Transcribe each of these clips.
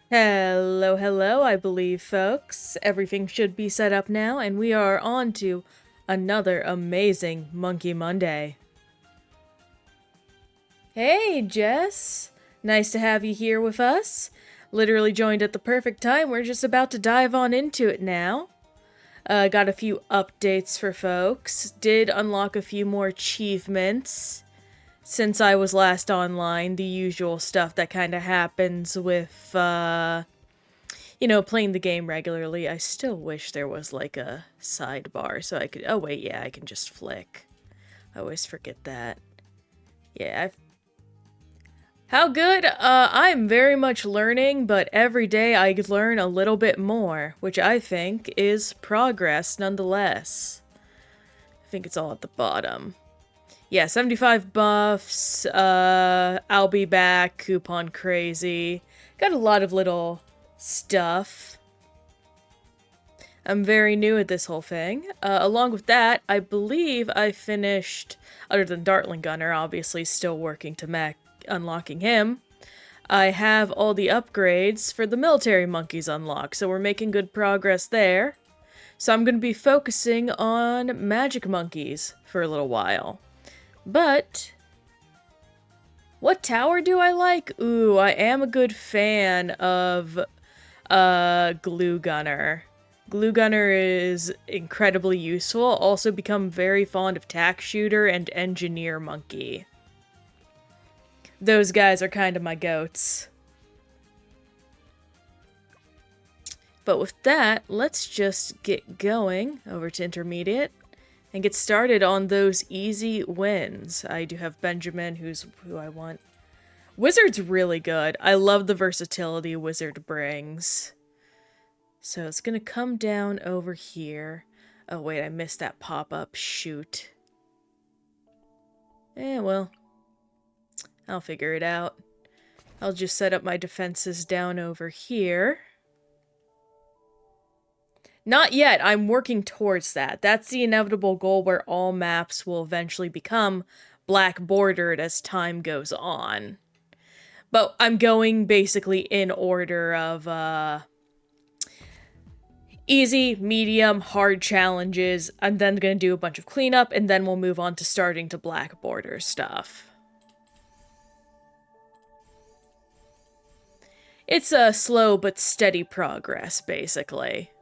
Hello, hello, I believe, folks. Everything should be set up now, and we are on to another amazing Monkey Monday. Hey, Jess. Nice to have you here with us. Literally joined at the perfect time. We're just about to dive on into it now. Got a few updates for folks. Did unlock a few more achievements since I was last online. The usual stuff that kind of happens with, playing the game regularly. I still wish there was like a sidebar so I could. Oh, wait, yeah, I can just flick. I always forget that. Yeah, How good? I'm very much learning, but every day I learn a little bit more, which I think is progress nonetheless. I think it's all at the bottom. Yeah, 75 buffs, I'll be back, coupon crazy. Got a lot of little stuff. I'm very new at this whole thing. Along with that, I believe I finished, other than Dartling Gunner, obviously still working to unlocking him. I have all the upgrades for the military monkeys unlocked, so we're making good progress there. So I'm going to be focusing on magic monkeys for a little while. But what tower do I like? Ooh, I am a good fan of Glue Gunner. Glue Gunner is incredibly useful. Also become very fond of Tack Shooter and Engineer Monkey. Those guys are kind of my goats. But with that, let's just get going over to Intermediate and get started on those easy wins. I do have Benjamin, who I want. Wizard's really good. I love the versatility Wizard brings. So it's gonna come down over here. Oh wait, I missed that pop-up. Shoot. Well, I'll figure it out. I'll just set up my defenses down over here. Not yet, I'm working towards that. That's the inevitable goal where all maps will eventually become black bordered as time goes on. But I'm going basically in order of, easy, medium, hard challenges. I'm then going to do a bunch of cleanup, and then we'll move on to starting to black border stuff. It's a slow but steady progress, basically.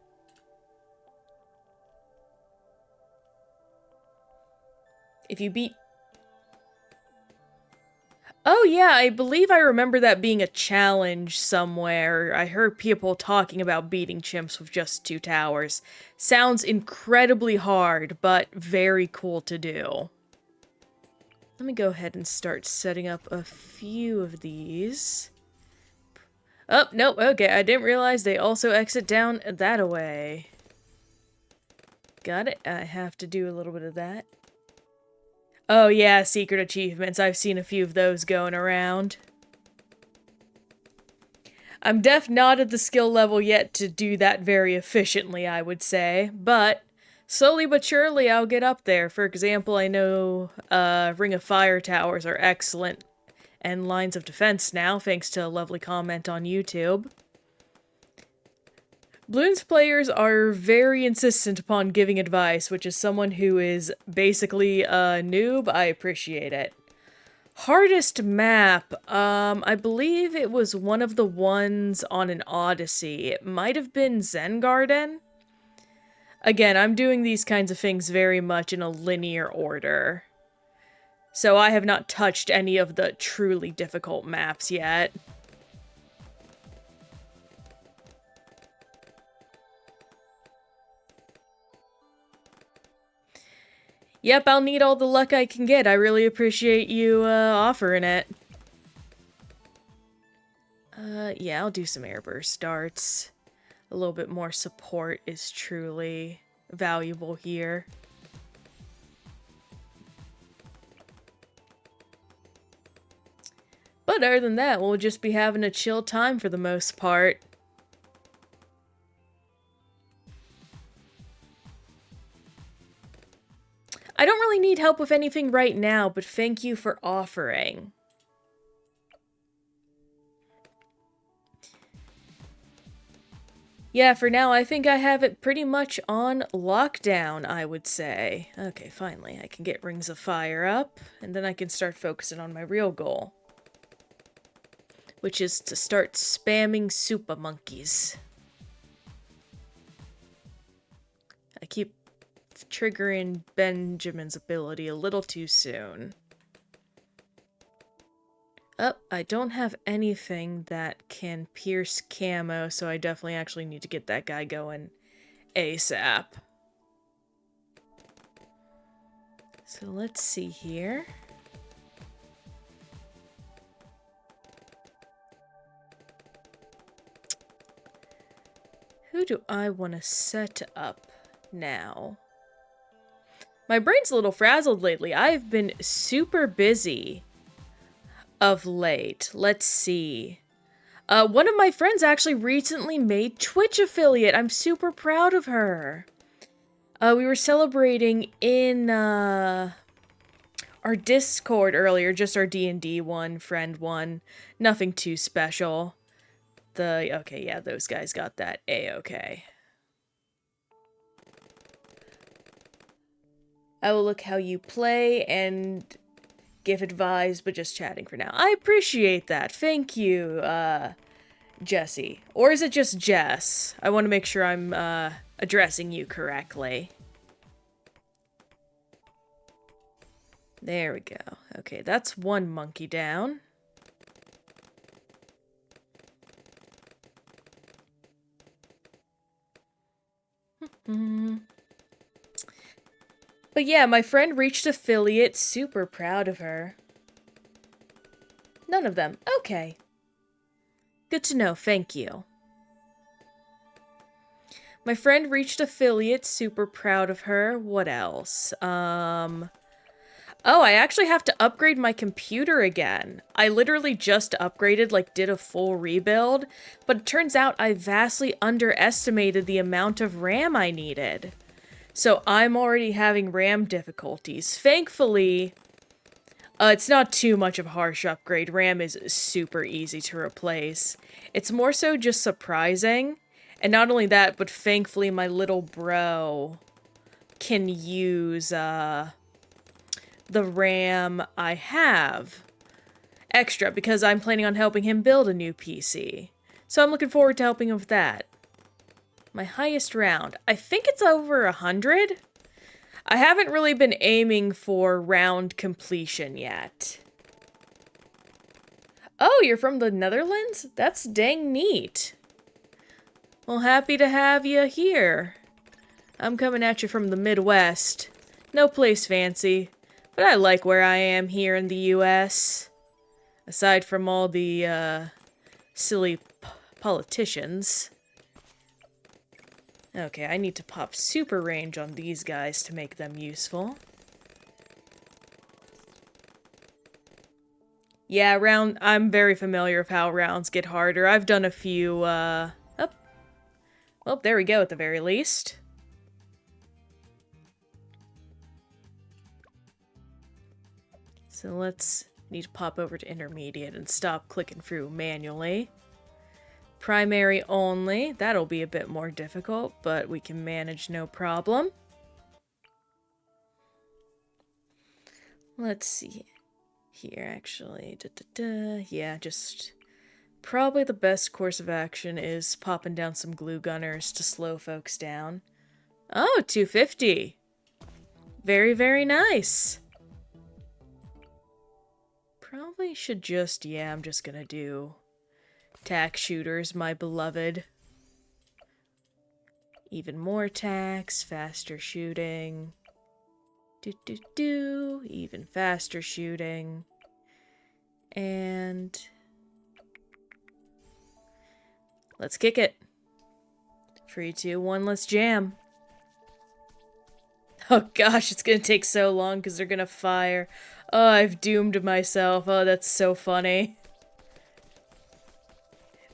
If you beat... Oh yeah, I believe I remember that being a challenge somewhere. I heard people talking about beating chimps with just 2 towers. Sounds incredibly hard, but very cool to do. Let me go ahead and start setting up a few of these. Oh, nope, okay, I didn't realize they also exit down that way. Got it, I have to do a little bit of that. Oh yeah, secret achievements. I've seen a few of those going around. I'm not at the skill level yet to do that very efficiently, I would say, but slowly but surely I'll get up there. For example, I know Ring of Fire towers are excellent and lines of defense now, thanks to a lovely comment on YouTube. Bloons players are very insistent upon giving advice, which is someone who is basically a noob. I appreciate it. Hardest map, I believe it was one of the ones on an Odyssey. It might have been Zen Garden. Again, I'm doing these kinds of things very much in a linear order. So I have not touched any of the truly difficult maps yet. Yep, I'll need all the luck I can get. I really appreciate you offering it. Yeah, I'll do some airburst darts. A little bit more support is truly valuable here. But other than that, we'll just be having a chill time for the most part. I don't really need help with anything right now, but thank you for offering. Yeah, for now, I think I have it pretty much on lockdown, I would say. Okay, finally, I can get Rings of Fire up, and then I can start focusing on my real goal, which is to start spamming super monkeys. I keep triggering Benjamin's ability a little too soon. Oh, I don't have anything that can pierce camo, so I definitely actually need to get that guy going ASAP. So let's see here. Who do I want to set up now? My brain's a little frazzled lately. I've been super busy of late. Let's see. One of my friends actually recently made Twitch affiliate. I'm super proud of her. We were celebrating in our Discord earlier, just our D&D one, friend one. Nothing too special. Okay, yeah, those guys got that A-okay. I will look how you play and give advice, but just chatting for now. I appreciate that. Thank you, Jesse. Or is it just Jess? I want to make sure I'm addressing you correctly. There we go. Okay, that's one monkey down. But yeah, my friend reached affiliate. Super proud of her. None of them. Okay. Good to know. Thank you. My friend reached affiliate. Super proud of her. What else? Oh, I actually have to upgrade my computer again. I literally just upgraded, like, did a full rebuild, but it turns out I vastly underestimated the amount of RAM I needed. So I'm already having RAM difficulties. Thankfully, it's not too much of a harsh upgrade. RAM is super easy to replace. It's more so just surprising. And not only that, but thankfully my little bro can use, the RAM I have extra because I'm planning on helping him build a new PC. So I'm looking forward to helping him with that. My highest round. I think it's over 100. I haven't really been aiming for round completion yet. Oh, you're from the Netherlands? That's dang neat. Well, happy to have you here. I'm coming at you from the Midwest. No place fancy. But I like where I am here in the US. Aside from all the, silly politicians. Okay, I need to pop super range on these guys to make them useful. Yeah, I'm very familiar with how rounds get harder. I've done a few, Well, there we go at the very least. So let's need to pop over to intermediate and stop clicking through manually. Primary only. That'll be a bit more difficult, but we can manage no problem. Let's see here, actually. Yeah, just probably the best course of action is popping down some glue gunners to slow folks down. Oh, 250. Very, very nice. Probably should just, yeah, I'm just gonna do tack shooters, my beloved. Even more tacks, faster shooting. Even faster shooting. And let's kick it. 3, 2, 1, let's jam. Oh gosh, it's gonna take so long because they're gonna fire. Oh, I've doomed myself. Oh, that's so funny.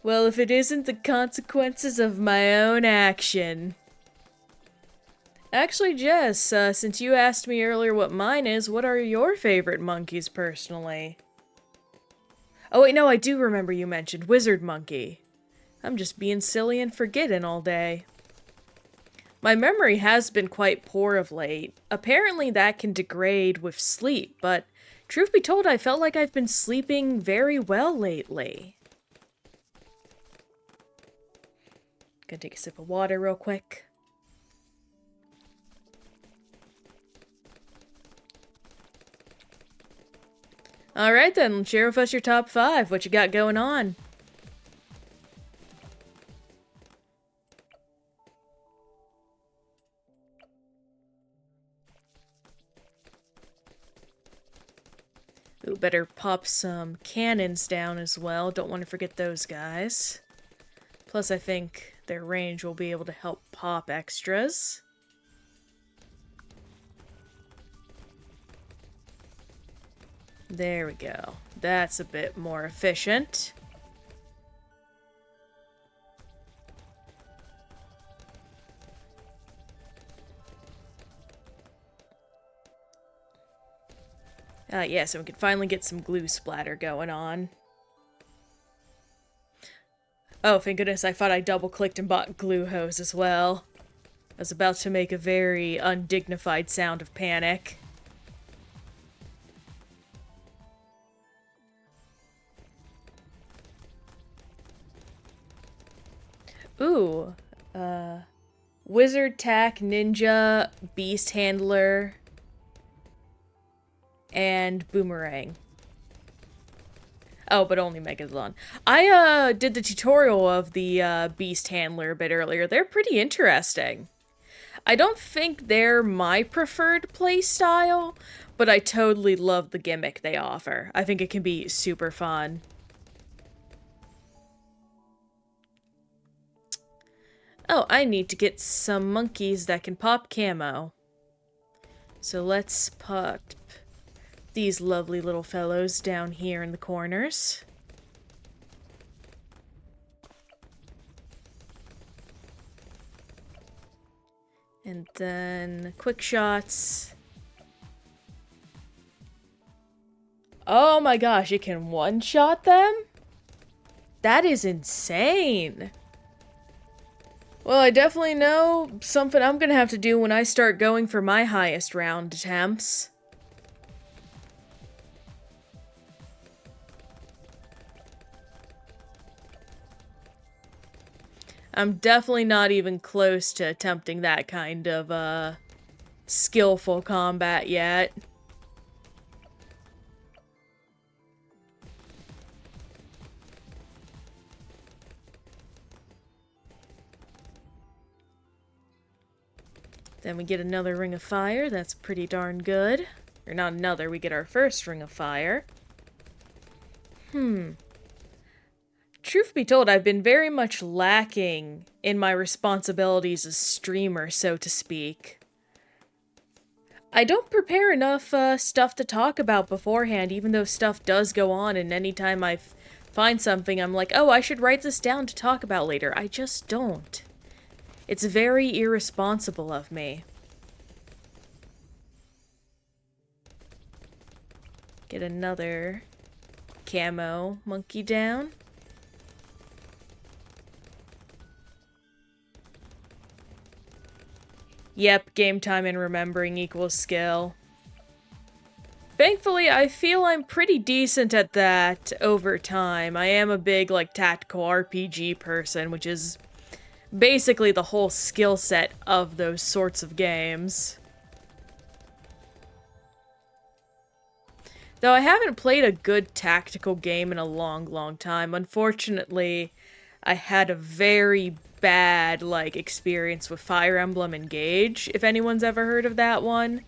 Well, if it isn't the consequences of my own action. Actually, Jess, since you asked me earlier what mine is, what are your favorite monkeys personally? Oh wait, no, I do remember you mentioned Wizard Monkey. I'm just being silly and forgetting all day. My memory has been quite poor of late. Apparently that can degrade with sleep, but truth be told, I felt like I've been sleeping very well lately. Gonna take a sip of water real quick. Alright then, share with us your top 5. What you got going on? Ooh, better pop some cannons down as well. Don't want to forget those guys. Plus, I think their range will be able to help pop extras. There we go. That's a bit more efficient. Yeah, so we can finally get some glue splatter going on. Oh, thank goodness, I thought I double-clicked and bought glue hose as well. I was about to make a very undignified sound of panic. Ooh, Wizard, Tack, Ninja, Beast Handler, and Boomerang. Oh, but only Megalon. I, did the tutorial of the, Beast Handler a bit earlier. They're pretty interesting. I don't think they're my preferred playstyle, but I totally love the gimmick they offer. I think it can be super fun. Oh, I need to get some monkeys that can pop camo. So let's put these lovely little fellows down here in the corners. And then quick shots. Oh my gosh, it can one-shot them? That is insane. Well, I definitely know something I'm gonna have to do when I start going for my highest round attempts. I'm definitely not even close to attempting that kind of, skillful combat yet. Then we get another ring of fire. That's pretty darn good. Or not another, we get our first ring of fire. Truth be told, I've been very much lacking in my responsibilities as streamer, so to speak. I don't prepare enough stuff to talk about beforehand, even though stuff does go on, and anytime I find something, I'm like, oh, I should write this down to talk about later. I just don't. It's very irresponsible of me. Get another camo monkey down. Yep, game time and remembering equals skill. Thankfully, I feel I'm pretty decent at that over time. I am a big, like, tactical RPG person, which is basically the whole skill set of those sorts of games. Though I haven't played a good tactical game in a long, long time. Unfortunately, I had a very bad, like, experience with Fire Emblem Engage, if anyone's ever heard of that one.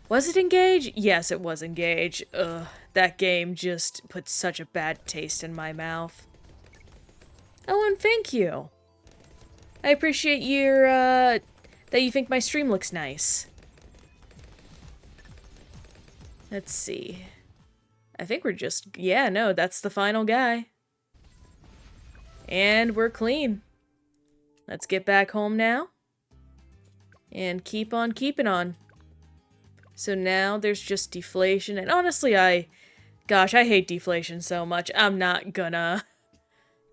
Was it Engage? Yes, it was Engage. Ugh, that game just put such a bad taste in my mouth. Oh, and thank you. I appreciate your, that you think my stream looks nice. Let's see. I think we're just... Yeah, no, that's the final guy. And we're clean. Let's get back home now. And keep on keeping on. So now there's just deflation. And honestly, gosh, I hate deflation so much. I'm not gonna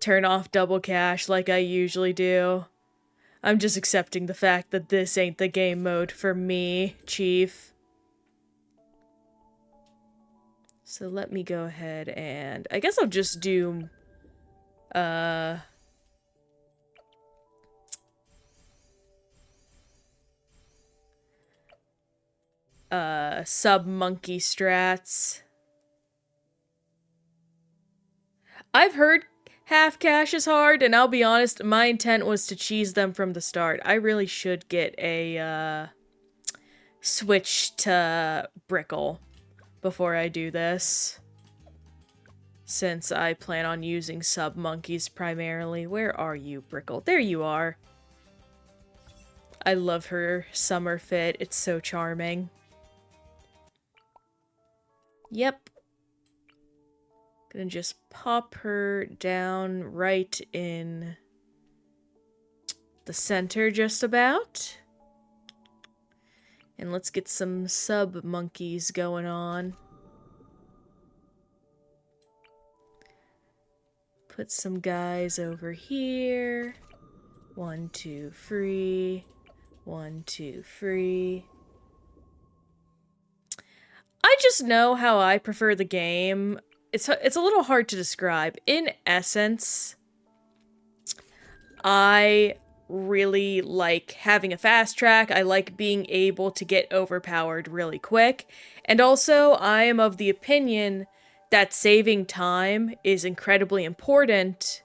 turn off double cash like I usually do. I'm just accepting the fact that this ain't the game mode for me, Chief. So let me go ahead and... I guess I'll just do... sub-monkey strats. I've heard half cash is hard, and I'll be honest, my intent was to cheese them from the start. I really should get a, switch to Brickle before I do this, since I plan on using sub-monkeys primarily. Where are you, Brickle? There you are. I love her summer fit. It's so charming. Yep. Gonna just pop her down right in the center just about. And let's get some sub-monkeys going on. Put some guys over here. 1, 2, free. 1, 2, free. I just know how I prefer the game. It's a little hard to describe. In essence, I really like having a fast track. I like being able to get overpowered really quick. And also, I am of the opinion that saving time is incredibly important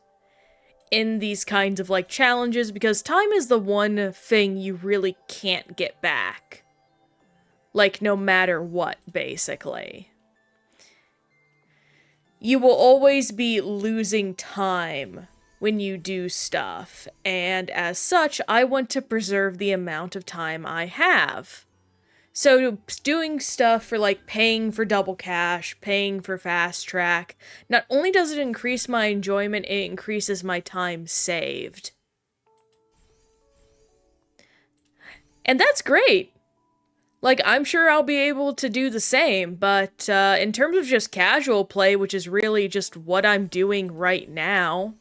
in these kinds of, like, challenges, because time is the one thing you really can't get back. Like, no matter what, basically. You will always be losing time when you do stuff, and as such, I want to preserve the amount of time I have. So doing stuff for, like, paying for double cash, paying for fast track, not only does it increase my enjoyment, it increases my time saved. And that's great! Like, I'm sure I'll be able to do the same, but in terms of just casual play, which is really just what I'm doing right now,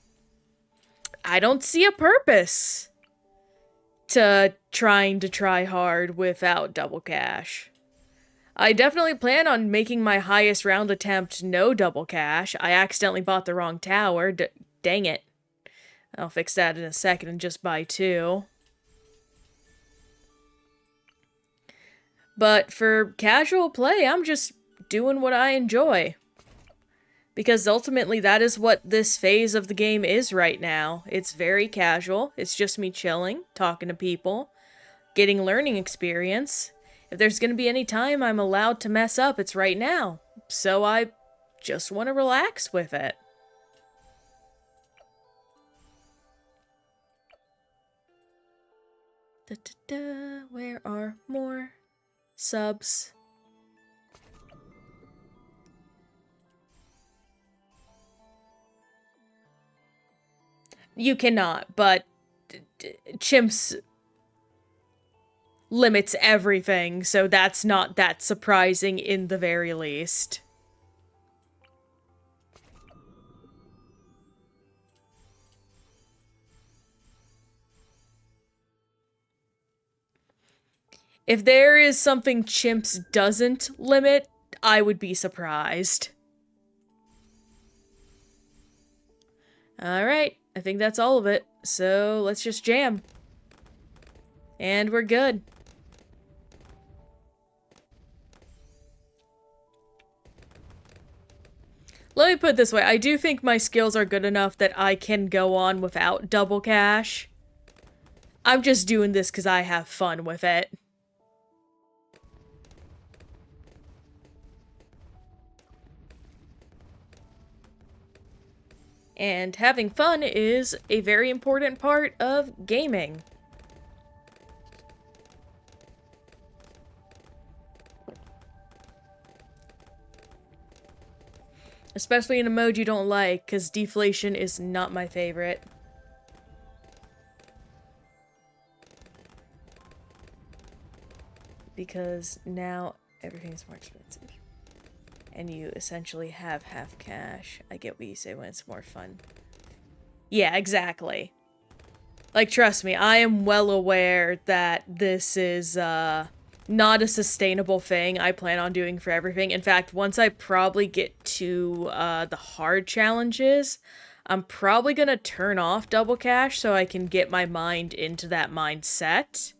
I don't see a purpose to trying to try hard without double cash. I definitely plan on making my highest round attempt no double cash. I accidentally bought the wrong tower. Dang it. I'll fix that in a second and just buy 2. But for casual play, I'm just doing what I enjoy. Because ultimately, that is what this phase of the game is right now. It's very casual. It's just me chilling, talking to people, getting learning experience. If there's going to be any time I'm allowed to mess up, it's right now. So I just want to relax with it. Where are more subs? You cannot, but Chimps limits everything, so that's not that surprising in the very least. If there is something Chimps doesn't limit, I would be surprised. Alright, I think that's all of it. So let's just jam. And we're good. Let me put it this way, I do think my skills are good enough that I can go on without double cash. I'm just doing this because I have fun with it. And having fun is a very important part of gaming. Especially in a mode you don't like, because deflation is not my favorite. Because now everything's more expensive. And you essentially have half cash. I get what you say when it's more fun. Yeah, exactly. Like, trust me, I am well aware that this is, not a sustainable thing I plan on doing for everything. In fact, once I probably get to, the hard challenges, I'm probably gonna turn off double cash so I can get my mind into that mindset.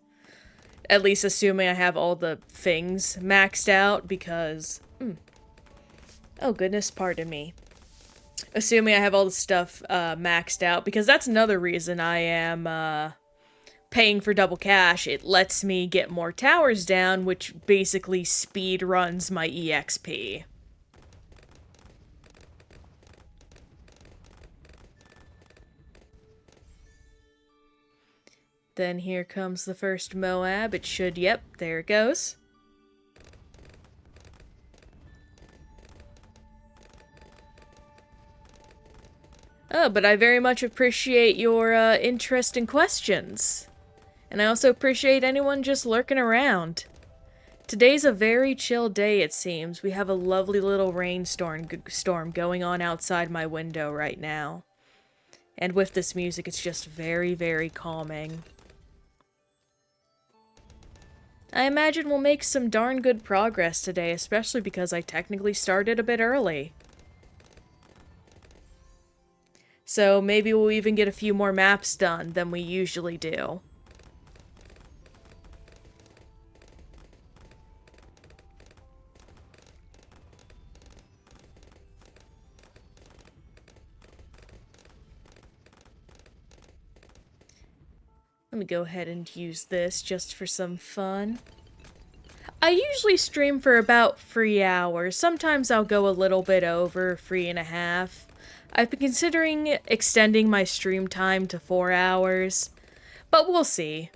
At least assuming I have all the things maxed out, because... oh goodness, pardon me. Assuming I have all the stuff, maxed out, because that's another reason I am, paying for double cash. It lets me get more towers down, which basically speed runs my EXP. Then here comes the first Moab. It should, yep, there it goes. Oh, but I very much appreciate your interesting questions. And I also appreciate anyone just lurking around. Today's a very chill day, it seems. We have a lovely little storm going on outside my window right now. And with this music, it's just very, very calming. I imagine we'll make some darn good progress today, especially because I technically started a bit early. So maybe we'll even get a few more maps done than we usually do. Let me go ahead and use this just for some fun. I usually stream for about 3 hours. Sometimes I'll go a little bit over 3.5. I've been considering extending my stream time to 4 hours, but we'll see.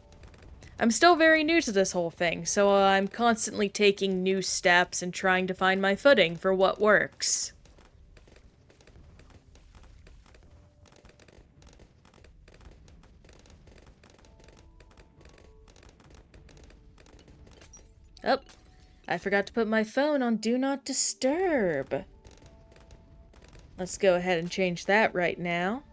I'm still very new to this whole thing, so I'm constantly taking new steps and trying to find my footing for what works. Oh, I forgot to put my phone on Do Not Disturb. Let's go ahead and change that right now.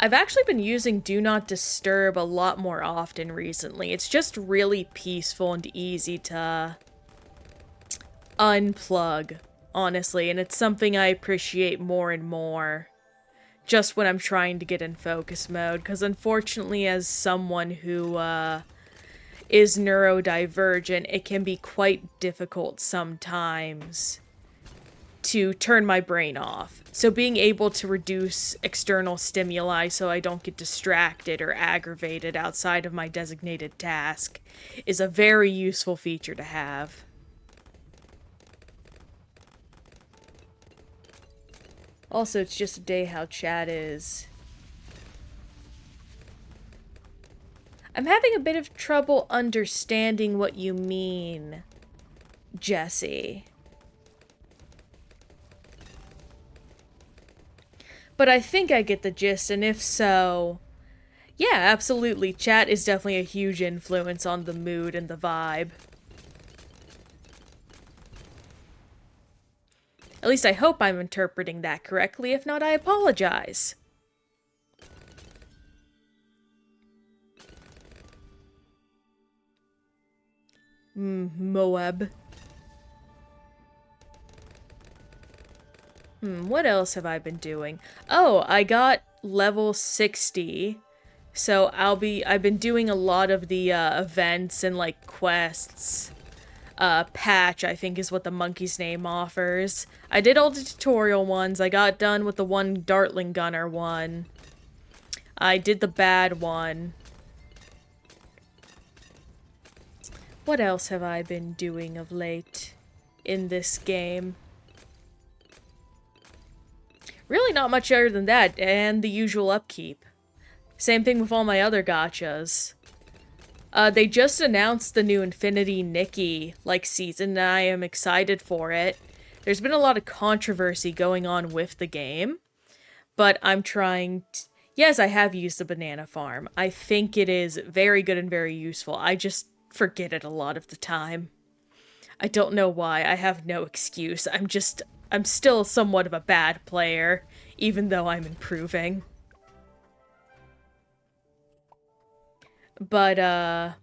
I've actually been using Do Not Disturb a lot more often recently. It's just really peaceful and easy to unplug, honestly, and it's something I appreciate more and more just when I'm trying to get in focus mode, because unfortunately, as someone who, is neurodivergent, it can be quite difficult sometimes to turn my brain off. So being able to reduce external stimuli so I don't get distracted or aggravated outside of my designated task is a very useful feature to have. Also, it's just a day how chat is. I'm having a bit of trouble understanding what you mean, Jesse. But I think I get the gist, and if so, yeah, absolutely. Chat is definitely a huge influence on the mood and the vibe. At least I hope I'm interpreting that correctly. If not, I apologize. Moab. What else have I been doing? Oh, I got level 60. So I've been doing a lot of the events and like quests. Patch, I think is what the monkey's name offers. I did all the tutorial ones. I got done with the one Dartling Gunner one. I did the bad one. What else have I been doing of late in this game? Really not much other than that, and the usual upkeep. Same thing with all my other gachas. They just announced the new Infinity Nikki, season, and I am excited for it. There's been a lot of controversy going on with the game, but I'm trying to... Yes, I have used the banana farm. I think it is very good and very useful. I just forget it a lot of the time. I don't know why. I have no excuse. I'm still somewhat of a bad player, even though I'm improving. But,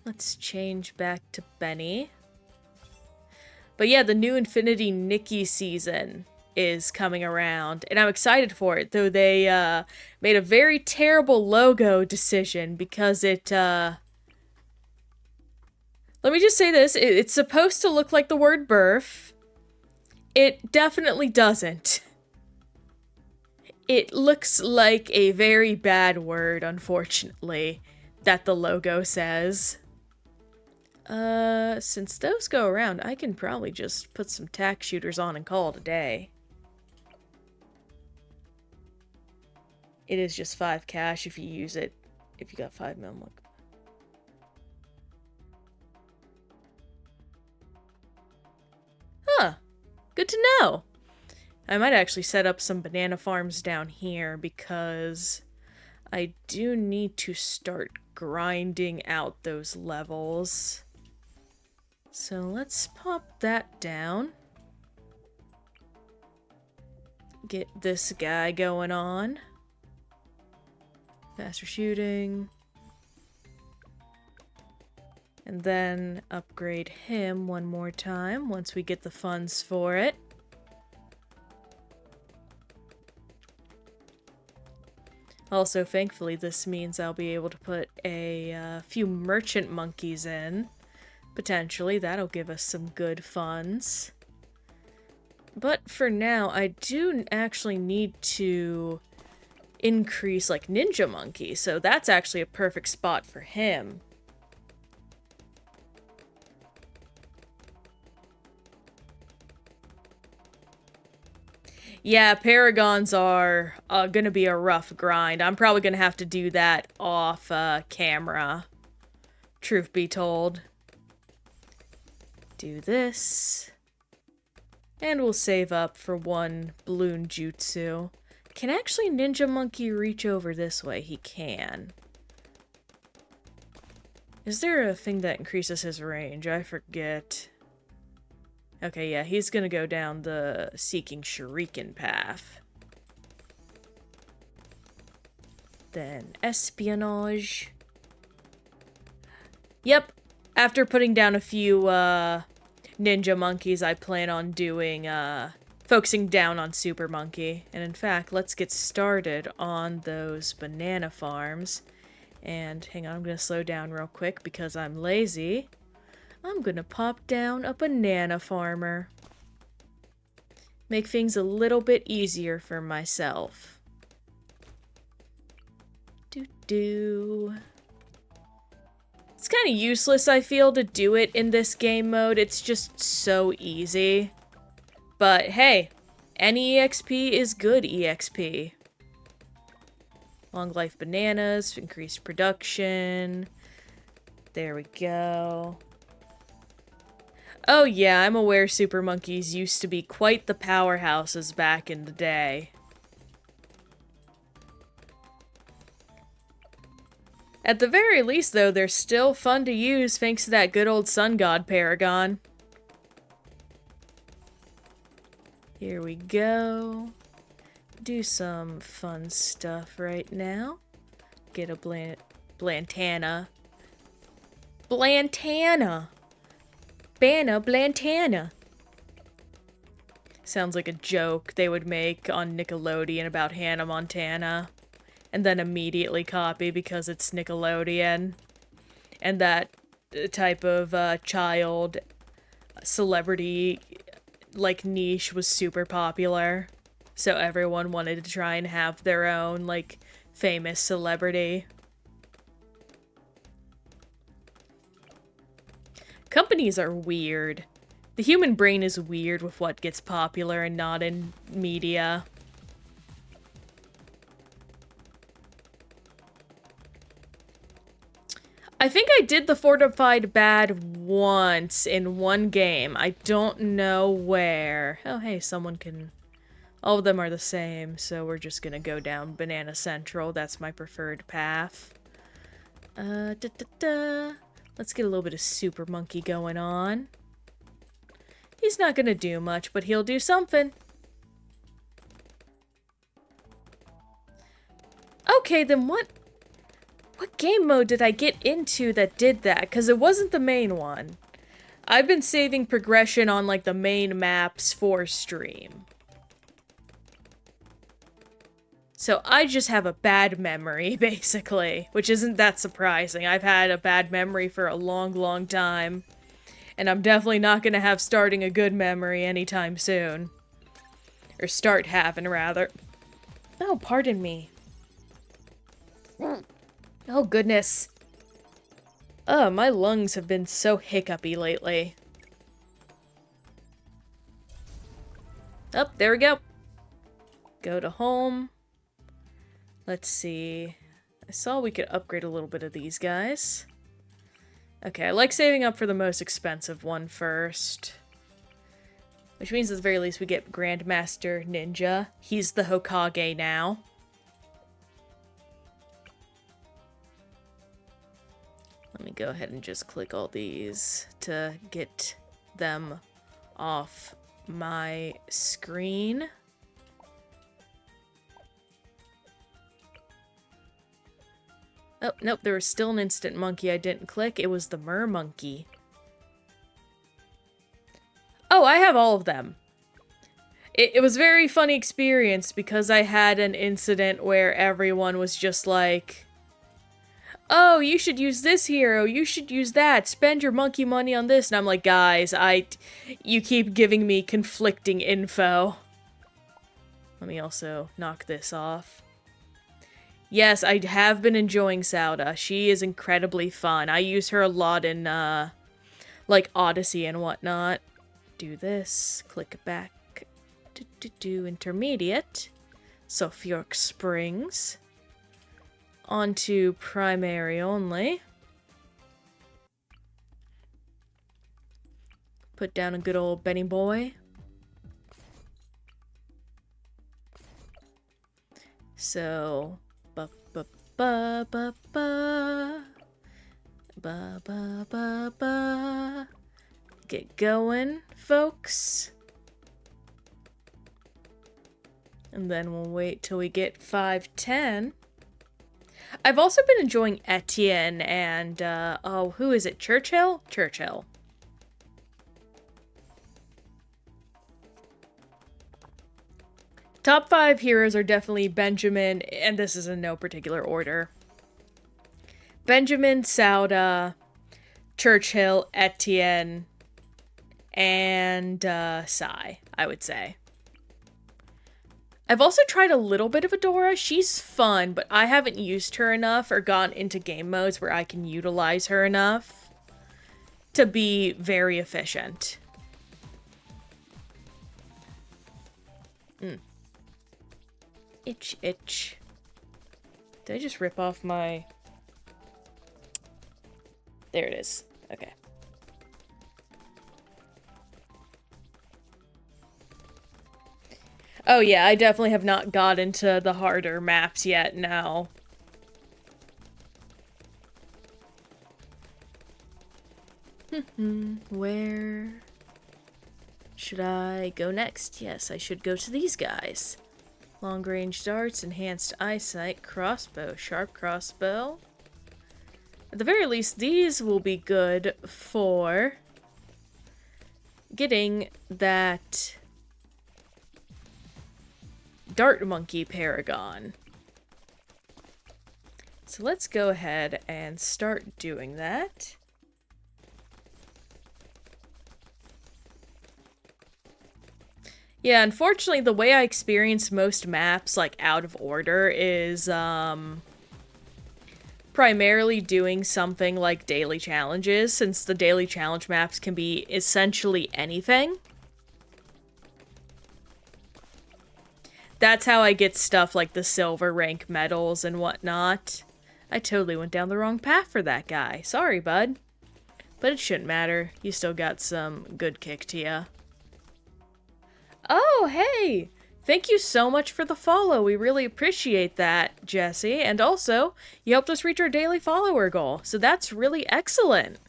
let's change back to Benny. But yeah, the new Infinity Nikki season is coming around, and I'm excited for it, though they, made a very terrible logo decision because it, let me just say this, it's supposed to look like the word birth. It definitely doesn't. It looks like a very bad word, unfortunately, that the logo says. Since those go around, I can probably just put some tack shooters on and call it a day. It is just 5 cash if you use it, if you got 5 mil. Huh. Good to know. I might actually set up some banana farms down here because I do need to start grinding out those levels. So let's pop that down. Get this guy going on. Faster shooting. And then upgrade him one more time once we get the funds for it. Also, thankfully, this means I'll be able to put a few merchant monkeys in. Potentially, that'll give us some good funds. But for now, I do actually need to increase, like, Ninja Monkey, so that's actually a perfect spot for him. Yeah, Paragons are gonna be a rough grind. I'm probably gonna have to do that off camera, truth be told. Do this. And we'll save up for one Bloon Jutsu. Can actually Ninja Monkey reach over this way? He can. Is there a thing that increases his range? I forget. Okay, yeah, he's gonna go down the Seeking Shuriken path. Then Espionage. Yep, after putting down a few, Ninja Monkeys, I plan on doing, focusing down on Super Monkey. And in fact, let's get started on those banana farms. And hang on, I'm gonna slow down real quick because I'm lazy. I'm gonna pop down a banana farmer. Make things a little bit easier for myself. Doo-doo. It's kind of useless, I feel, to do it in this game mode. It's just so easy. But hey, any EXP is good EXP. Long life bananas, increased production. There we go. Oh yeah, I'm aware Super Monkeys used to be quite the powerhouses back in the day. At the very least, though, they're still fun to use thanks to that good old Sun God Paragon. Here we go. Do some fun stuff right now. Get a Blantana. Blantana! Banna Blantana! Sounds like a joke they would make on Nickelodeon about Hannah Montana. And then immediately copy because it's Nickelodeon. And that type of child celebrity, like, niche was super popular. So everyone wanted to try and have their own, like, famous celebrity. Companies are weird. The human brain is weird with what gets popular and not in media. I think I did the Fortified Bad once in one game. I don't know where. Oh, hey, someone can... All of them are the same, so we're just gonna go down Banana Central. That's my preferred path. Let's get a little bit of Super Monkey going on. He's not gonna do much, but he'll do something. Okay, then what game mode did I get into that did that? Because it wasn't the main one. I've been saving progression on, like, the main maps for stream. So I just have a bad memory, basically, which isn't that surprising. I've had a bad memory for a long, long time, and I'm definitely not going to have starting a good memory anytime soon. Or start having, rather. Oh, pardon me. Oh, goodness. Oh, my lungs have been so hiccupy lately. Oh, there we go. Go to home. Let's see. I saw we could upgrade a little bit of these guys. Okay, I like saving up for the most expensive one first. Which means at the very least we get Grandmaster Ninja. He's the Hokage now. Let me go ahead and just click all these to get them off my screen. Oh, nope, there was still an instant monkey I didn't click. It was the mer monkey. Oh, I have all of them. It was a very funny experience because I had an incident where everyone was just like, oh, you should use this hero, you should use that, spend your monkey money on this. And I'm like, guys, you keep giving me conflicting info. Let me also knock this off. Yes, I have been enjoying Sauda. She is incredibly fun. I use her a lot in, like, Odyssey and whatnot. Do this. Click back. Do intermediate. Sulfuric Springs. Onto primary only. Put down a good old Benny boy. So... Ba ba ba ba ba ba ba. Get going, folks. And then we'll wait till we get 510. I've also been enjoying Etienne and oh, who is it? Churchill? Churchill. Top 5 heroes are definitely Benjamin, and this is in no particular order. Benjamin, Sauda, Churchill, Etienne, and Sai, I would say. I've also tried a little bit of Adora. She's fun, but I haven't used her enough or gotten into game modes where I can utilize her enough to be very efficient. Itch, itch. Did I just rip off my... There it is. Okay. Oh yeah, I definitely have not got into the harder maps yet, no. Where should I go next? Yes, I should go to these guys. Long-range darts, enhanced eyesight, crossbow, sharp crossbow. At the very least, these will be good for getting that dart monkey paragon. So let's go ahead and start doing that. Yeah, unfortunately, the way I experience most maps, like, out of order is, primarily doing something like daily challenges, since the daily challenge maps can be essentially anything. That's how I get stuff like the silver rank medals and whatnot. I totally went down the wrong path for that guy. Sorry, bud. But it shouldn't matter. You still got some good kick to ya. Oh, hey! Thank you so much for the follow. We really appreciate that, Jesse. And also, you helped us reach our daily follower goal. So that's really excellent.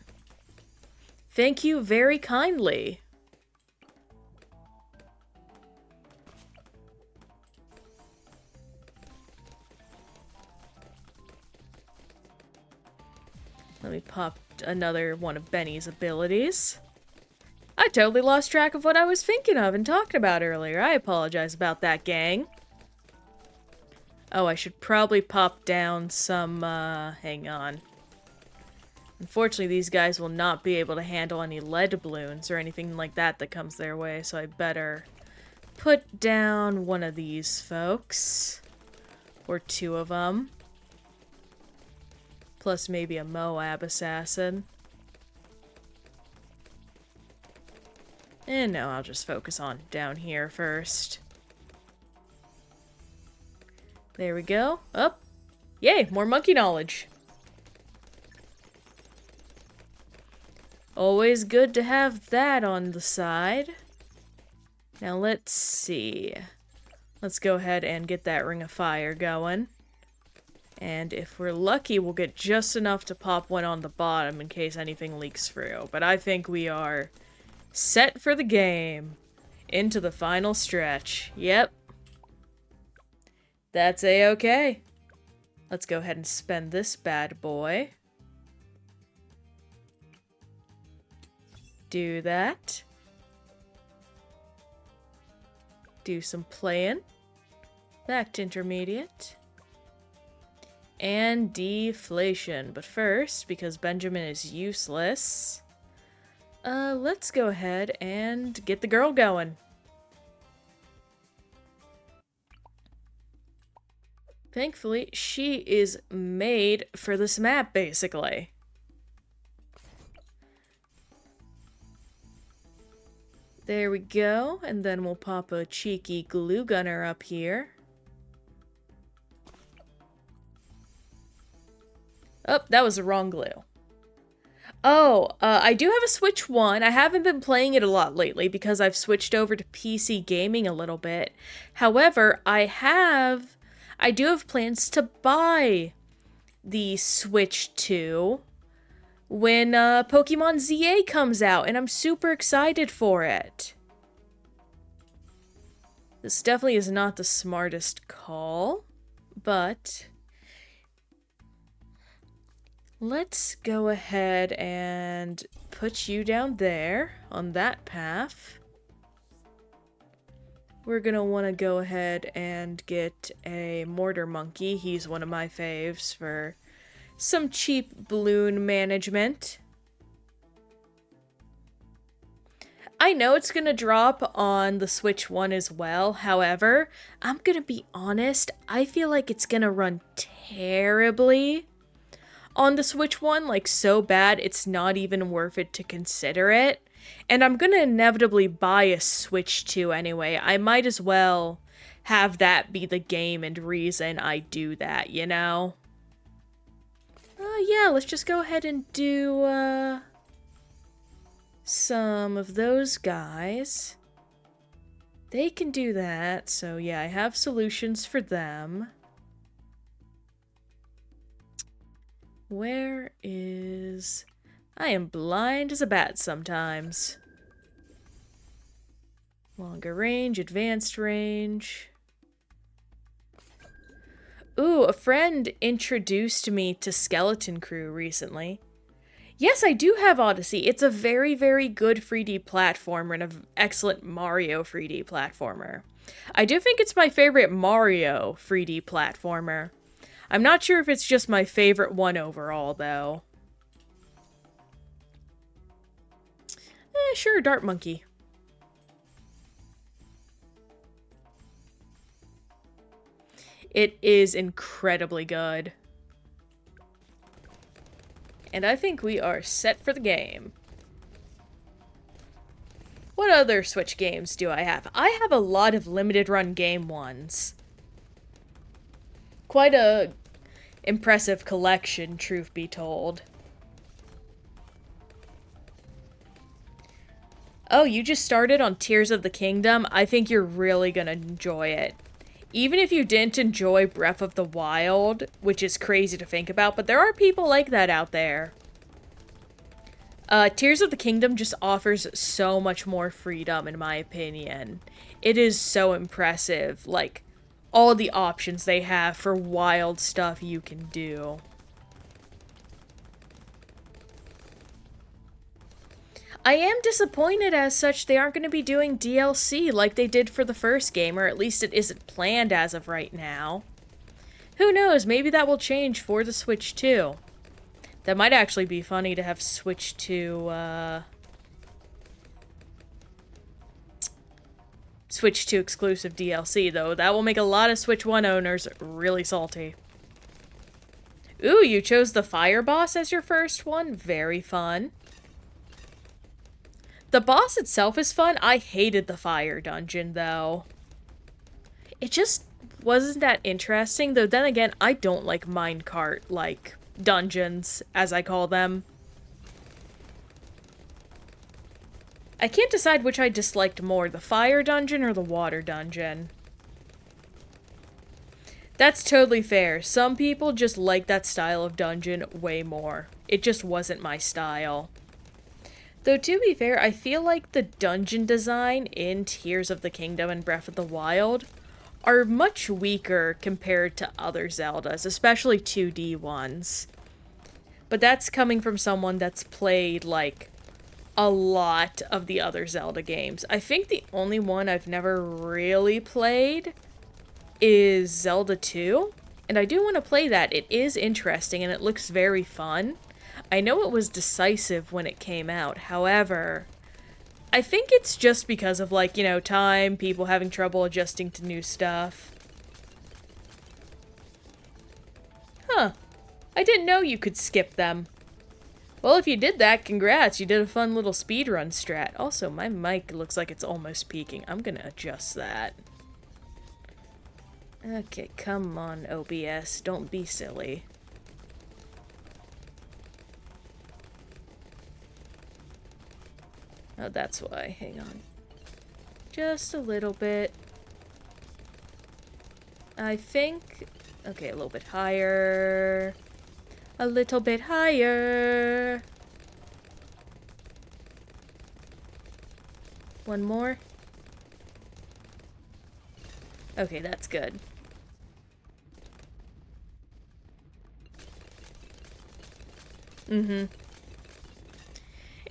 Thank you very kindly. Let me pop another one of Benny's abilities. I totally lost track of what I was thinking of and talking about earlier. I apologize about that, gang. Oh, I should probably pop down some, hang on. Unfortunately, these guys will not be able to handle any lead balloons or anything like that that comes their way, so I better put down one of these folks. Or two of them. Plus maybe a Moab assassin. And no, I'll just focus on down here first. There we go. Up. Yay, more monkey knowledge. Always good to have that on the side. Now let's see. Let's go ahead and get that ring of fire going. And if we're lucky, we'll get just enough to pop one on the bottom in case anything leaks through. But I think we are set for the game. Into the final stretch. Yep. That's a-okay. Let's go ahead and spend this bad boy. Do that. Do some playing. Back to intermediate. And deflation. But first, because Benjamin is useless, let's go ahead and get the girl going. Thankfully, she is made for this map, basically. There we go, and then we'll pop a cheeky glue gunner up here. Oh, that was the wrong glue. Oh, I do have a Switch 1. I haven't been playing it a lot lately because I've switched over to PC gaming a little bit. However, I do have plans to buy the Switch 2 when Pokemon ZA comes out, and I'm super excited for it. This definitely is not the smartest call, but let's go ahead and put you down there on that path. We're gonna want to go ahead and get a mortar monkey. He's one of my faves for some cheap balloon management. I know it's gonna drop on the Switch 1 as well. However, I'm gonna be honest, I feel like it's gonna run terribly on the Switch 1, like so bad it's not even worth it to consider it. And I'm gonna inevitably buy a Switch 2 anyway. I might as well have that be the game and reason I do that, you know? Yeah, let's just go ahead and do, some of those guys. They can do that, so yeah, I have solutions for them. Where is... I am blind as a bat sometimes. Longer range, advanced range. Ooh, a friend introduced me to Skeleton Crew recently. Yes, I do have Odyssey. It's a very, very good 3D platformer and an excellent Mario 3D platformer. I do think it's my favorite Mario 3D platformer. I'm not sure if it's just my favorite one overall, though. Sure, Dart Monkey. It is incredibly good. And I think we are set for the game. What other Switch games do I have? I have a lot of limited run game ones. Quite a impressive collection, truth be told. Oh, you just started on Tears of the Kingdom? I think you're really gonna enjoy it. Even if you didn't enjoy Breath of the Wild, which is crazy to think about, but there are people like that out there. Tears of the Kingdom just offers so much more freedom, in my opinion. It is so impressive, like, all the options they have for wild stuff you can do. I am disappointed as such they aren't going to be doing DLC like they did for the first game, or at least it isn't planned as of right now. Who knows, maybe that will change for the Switch too. That might actually be funny to have Switch 2, Switch 2 exclusive DLC, though. That will make a lot of Switch 1 owners really salty. Ooh, you chose the Fire Boss as your first one? Very fun. The boss itself is fun. I hated the Fire Dungeon, though. It just wasn't that interesting, though then again, I don't like minecart, like, dungeons, as I call them. I can't decide which I disliked more, the fire dungeon or the water dungeon. That's totally fair. Some people just like that style of dungeon way more. It just wasn't my style. Though to be fair, I feel like the dungeon design in Tears of the Kingdom and Breath of the Wild are much weaker compared to other Zeldas, especially 2D ones. But that's coming from someone that's played, like, a lot of the other Zelda games. I think the only one I've never really played is Zelda 2, and I do want to play that. It is interesting and it looks very fun. I know it was decisive when it came out, however, I think it's just because of, like, you know, time, people having trouble adjusting to new stuff. Huh. I didn't know you could skip them. Well, if you did that, congrats, you did a fun little speedrun strat. Also, my mic looks like it's almost peaking. I'm gonna adjust that. Okay, come on, OBS, don't be silly. Oh, that's why. Hang on. Just a little bit. I think... Okay, a little bit higher. A little bit higher. One more. Okay, that's good. Mm-hmm.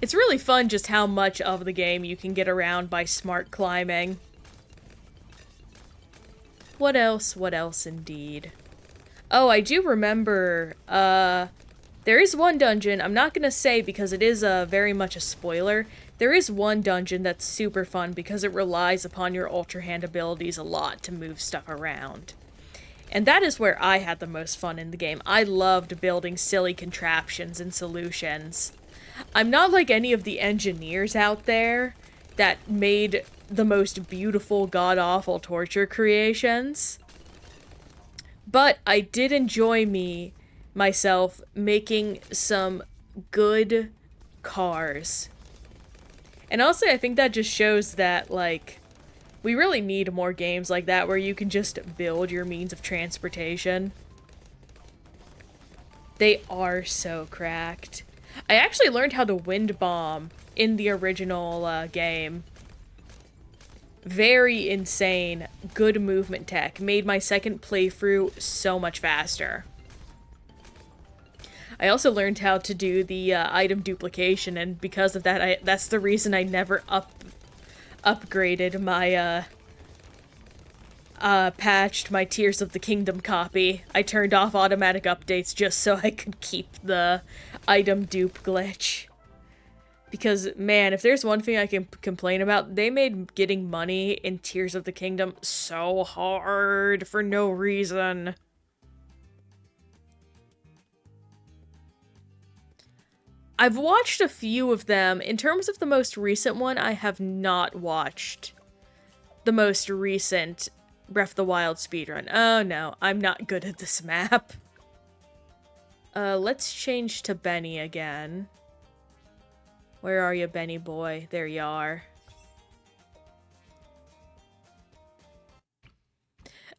It's really fun just how much of the game you can get around by smart climbing. What else? What else indeed? Oh, I do remember, there is one dungeon, I'm not gonna say because it is very much a spoiler. There is one dungeon that's super fun because it relies upon your Ultra Hand abilities a lot to move stuff around. And that is where I had the most fun in the game. I loved building silly contraptions and solutions. I'm not like any of the engineers out there that made the most beautiful, god-awful torture creations. But I did enjoy myself making some good cars. And also, I think that just shows that, like, we really need more games like that where you can just build your means of transportation. They are so cracked. I actually learned how to wind bomb in the original game. Very insane, good movement tech. Made my second playthrough so much faster. I also learned how to do the item duplication, and because of that, that's the reason I never upgraded my, patched my Tears of the Kingdom copy. I turned off automatic updates just so I could keep the item dupe glitch. Because, man, if there's one thing I can complain about, they made getting money in Tears of the Kingdom so hard for no reason. I've watched a few of them. In terms of the most recent one, I have not watched the most recent Breath of the Wild speedrun. Oh no, I'm not good at this map. Let's change to Benny again. Where are you, Benny boy? There you are.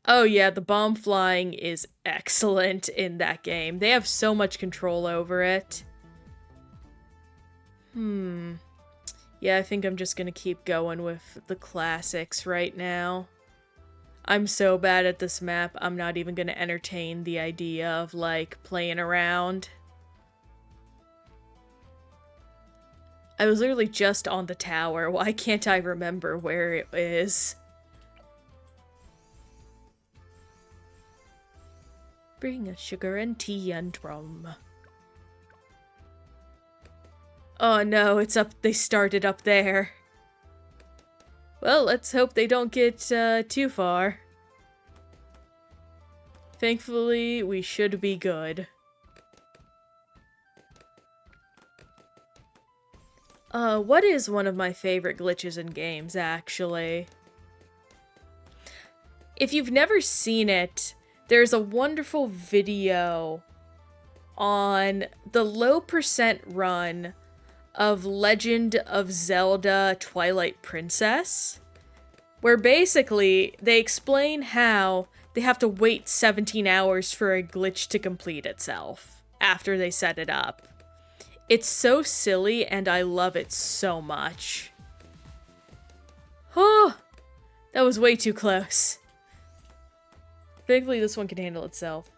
Oh yeah, the bomb flying is excellent in that game. They have so much control over it. Yeah, I think I'm just gonna keep going with the classics right now. I'm so bad at this map, I'm not even gonna entertain the idea of, like, playing around. I was literally just on the tower. Why can't I remember where it is? Bring us sugar and tea and rum. Oh no, it's up. They started up there. Well, let's hope they don't get too far. Thankfully, we should be good. What is one of my favorite glitches in games, actually? If you've never seen it, there's a wonderful video on the low percent run of Legend of Zelda Twilight Princess, where basically they explain how they have to wait 17 hours for a glitch to complete itself after they set it up. It's so silly and I love it so much. Oh, that was way too close. Thankfully this one can handle itself.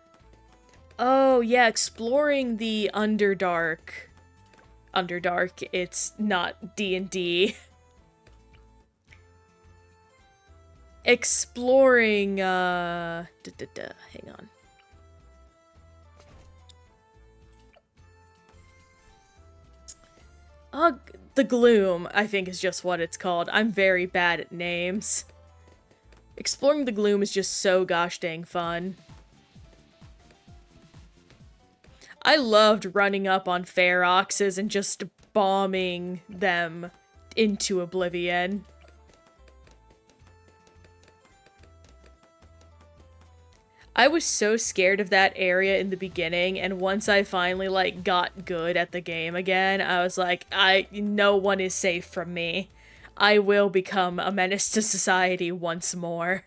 Oh yeah, exploring the Underdark. Underdark, it's not D&D. Exploring, hang on. The Gloom, I think is just what it's called. I'm very bad at names. Exploring the Gloom is just so gosh dang fun. I loved running up on Feroxes and just bombing them into oblivion. I was so scared of that area in the beginning, and once I finally, like, got good at the game again, I was like, no one is safe from me. I will become a menace to society once more.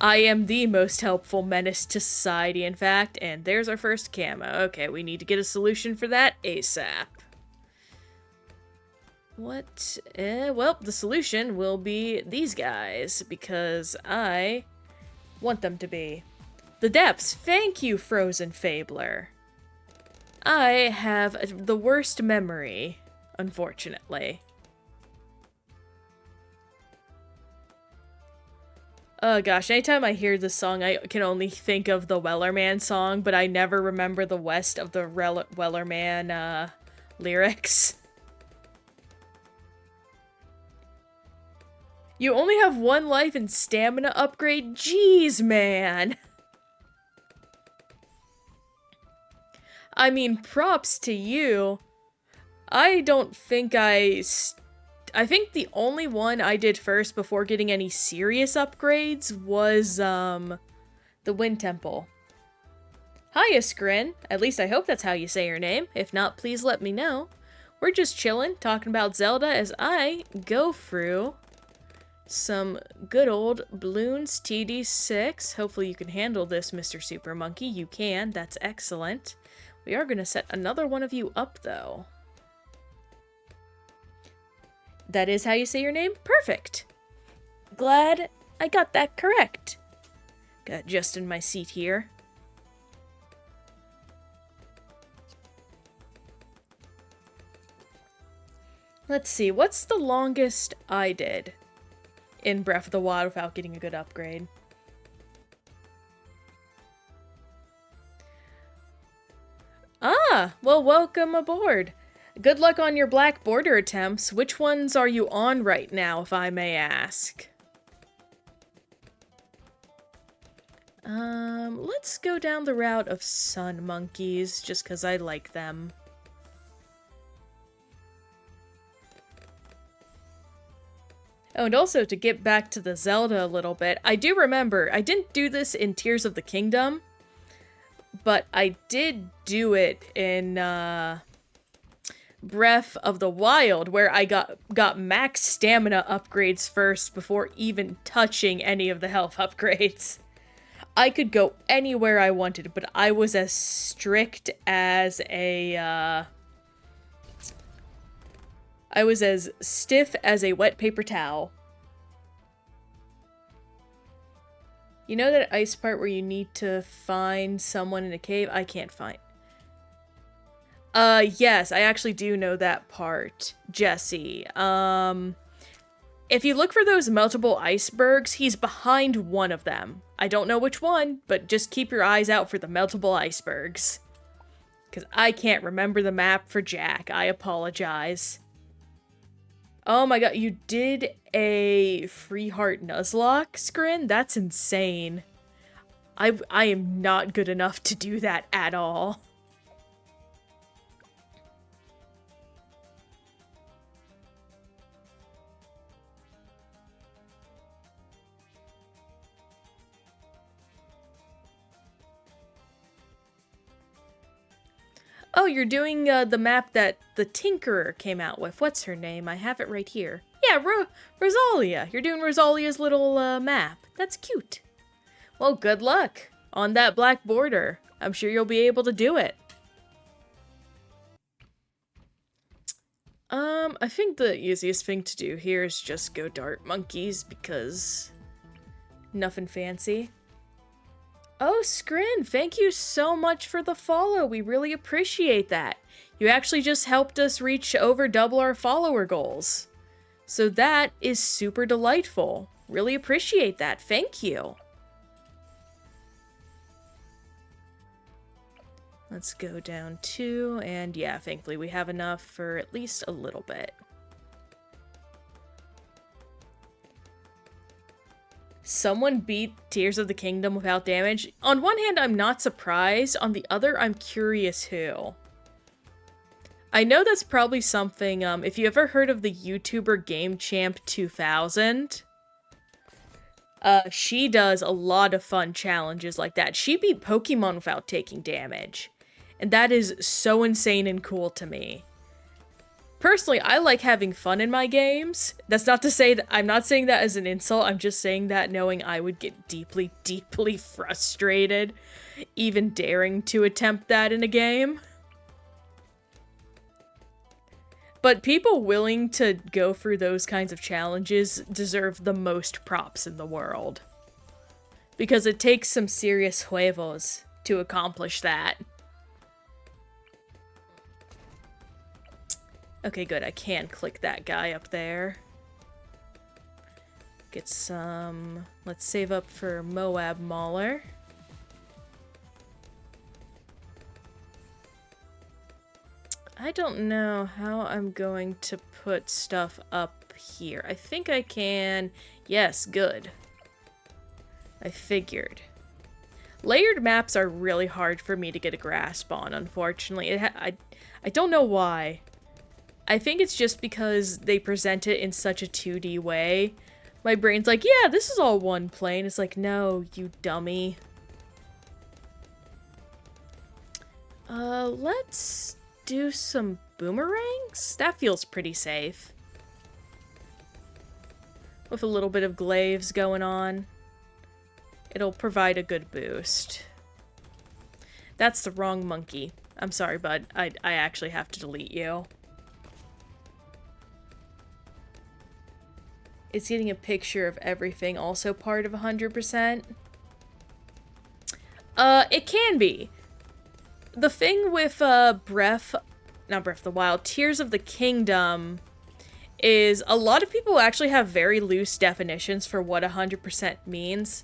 I am the most helpful menace to society, in fact, and there's our first camo. Okay, we need to get a solution for that ASAP. What? Well, the solution will be these guys, because I want them to be. The depths, thank you, Frozen Fabler. I have the worst memory, unfortunately. Oh gosh, anytime I hear this song, I can only think of the Wellerman song, but I never remember the rest of the Wellerman, lyrics. You only have one life and stamina upgrade? Jeez, man! I mean, props to you. I don't think I think the only one I did first before getting any serious upgrades was, the Wind Temple. Hiya, Scrin. At least I hope that's how you say your name. If not, please let me know. We're just chilling, talking about Zelda as I go through some good old Bloons TD6. Hopefully you can handle this, Mr. Super Monkey. You can. That's excellent. We are going to set another one of you up, though. That is how you say your name? Perfect. Glad I got that correct. Got just in my seat here. Let's see, what's the longest I did in Breath of the Wild without getting a good upgrade? Ah, well, welcome aboard. Good luck on your black border attempts. Which ones are you on right now, if I may ask? Let's go down the route of sun monkeys, just because I like them. Oh, and also to get back to the Zelda a little bit, I do remember, I didn't do this in Tears of the Kingdom, but I did do it in, Breath of the Wild, where I got max stamina upgrades first before even touching any of the health upgrades. I could go anywhere I wanted, but I was as strict as I was as stiff as a wet paper towel. You know that ice part where you need to find someone in a cave? I can't find. Yes, I actually do know that part, Jesse. If you look for those meltable icebergs, he's behind one of them. I don't know which one, but just keep your eyes out for the meltable icebergs. Because I can't remember the map for Jack. I apologize. Oh my god, you did a free heart Nuzlocke, Scrin? That's insane. I am not good enough to do that at all. Oh, you're doing the map that the Tinkerer came out with. What's her name? I have it right here. Yeah, Rosalia. You're doing Rosalia's little map. That's cute. Well, good luck on that black border. I'm sure you'll be able to do it. I think the easiest thing to do here is just go dart monkeys because nothing fancy. Oh, Scrin, thank you so much for the follow. We really appreciate that. You actually just helped us reach over double our follower goals. So that is super delightful. Really appreciate that. Thank you. Let's go down 2, and yeah, thankfully we have enough for at least a little bit. Someone beat Tears of the Kingdom without damage. On one hand, I'm not surprised. On the other, I'm curious who. I know that's probably something, if you ever heard of the YouTuber Game Champ 2000, she does a lot of fun challenges like that. She beat Pokemon without taking damage. And that is so insane and cool to me. Personally, I like having fun in my games. That's not to say that I'm not saying that as an insult. I'm just saying that knowing I would get deeply, deeply frustrated even daring to attempt that in a game. But people willing to go through those kinds of challenges deserve the most props in the world. Because it takes some serious huevos to accomplish that. Okay, good. I can click that guy up there. Get some... Let's save up for Moab Mauler. I don't know how I'm going to put stuff up here. I think I can... Yes, good. I figured. Layered maps are really hard for me to get a grasp on, unfortunately. I don't know why. I think it's just because they present it in such a 2D way. My brain's like, yeah, this is all one plane. It's like, no, you dummy. Let's do some boomerangs? That feels pretty safe. With a little bit of glaives going on. It'll provide a good boost. That's the wrong monkey. I'm sorry, bud. I actually have to delete you. Is getting a picture of everything also part of 100%? It can be. The thing with, not Breath of the Wild, Tears of the Kingdom, is a lot of people actually have very loose definitions for what 100% means.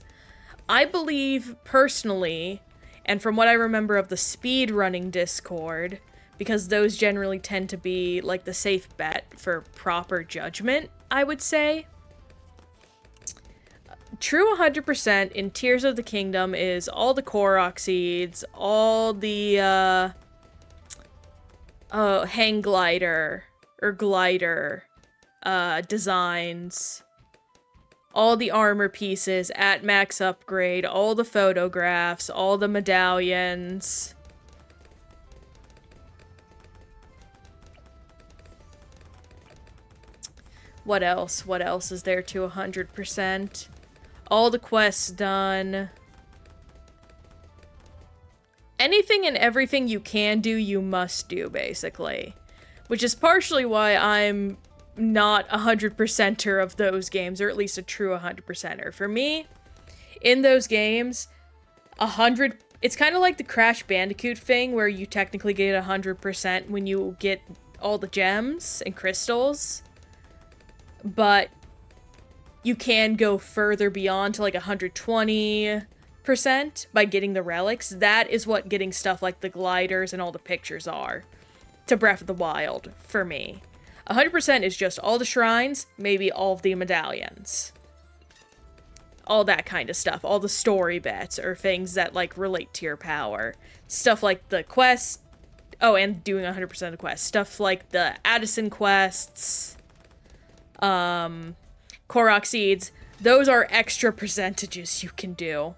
I believe, personally, and from what I remember of the speedrunning Discord, because those generally tend to be, like, the safe bet for proper judgment, I would say. True 100% in Tears of the Kingdom is all the Korok seeds, all the, hang glider, or glider, designs, all the armor pieces at max upgrade, all the photographs, all the medallions. What else? What else is there to 100%? All the quests done. Anything and everything you can do, you must do, basically. Which is partially why I'm not a 100%er of those games, or at least a true 100%er. For me, in those games, 100 It's kind of like the Crash Bandicoot thing, where you technically get 100% when you get all the gems and crystals. But you can go further beyond to like 120% by getting the relics. That is what getting stuff like the gliders and all the pictures are to Breath of the Wild for me. 100% is just all the shrines, maybe all of the medallions. All that kind of stuff. All the story bits or things that, like, relate to your power. Stuff like the quests. Oh, and doing 100% of the quests. Stuff like the Addison quests. Korok seeds. Those are extra percentages you can do.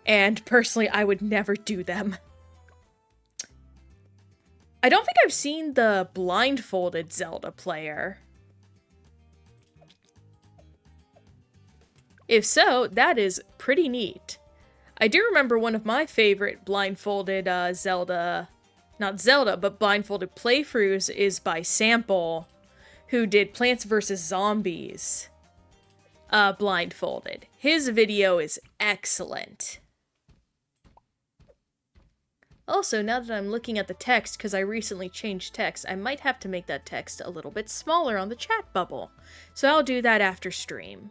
And personally, I would never do them. I don't think I've seen the blindfolded Zelda player. If so, that is pretty neat. I do remember one of my favorite blindfolded blindfolded playthroughs is by Sample, who did Plants vs. Zombies blindfolded. His video is excellent. Also, now that I'm looking at the text, because I recently changed text, I might have to make that text a little bit smaller on the chat bubble. So I'll do that after stream.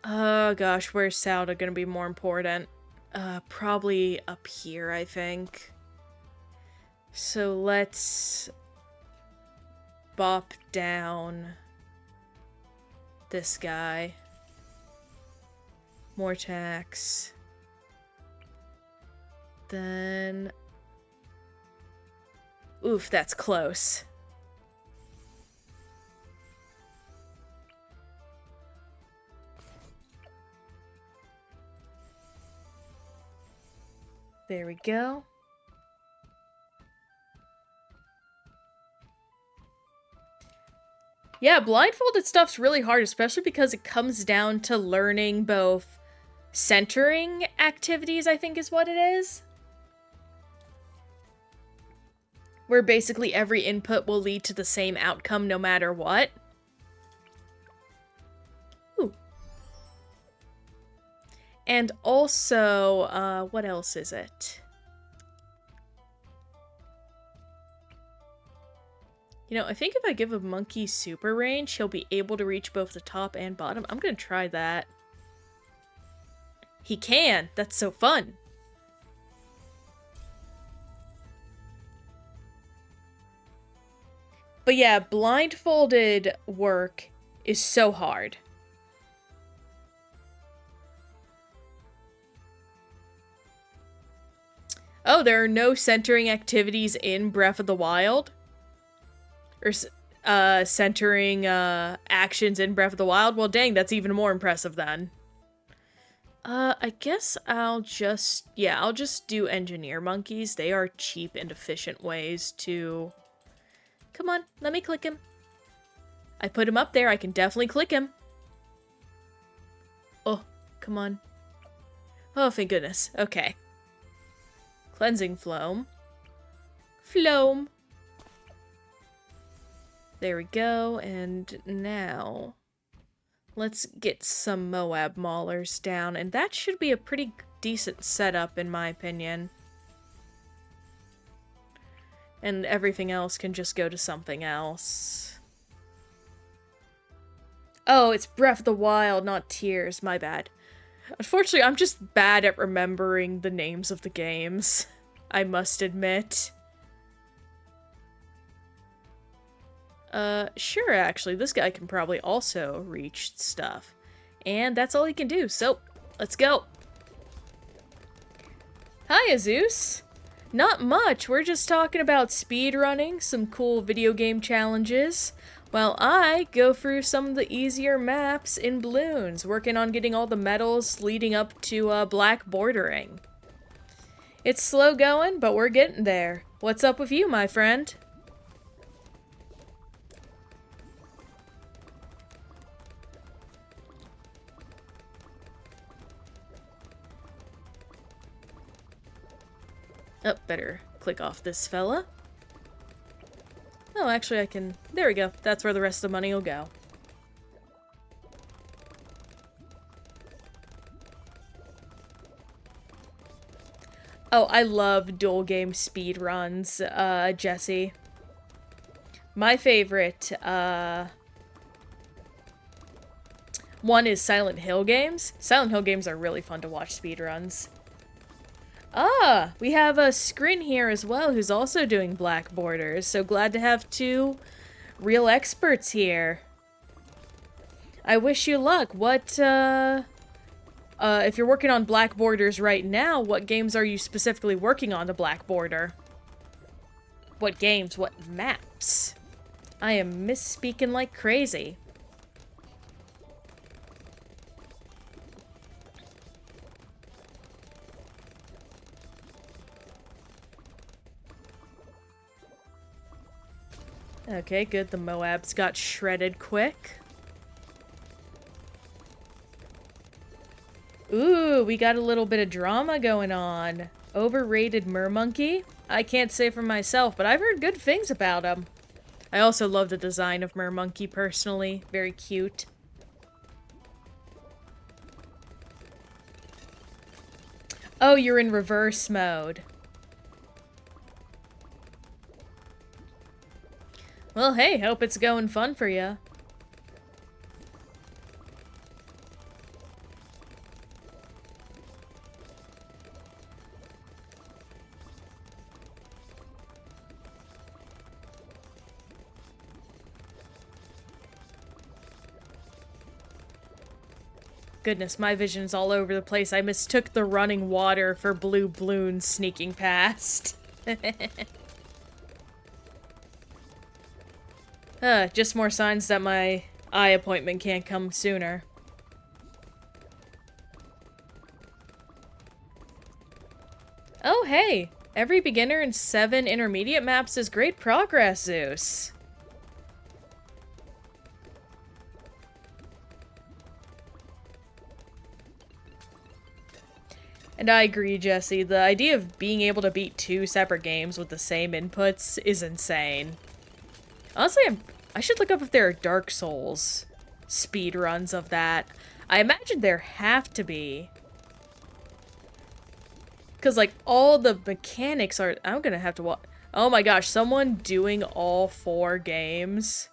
Oh gosh, where's Sauda gonna be more important? Probably up here, I think. So let's bop down this guy. More tax. Then... Oof, that's close. There we go. Yeah, blindfolded stuff's really hard, especially because it comes down to learning both centering activities, I think is what it is. Where basically every input will lead to the same outcome no matter what. Ooh. And also, what else is it? You know, I think if I give a monkey super range, he'll be able to reach both the top and bottom. I'm gonna try that. He can! That's so fun! But yeah, blindfolded work is so hard. Oh, there are no centering activities in Breath of the Wild? Or centering actions in Breath of the Wild? Well, dang, that's even more impressive then. I guess I'll just do engineer monkeys. They are cheap and efficient ways to... Come on, let me click him. I put him up there, I can definitely click him. Oh, come on. Oh, thank goodness. Okay. Cleansing Floam. Floam. There we go, and now... Let's get some Moab Maulers down, and that should be a pretty decent setup, in my opinion. And everything else can just go to something else. Oh, it's Breath of the Wild, not Tears. My bad. Unfortunately, I'm just bad at remembering the names of the games. I must admit. Sure, actually. This guy can probably also reach stuff. And that's all he can do, so let's go. Hi, Azus. Not much, we're just talking about speedrunning, some cool video game challenges, while I go through some of the easier maps in Bloons, working on getting all the medals leading up to black bordering. It's slow going, but we're getting there. What's up with you, my friend? Oh, better click off this fella. Oh, actually I can... There we go. That's where the rest of the money will go. Oh, I love dual game speed runs, Jesse. My favorite, one is Silent Hill games. Silent Hill games are really fun to watch speedruns. Ah, we have a Scrin here as well who's also doing black borders, so glad to have two real experts here. I wish you luck. What, if you're working on black borders right now, what games are you specifically working on the black border? What games? What maps? I am misspeaking like crazy. Okay, good. The Moabs got shredded quick. Ooh, we got a little bit of drama going on. Overrated Mermonkey? I can't say for myself, but I've heard good things about him. I also love the design of Mermonkey personally. Very cute. Oh, you're in reverse mode. Well, hey, hope it's going fun for you. Goodness, my vision's all over the place. I mistook the running water for blue Bloons sneaking past. Just more signs that my eye appointment can't come sooner. Oh, hey! Every beginner and 7 intermediate maps is great progress, Zeus. And I agree, Jesse. The idea of being able to beat 2 separate games with the same inputs is insane. Honestly, I should look up if there are Dark Souls speedruns of that. I imagine there have to be. Because, like, all the mechanics are... I'm gonna have to watch... Oh my gosh, someone doing all 4 games?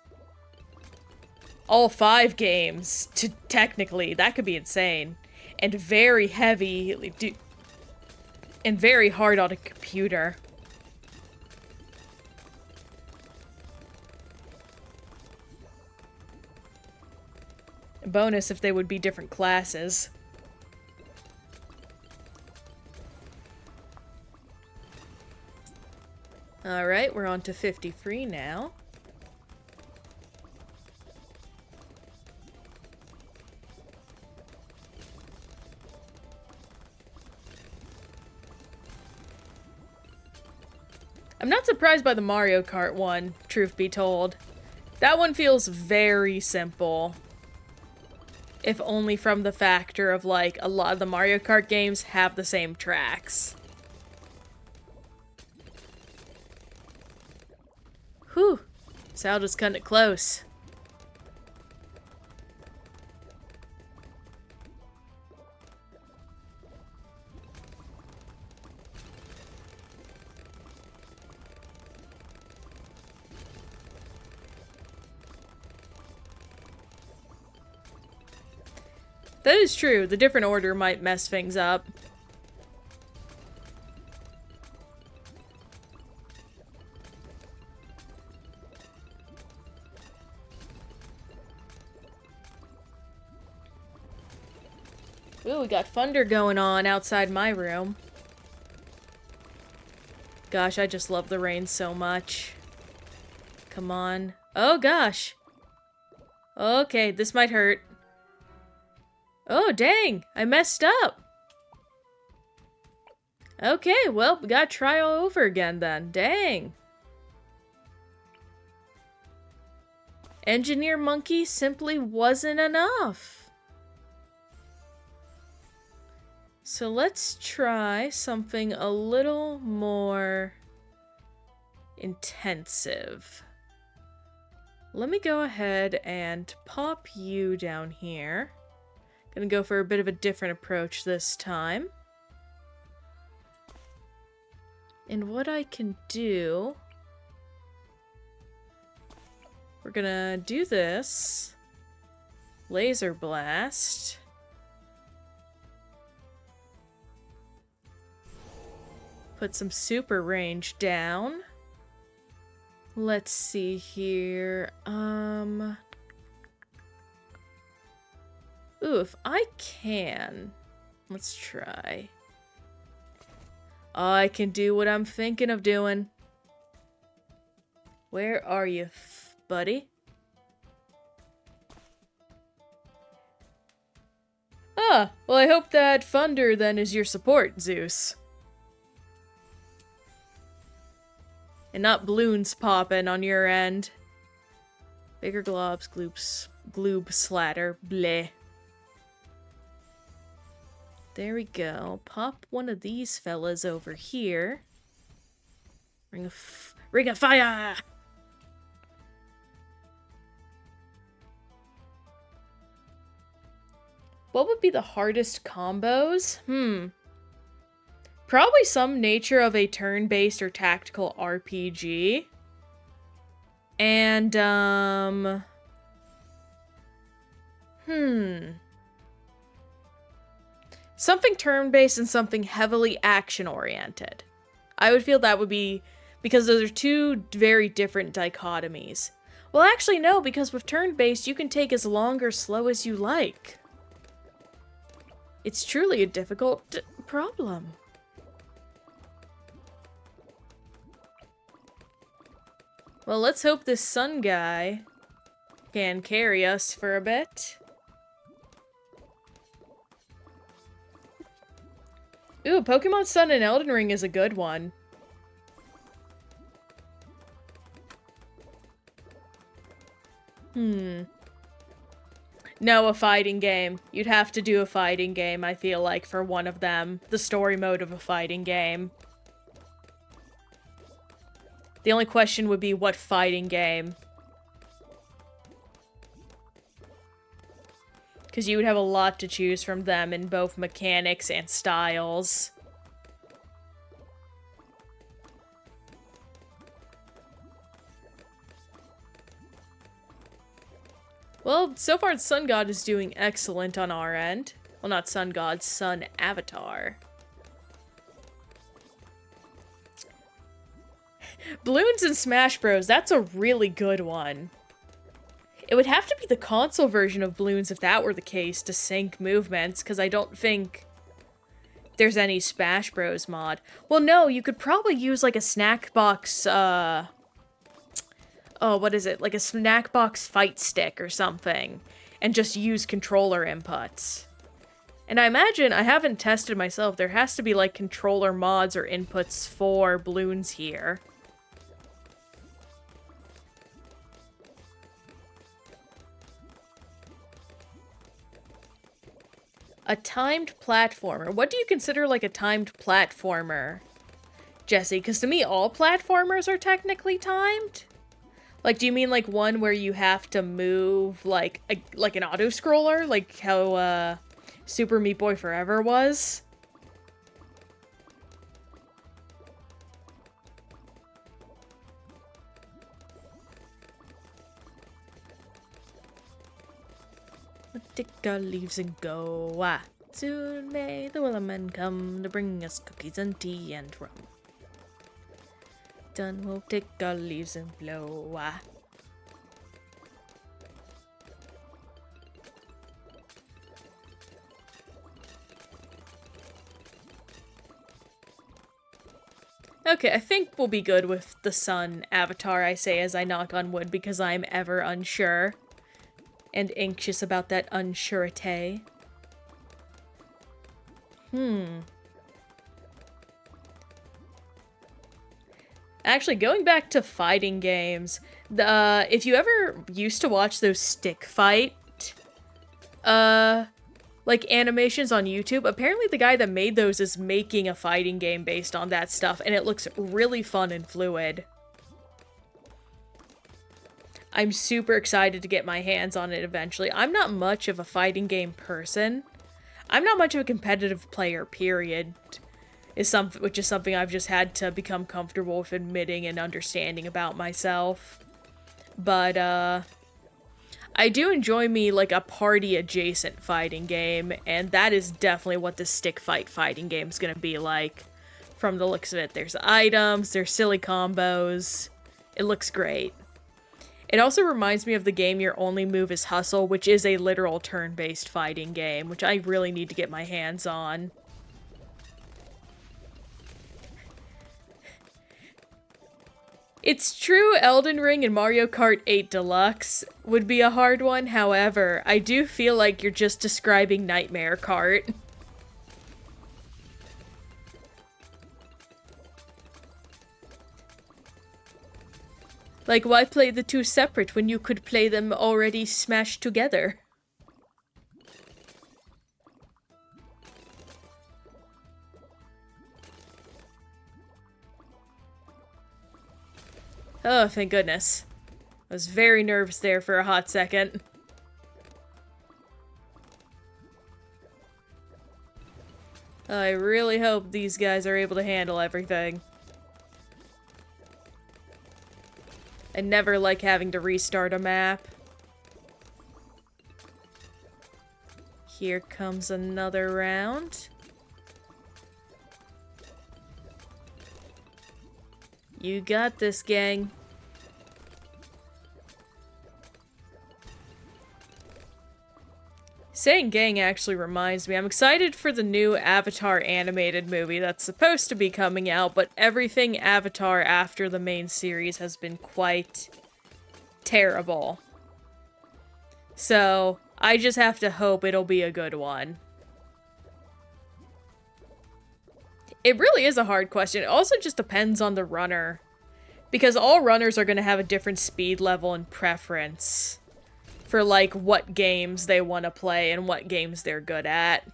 All 5 games, technically. That could be insane. And very heavy... And very hard on a computer. Bonus if they would be different classes. Alright, we're on to 53 now. I'm not surprised by the Mario Kart one, truth be told. That one feels very simple. If only from the factor of, like, a lot of the Mario Kart games have the same tracks. Whew. Zelda's cutting it close. That is true. The different order might mess things up. Ooh, we got thunder going on outside my room. Gosh, I just love the rain so much. Come on. Oh, gosh. Okay, this might hurt. Oh, dang! I messed up! Okay, well, we gotta try all over again then. Dang! Engineer Monkey simply wasn't enough. So let's try something a little more intensive. Let me go ahead and pop you down here. Gonna go for a bit of a different approach this time. And what I can do... We're gonna do this. Laser blast. Put some super range down. Let's see here. Ooh, if I can. Let's try. I can do what I'm thinking of doing. Where are you, buddy? Ah, well, I hope that thunder then is your support, Zeus. And not balloons popping on your end. Bigger globs, gloob slatter, bleh. There we go. Pop one of these fellas over here. Ring of fire! What would be the hardest combos? Probably some nature of a turn-based or tactical RPG. And, something turn-based and something heavily action-oriented. I would feel that would be... because those are two very different dichotomies. Well, actually, no, because with turn-based, you can take as long or slow as you like. It's truly a difficult problem. Well, let's hope this sun guy can carry us for a bit. Ooh, Pokemon Sun and Elden Ring is a good one. No, a fighting game. You'd have to do a fighting game, I feel like, for one of them. The story mode of a fighting game. The only question would be, what fighting game? Because you would have a lot to choose from them in both mechanics and styles. Well, so far Sun God is doing excellent on our end. Well, not Sun God, Sun Avatar. Bloons and Smash Bros, that's a really good one. It would have to be the console version of Bloons if that were the case to sync movements, because I don't think there's any Smash Bros mod. Well, no, you could probably use like a snack box, what is it? Like a snack box fight stick or something, and just use controller inputs. And I imagine, I haven't tested myself, there has to be like controller mods or inputs for Bloons here. A timed platformer. What do you consider like a timed platformer, Jesse? Because to me, all platformers are technically timed. Like, do you mean like one where you have to move like an auto-scroller? Like how Super Meat Boy Forever was? Take our leaves and go. Soon may the Willermen come to bring us cookies and tea and rum. Done, we'll take our leaves and blow. Okay, I think we'll be good with the sun avatar, I say as I knock on wood, because I'm ever unsure. And anxious about that unsurety. Actually, going back to fighting games, if you ever used to watch those stick fight, like animations on YouTube, apparently the guy that made those is making a fighting game based on that stuff, and it looks really fun and fluid. I'm super excited to get my hands on it eventually. I'm not much of a fighting game person. I'm not much of a competitive player, period. which is something I've just had to become comfortable with admitting and understanding about myself. But, I do enjoy me, like, a party-adjacent fighting game, and that is definitely what the stick fighting game's gonna be like. From the looks of it, there's items, there's silly combos. It looks great. It also reminds me of the game Your Only Move is Hustle, which is a literal turn-based fighting game, which I really need to get my hands on. It's true Elden Ring and Mario Kart 8 Deluxe would be a hard one, however, I do feel like you're just describing Nightmare Kart. Like, why play the two separate when you could play them already smashed together? Oh, thank goodness. I was very nervous there for a hot second. I really hope these guys are able to handle everything. I never like having to restart a map. Here comes another round. You got this, gang. Saying gang actually reminds me, I'm excited for the new Avatar animated movie that's supposed to be coming out, but everything Avatar after the main series has been quite terrible. So, I just have to hope it'll be a good one. It really is a hard question. It also just depends on the runner. Because all runners are going to have a different speed level and preference for, like, what games they want to play and what games they're good at.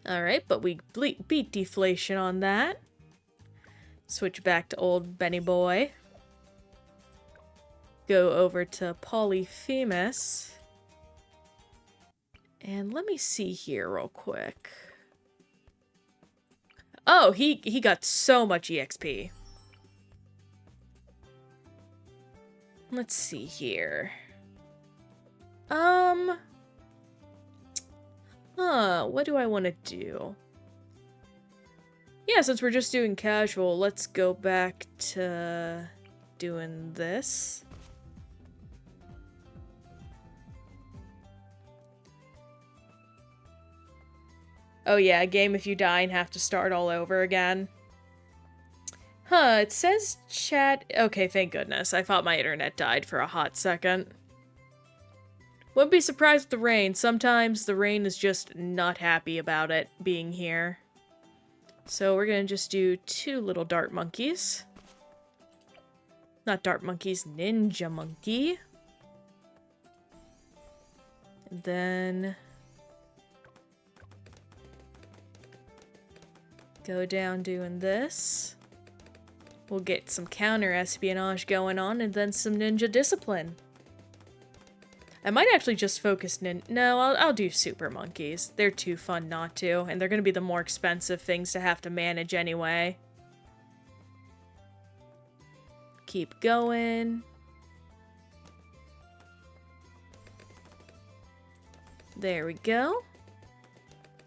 Alright, but we beat deflation on that. Switch back to old Benny Boy. Go over to Polyphemus. And let me see here real quick. Oh, he got so much EXP. Let's see here. What do I want to do? Yeah, since we're just doing casual, let's go back to doing this. Oh yeah, a game if you die and have to start all over again. Huh, it says chat... Okay, thank goodness. I thought my internet died for a hot second. Wouldn't be surprised with the rain. Sometimes the rain is just not happy about it being here. So we're gonna just do 2 little dart monkeys. Not dart monkeys, ninja monkey. And then... go down doing this. We'll get some counter-espionage going on, and then some ninja discipline. I might actually just focus No, I'll do super monkeys. They're too fun not to, and they're gonna be the more expensive things to have to manage anyway. Keep going. There we go.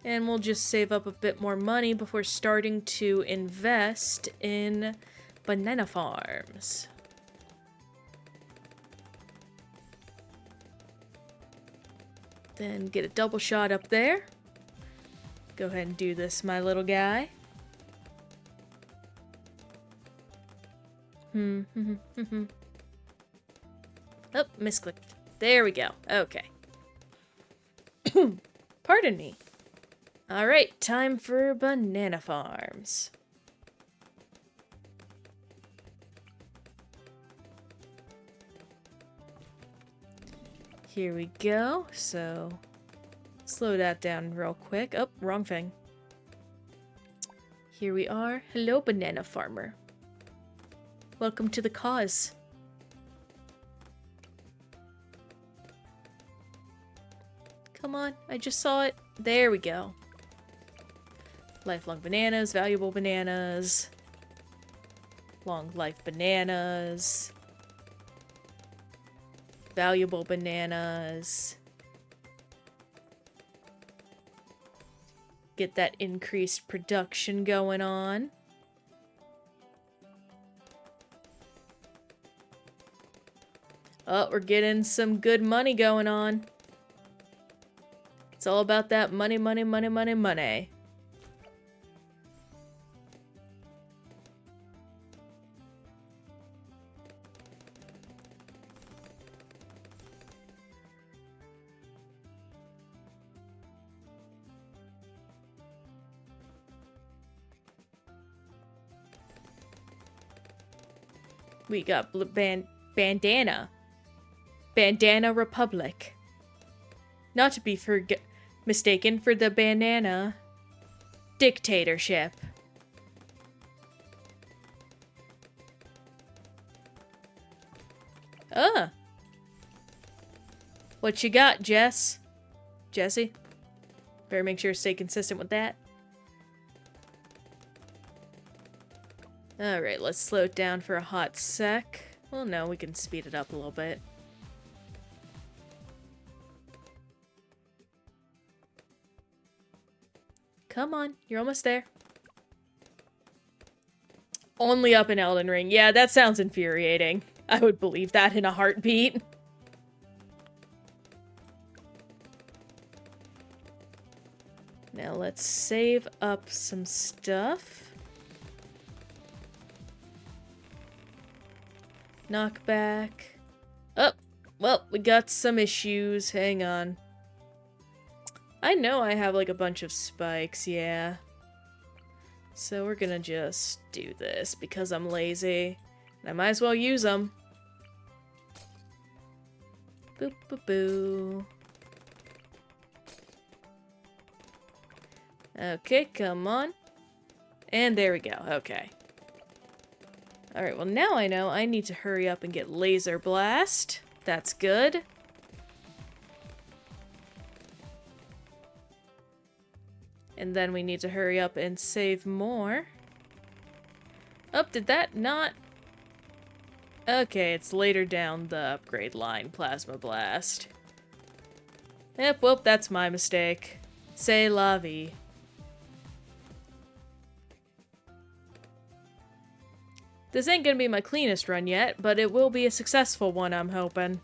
And we'll just save up a bit more money before starting to invest in banana farms. Then get a double shot up there. Go ahead and do this, my little guy. Oh, misclicked. There we go. Okay. Pardon me. Alright, time for banana farms. Here we go. So, slow that down real quick. Oh, wrong thing. Here we are. Hello, banana farmer. Welcome to the cause. Come on, I just saw it. There we go. Lifelong bananas, valuable bananas. Long life bananas. Valuable bananas. Get that increased production going on. Oh, we're getting some good money going on. It's all about that money, money, money, money, money. We got bandana. Bandana Republic. Not to be mistaken for the banana dictatorship. What you got, Jess? Jesse? Better make sure to stay consistent with that. Alright, let's slow it down for a hot sec. Well, no, we can speed it up a little bit. Come on, you're almost there. Only up in Elden Ring. Yeah, that sounds infuriating. I would believe that in a heartbeat. Now let's save up some stuff. Knockback. Oh, well, we got some issues. Hang on. I know I have like a bunch of spikes, yeah. So we're gonna just do this because I'm lazy. And I might as well use them. Boop, boop, boo. Okay, come on. And there we go. Okay. Alright, well now I know I need to hurry up and get Laser Blast. That's good. And then we need to hurry up and save more. Oh, did that not... Okay, it's later down the upgrade line, Plasma Blast. Yep, well, that's my mistake. C'est la vie. This ain't gonna be my cleanest run yet, but it will be a successful one, I'm hoping.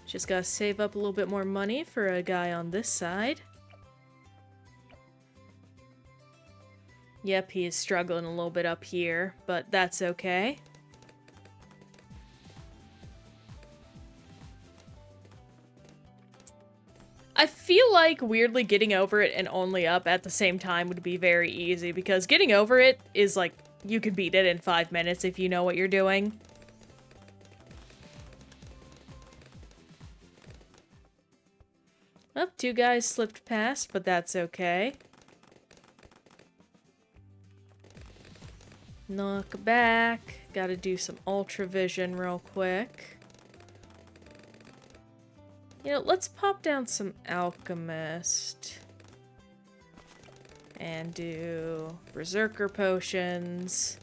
Just gotta save up a little bit more money for a guy on this side. Yep, he is struggling a little bit up here, but that's okay. I feel like weirdly getting over it and only up at the same time would be very easy, because getting over it is like, you can beat it in 5 minutes if you know what you're doing. Oh, 2 guys slipped past, but that's okay. Knock back. Gotta do some Ultra Vision real quick. You know, let's pop down some Alchemist. And do Berserker Potions.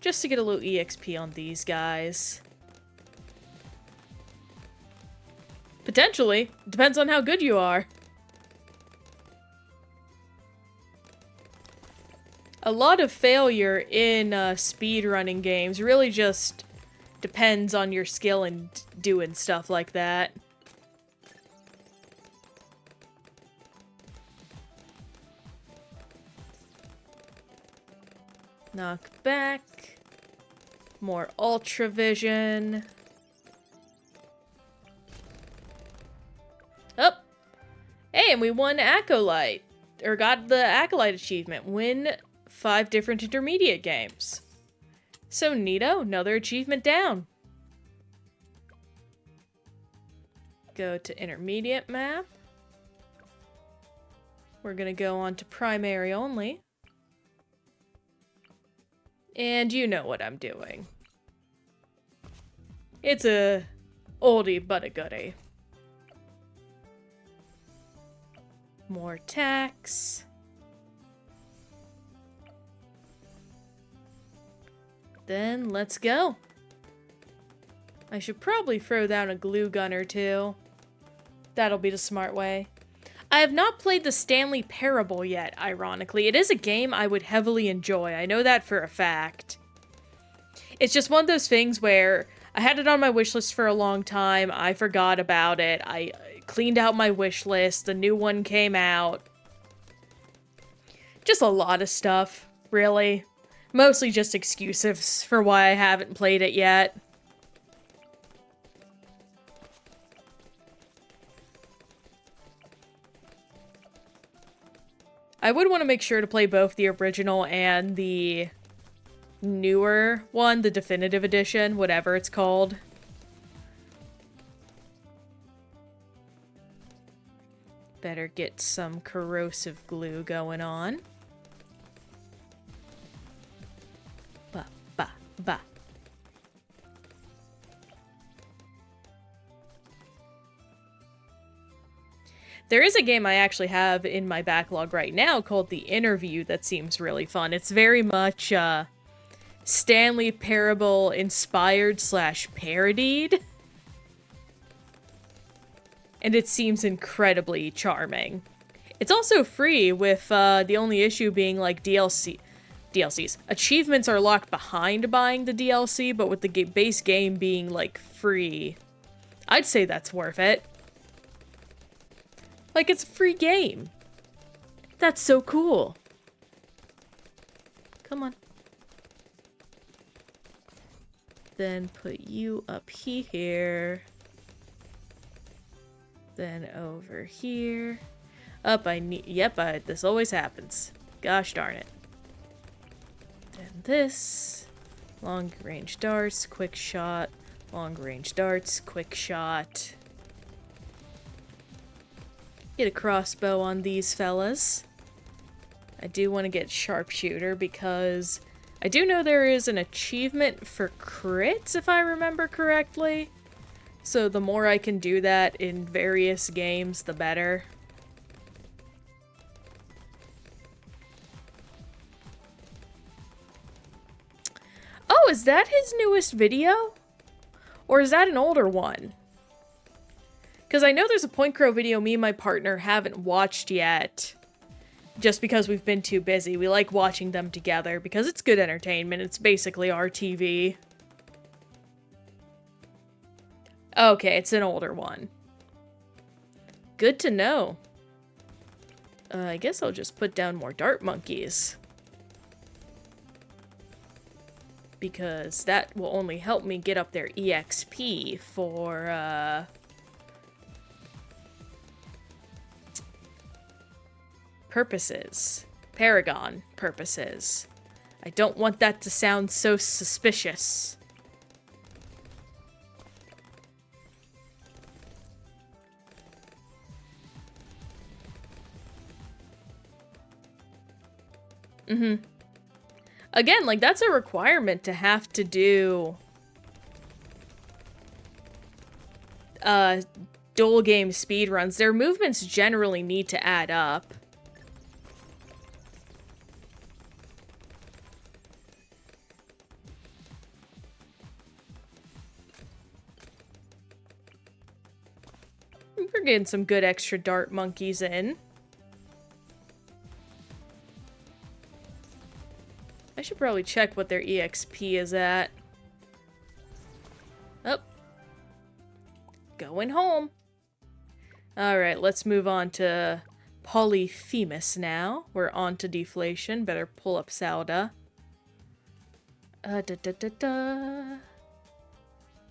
Just to get a little EXP on these guys. Potentially. Depends on how good you are. A lot of failure in speedrunning games really just depends on your skill in doing stuff like that. Knock back. More Ultra Vision. Oh! Hey, and we won Acolyte. Or got the Acolyte achievement. Win 5 different intermediate games. So neato, another achievement down. Go to intermediate map. We're gonna go on to primary only. And you know what I'm doing. It's a oldie but a goodie. More tacks. Then let's go. I should probably throw down a glue gun or two. That'll be the smart way. I have not played the Stanley Parable yet, ironically. It is a game I would heavily enjoy. I know that for a fact. It's just one of those things where I had it on my wish list for a long time. I forgot about it. I cleaned out my wish list. The new one came out. Just a lot of stuff, really. Mostly just excuses for why I haven't played it yet. I would want to make sure to play both the original and the newer one, the definitive edition, whatever it's called. Better get some corrosive glue going on. Ba, ba, ba. There is a game I actually have in my backlog right now called The Interview that seems really fun. It's very much, Stanley Parable inspired / parodied. And it seems incredibly charming. It's also free, with the only issue being like DLCs. Achievements are locked behind buying the DLC, but with the base game being like free, I'd say that's worth it. Like, it's a free game. That's so cool. Come on. Then put you up here. Then over here. Up, this always happens. Gosh darn it. Then this. Long range darts, quick shot. Long range darts, quick shot. Get a crossbow on these fellas. I do want to get sharpshooter because I do know there is an achievement for crits, if I remember correctly. So the more I can do that in various games, the better. Oh, is that his newest video? Or is that an older one? Because I know there's a Point Crow video me and my partner haven't watched yet. Just because we've been too busy. We like watching them together because it's good entertainment. It's basically our TV. Okay, it's an older one. Good to know. I guess I'll just put down more dart monkeys. Because that will only help me get up their EXP for, purposes. Paragon purposes. I don't want that to sound so suspicious. Again, like, that's a requirement to have to do dual game speedruns. Their movements generally need to add up. We're getting some good extra dart monkeys in. I should probably check what their EXP is at. Oh. Going home. Alright, let's move on to Polyphemus now. We're on to deflation. Better pull up Sauda.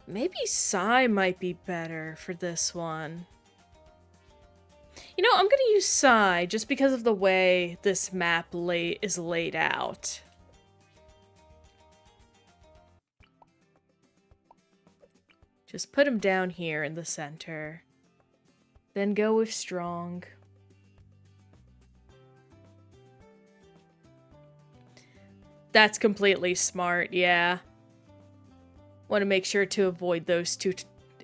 Maybe Psy might be better for this one. You know, I'm gonna use Psy just because of the way this map is laid out. Just put him down here in the center. Then go with Strong. That's completely smart, yeah. Want to make sure to avoid those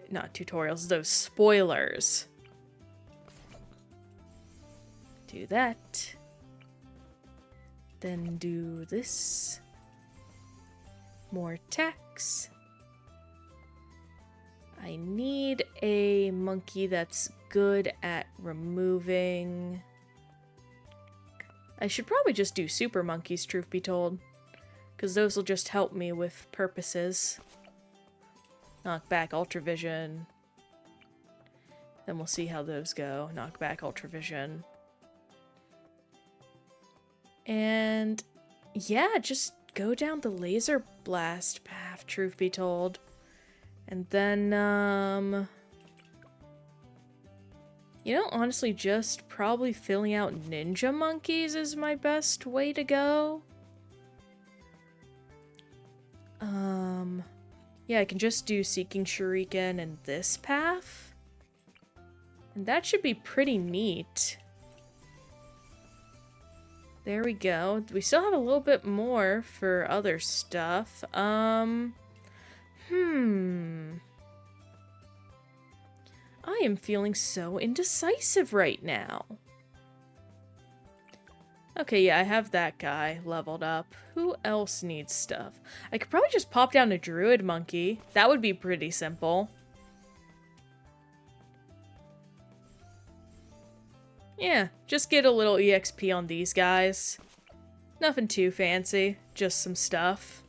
not tutorials, those spoilers. Do that. Then do this. More attacks. I need a monkey that's good at removing... I should probably just do super monkeys, truth be told. Because those will just help me with purposes. Knock back Ultra Vision. Then we'll see how those go. Knock back Ultra Vision. And yeah, just go down the laser blast path, truth be told. And then, you know, honestly, just probably filling out ninja monkeys is my best way to go. Yeah, I can just do Seeking Shuriken and this path. And that should be pretty neat. There we go. We still have a little bit more for other stuff. I am feeling so indecisive right now. Okay, yeah, I have that guy leveled up. Who else needs stuff? I could probably just pop down a druid monkey. That would be pretty simple. Yeah, just get a little EXP on these guys. Nothing too fancy, just some stuff.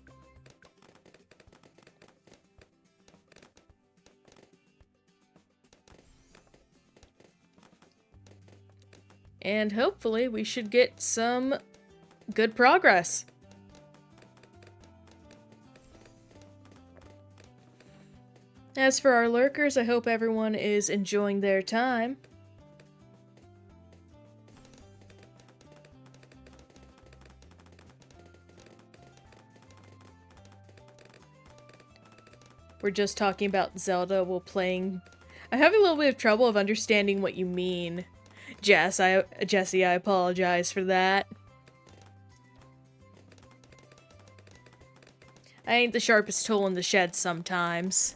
And hopefully we should get some good progress. As for our lurkers, I hope everyone is enjoying their time. We're just talking about Zelda while playing. I'm having a little bit of trouble of understanding what you mean. Jesse, I apologize for that. I ain't the sharpest tool in the shed sometimes.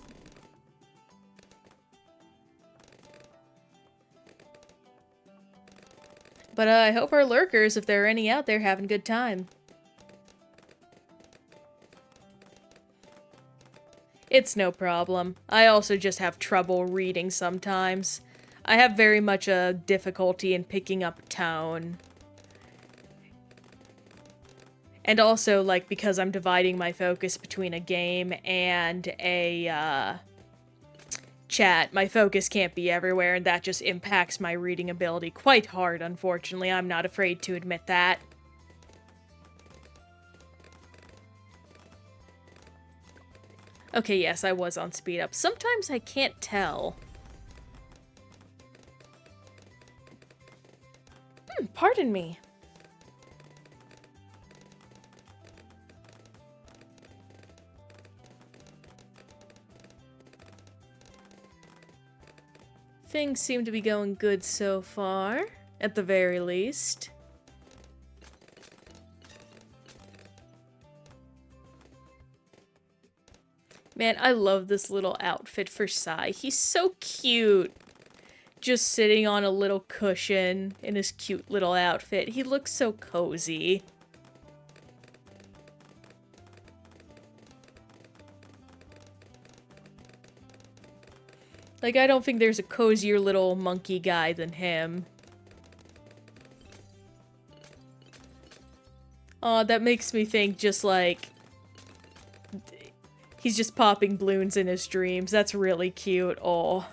But I hope our lurkers, if there are any out there, having a good time. It's no problem. I also just have trouble reading sometimes. I have very much a difficulty in picking up tone. And also, like, because I'm dividing my focus between a game and a, chat, my focus can't be everywhere, and that just impacts my reading ability quite hard, unfortunately. I'm not afraid to admit that. Okay, yes, I was on speed up. Sometimes I can't tell. Pardon me. Things seem to be going good so far, at the very least. Man, I love this little outfit for Sai. He's so cute. Just sitting on a little cushion in his cute little outfit. He looks so cozy. Like, I don't think there's a cozier little monkey guy than him. Aw, that makes me think just like... he's just popping Bloons in his dreams. That's really cute. Aw.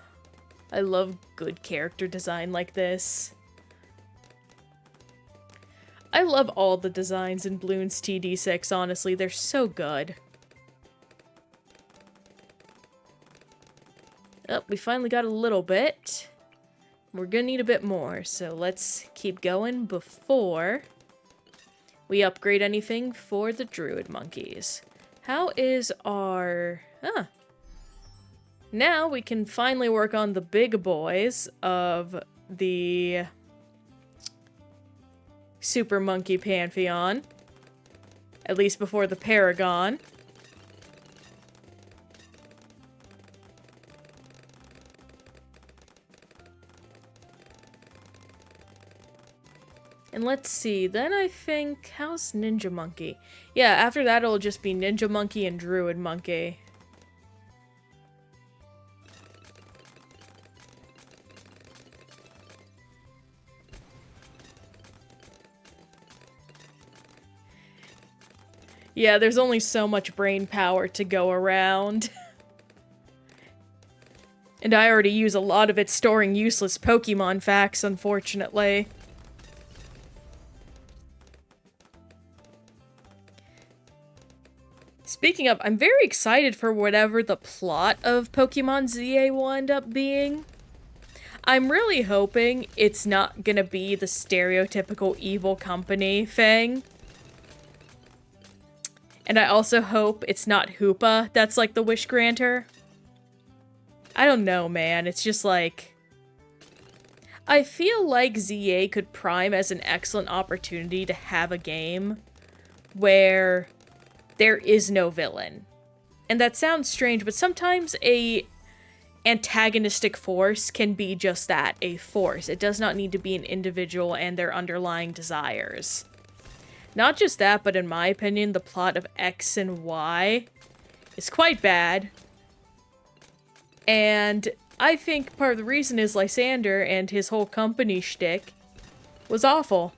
I love good character design like this. I love all the designs in Bloons TD6, honestly. They're so good. Oh, we finally got a little bit. We're gonna need a bit more, so let's keep going before we upgrade anything for the druid monkeys. How is our... Now we can finally work on the big boys of the Super Monkey Pantheon. At least before the Paragon. And let's see, then I think, how's Ninja Monkey? Yeah, after that it'll just be Ninja Monkey and Druid Monkey. Yeah, there's only so much brain power to go around. And I already use a lot of it storing useless Pokemon facts, unfortunately. Speaking of, I'm very excited for whatever the plot of Pokemon ZA will end up being. I'm really hoping it's not gonna be the stereotypical evil company thing. And I also hope it's not Hoopa that's like the wish granter. I don't know, man. It's just like... I feel like ZA could prime as an excellent opportunity to have a game where there is no villain. And that sounds strange, but sometimes a antagonistic force can be just that, a force. It does not need to be an individual and their underlying desires. Not just that, but in my opinion, the plot of X and Y is quite bad. And I think part of the reason is Lysander and his whole company shtick was awful.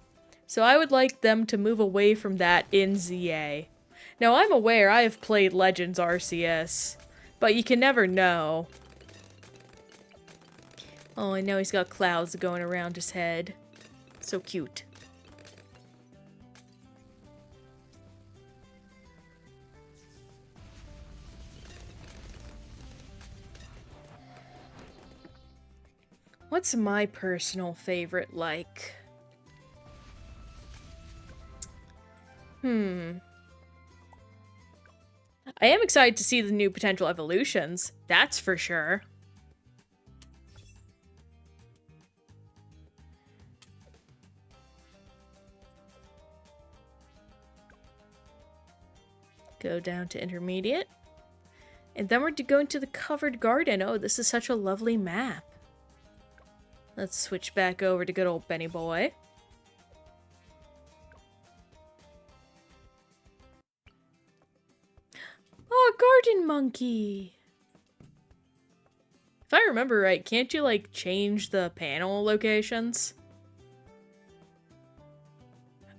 So I would like them to move away from that in ZA. Now, I'm aware I have played Legends Arceus, but you can never know. Oh, I know he's got clouds going around his head. So cute. What's my personal favorite like? I am excited to see the new potential evolutions. That's for sure. Go down to intermediate. And then we're going to the covered garden. Oh, this is such a lovely map. Let's switch back over to good old Benny Boy. Oh, a garden monkey! If I remember right, can't you, like, change the panel locations?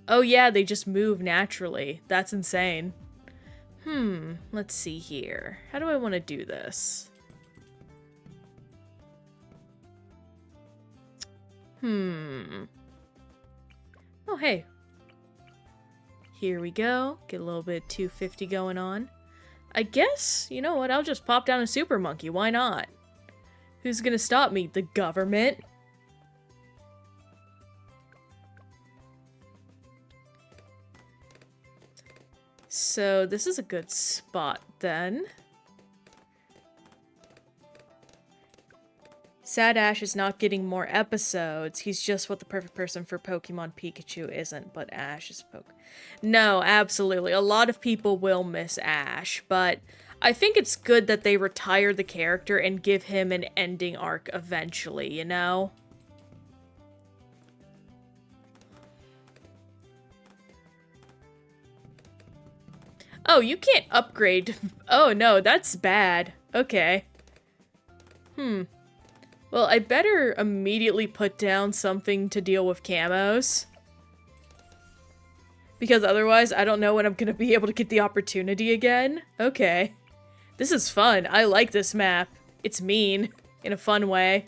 Oh yeah, they just move naturally. That's insane. Let's see here. How do I want to do this? Oh, hey. Here we go. Get a little bit of 250 going on. I guess, you know what, I'll just pop down a Super Monkey. Why not? Who's gonna stop me? The government? So, this is a good spot, then. Sad Ash is not getting more episodes. He's just what the perfect person for Pokemon Pikachu isn't, but Ash is No, absolutely. A lot of people will miss Ash, but I think it's good that they retire the character and give him an ending arc eventually, you know? Oh, you can't upgrade. Oh, no, that's bad. Okay. Well, I better immediately put down something to deal with camos. Because otherwise, I don't know when I'm gonna be able to get the opportunity again. Okay. This is fun. I like this map. It's mean. In a fun way.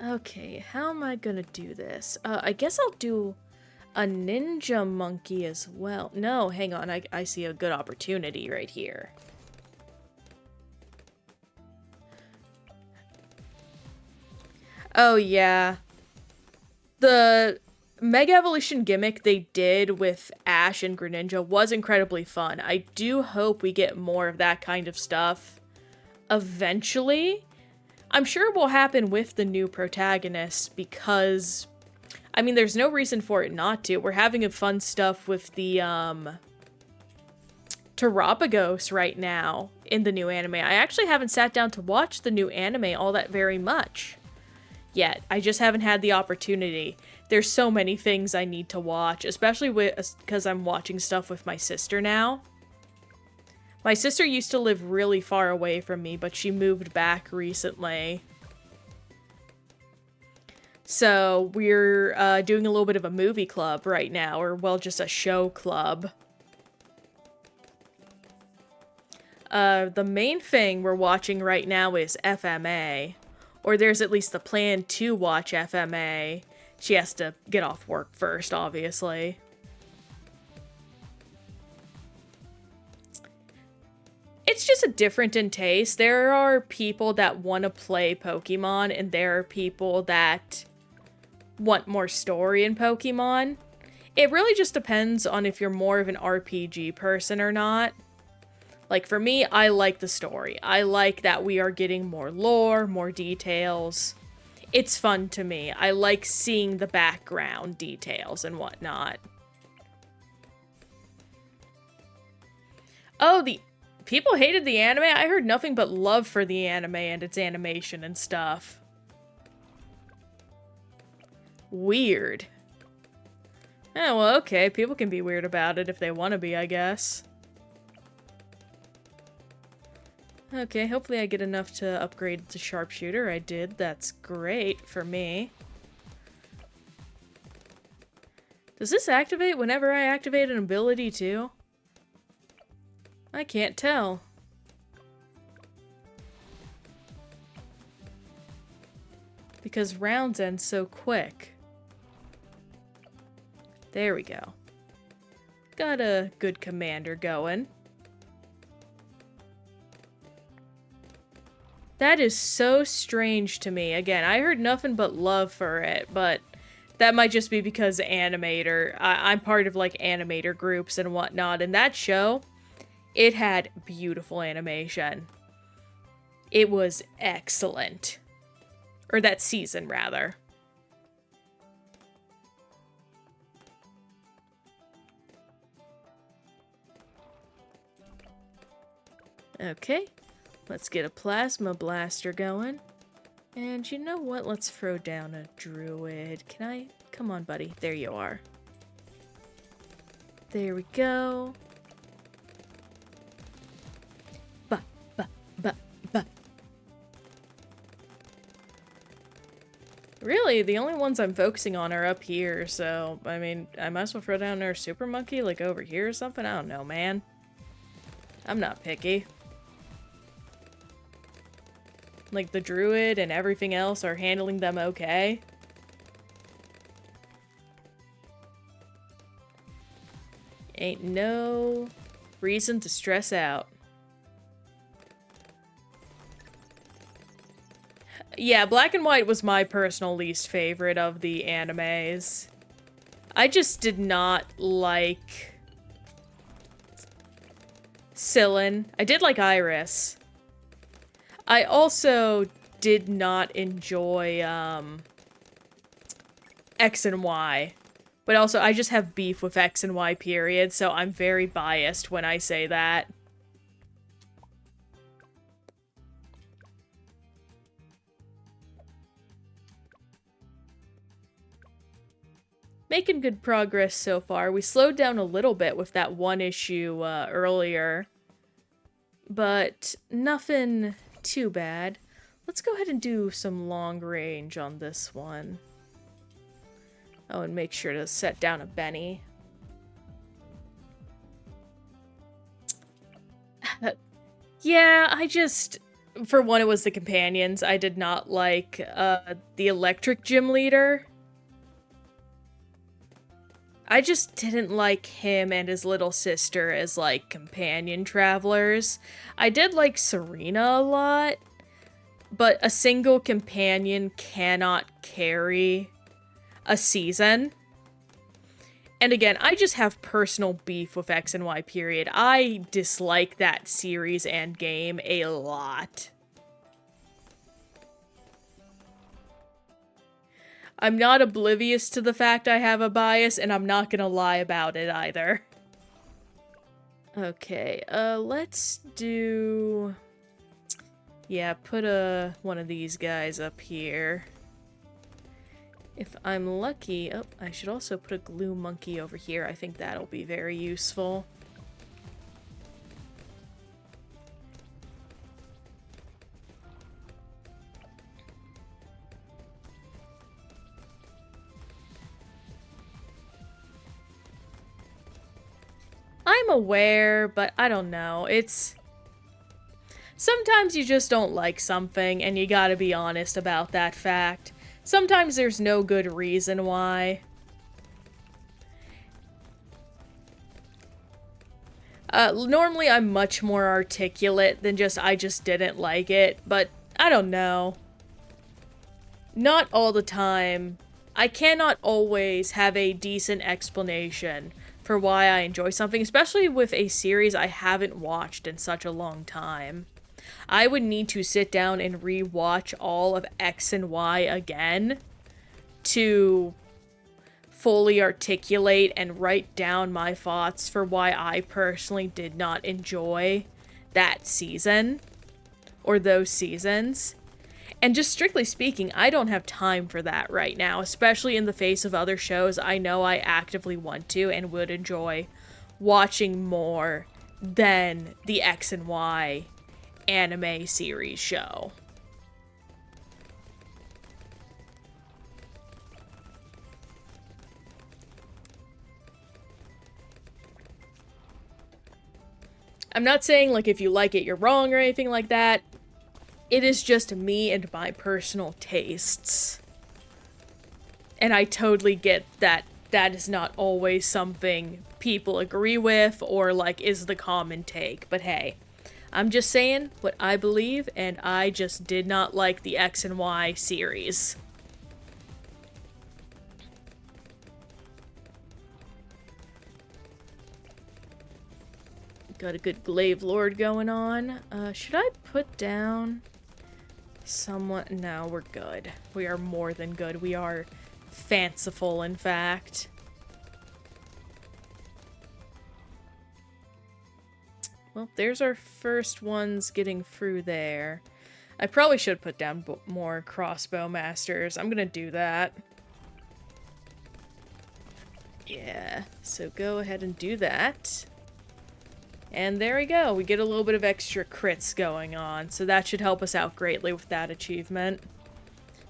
Okay, how am I gonna do this? I guess I'll do a ninja monkey as well. No, hang on. I see a good opportunity right here. Oh, yeah. The Mega Evolution gimmick they did with Ash and Greninja was incredibly fun. I do hope we get more of that kind of stuff eventually. I'm sure it will happen with the new protagonist because, I mean, there's no reason for it not to. We're having a fun stuff with the, Terapagos right now in the new anime. I actually haven't sat down to watch the new anime all that very much yet. I just haven't had the opportunity. There's so many things I need to watch, especially because I'm watching stuff with my sister now. My sister used to live really far away from me, but she moved back recently. So we're doing a little bit of a movie club right now, or well, just a show club. The main thing we're watching right now is FMA, or there's at least the plan to watch FMA. She has to get off work first, obviously. It's just a different in taste. There are people that want to play Pokemon, and there are people that want more story in Pokemon. It really just depends on if you're more of an RPG person or not. Like, for me, I like the story. I like that we are getting more lore, more details. It's fun to me. I like seeing the background details and whatnot. Oh, the people hated the anime? I heard nothing but love for the anime and its animation and stuff. Weird. Oh, well, okay. People can be weird about it if they want to be, I guess. Okay, hopefully I get enough to upgrade to sharpshooter. I did. That's great for me. Does this activate whenever I activate an ability too? I can't tell. Because rounds end so quick. There we go. Got a good commander going. That is so strange to me. Again, I heard nothing but love for it, but that might just be because animator. I'm part of, like, animator groups and whatnot, and that show, it had beautiful animation. It was excellent. Or that season, rather. Okay. Let's get a plasma blaster going. And you know what? Let's throw down a druid. Can I? Come on, buddy. There you are. There we go. Ba, ba, ba, ba. Really, the only ones I'm focusing on are up here, so, I mean, I might as well throw down our super monkey, like, over here or something? I don't know, man. I'm not picky. Like, the druid and everything else are handling them okay. Ain't no reason to stress out. Yeah, Black and White was my personal least favorite of the animes. I just did not like Sillin. I did like Iris. I also did not enjoy X and Y. But also, I just have beef with X and Y, period, so I'm very biased when I say that. Making good progress so far. We slowed down a little bit with that one issue earlier. But nothing too bad. Let's go ahead and do some long range on this one. Oh, and make sure to set down a Benny. Yeah, I just... For one, it was the companions. I did not like the electric gym leader. I just didn't like him and his little sister as, like, companion travelers. I did like Serena a lot, but a single companion cannot carry a season. And again, I just have personal beef with X and Y, period. I dislike that series and game a lot. I'm not oblivious to the fact I have a bias, and I'm not gonna lie about it either. Okay, let's do... Yeah, put one of these guys up here. If I'm lucky... Oh, I should also put a glue monkey over here. I think that'll be very useful. I'm aware, but I don't know. It's... Sometimes you just don't like something, and you gotta be honest about that fact. Sometimes there's no good reason why. Normally I'm much more articulate than just I just didn't like it, but I don't know. Not all the time. I cannot always have a decent explanation for why I enjoy something, especially with a series I haven't watched in such a long time. I would need to sit down and re-watch all of X and Y again to fully articulate and write down my thoughts for why I personally did not enjoy that season or those seasons. And just strictly speaking, I don't have time for that right now, especially in the face of other shows I know I actively want to and would enjoy watching more than the X and Y anime series show. I'm not saying, like, if you like it, you're wrong or anything like that. It is just me and my personal tastes. And I totally get that that is not always something people agree with or, like, is the common take. But hey, I'm just saying what I believe, and I just did not like the X and Y series. Got a good Glaive Lord going on. Should I put down someone? No, we're good. We are more than good. We are fanciful, in fact. Well, there's our first ones getting through there. I probably should put down more crossbow masters. I'm gonna do that. Yeah, so go ahead and do that. And there we go. We get a little bit of extra crits going on, so that should help us out greatly with that achievement.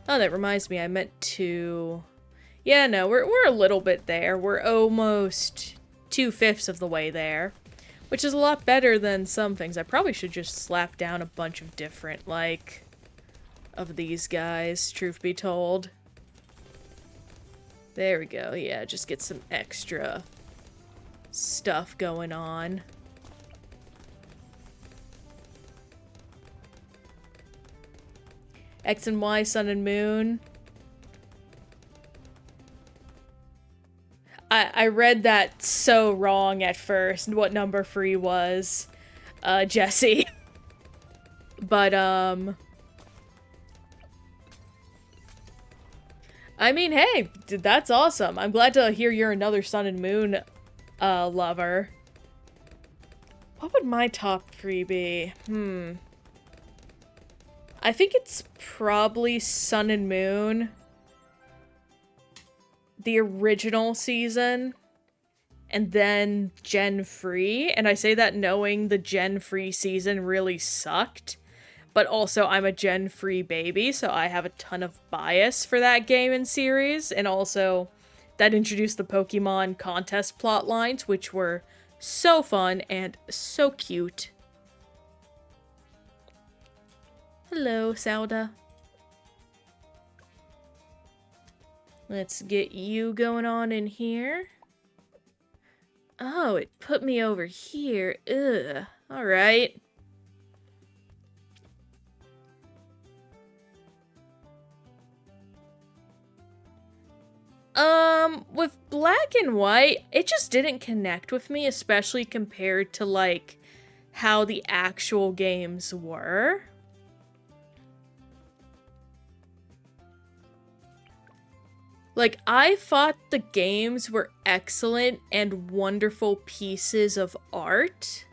Oh, that reminds me, I meant to... Yeah, no, we're a little bit there. We're almost 2/5 of the way there, which is a lot better than some things. I probably should just slap down a bunch of different, like, of these guys, truth be told. There we go. Yeah, just get some extra stuff going on. X and Y, Sun and Moon. I read that so wrong at first, what number 3 was, Jesse. But, I mean, hey, that's awesome. I'm glad to hear you're another Sun and Moon, lover. What would my top 3 be? I think it's probably Sun and Moon, the original season, and then Gen 3. And I say that knowing the Gen 3 season really sucked, but also I'm a Gen 3 baby, so I have a ton of bias for that game and series, and also that introduced the Pokemon contest plot lines, which were so fun and so cute. Hello, Sauda. Let's get you going on in here. Oh, it put me over here. Ugh. Alright. With Black and White, it just didn't connect with me, especially compared to, like, how the actual games were. Like, I thought the games were excellent and wonderful pieces of art.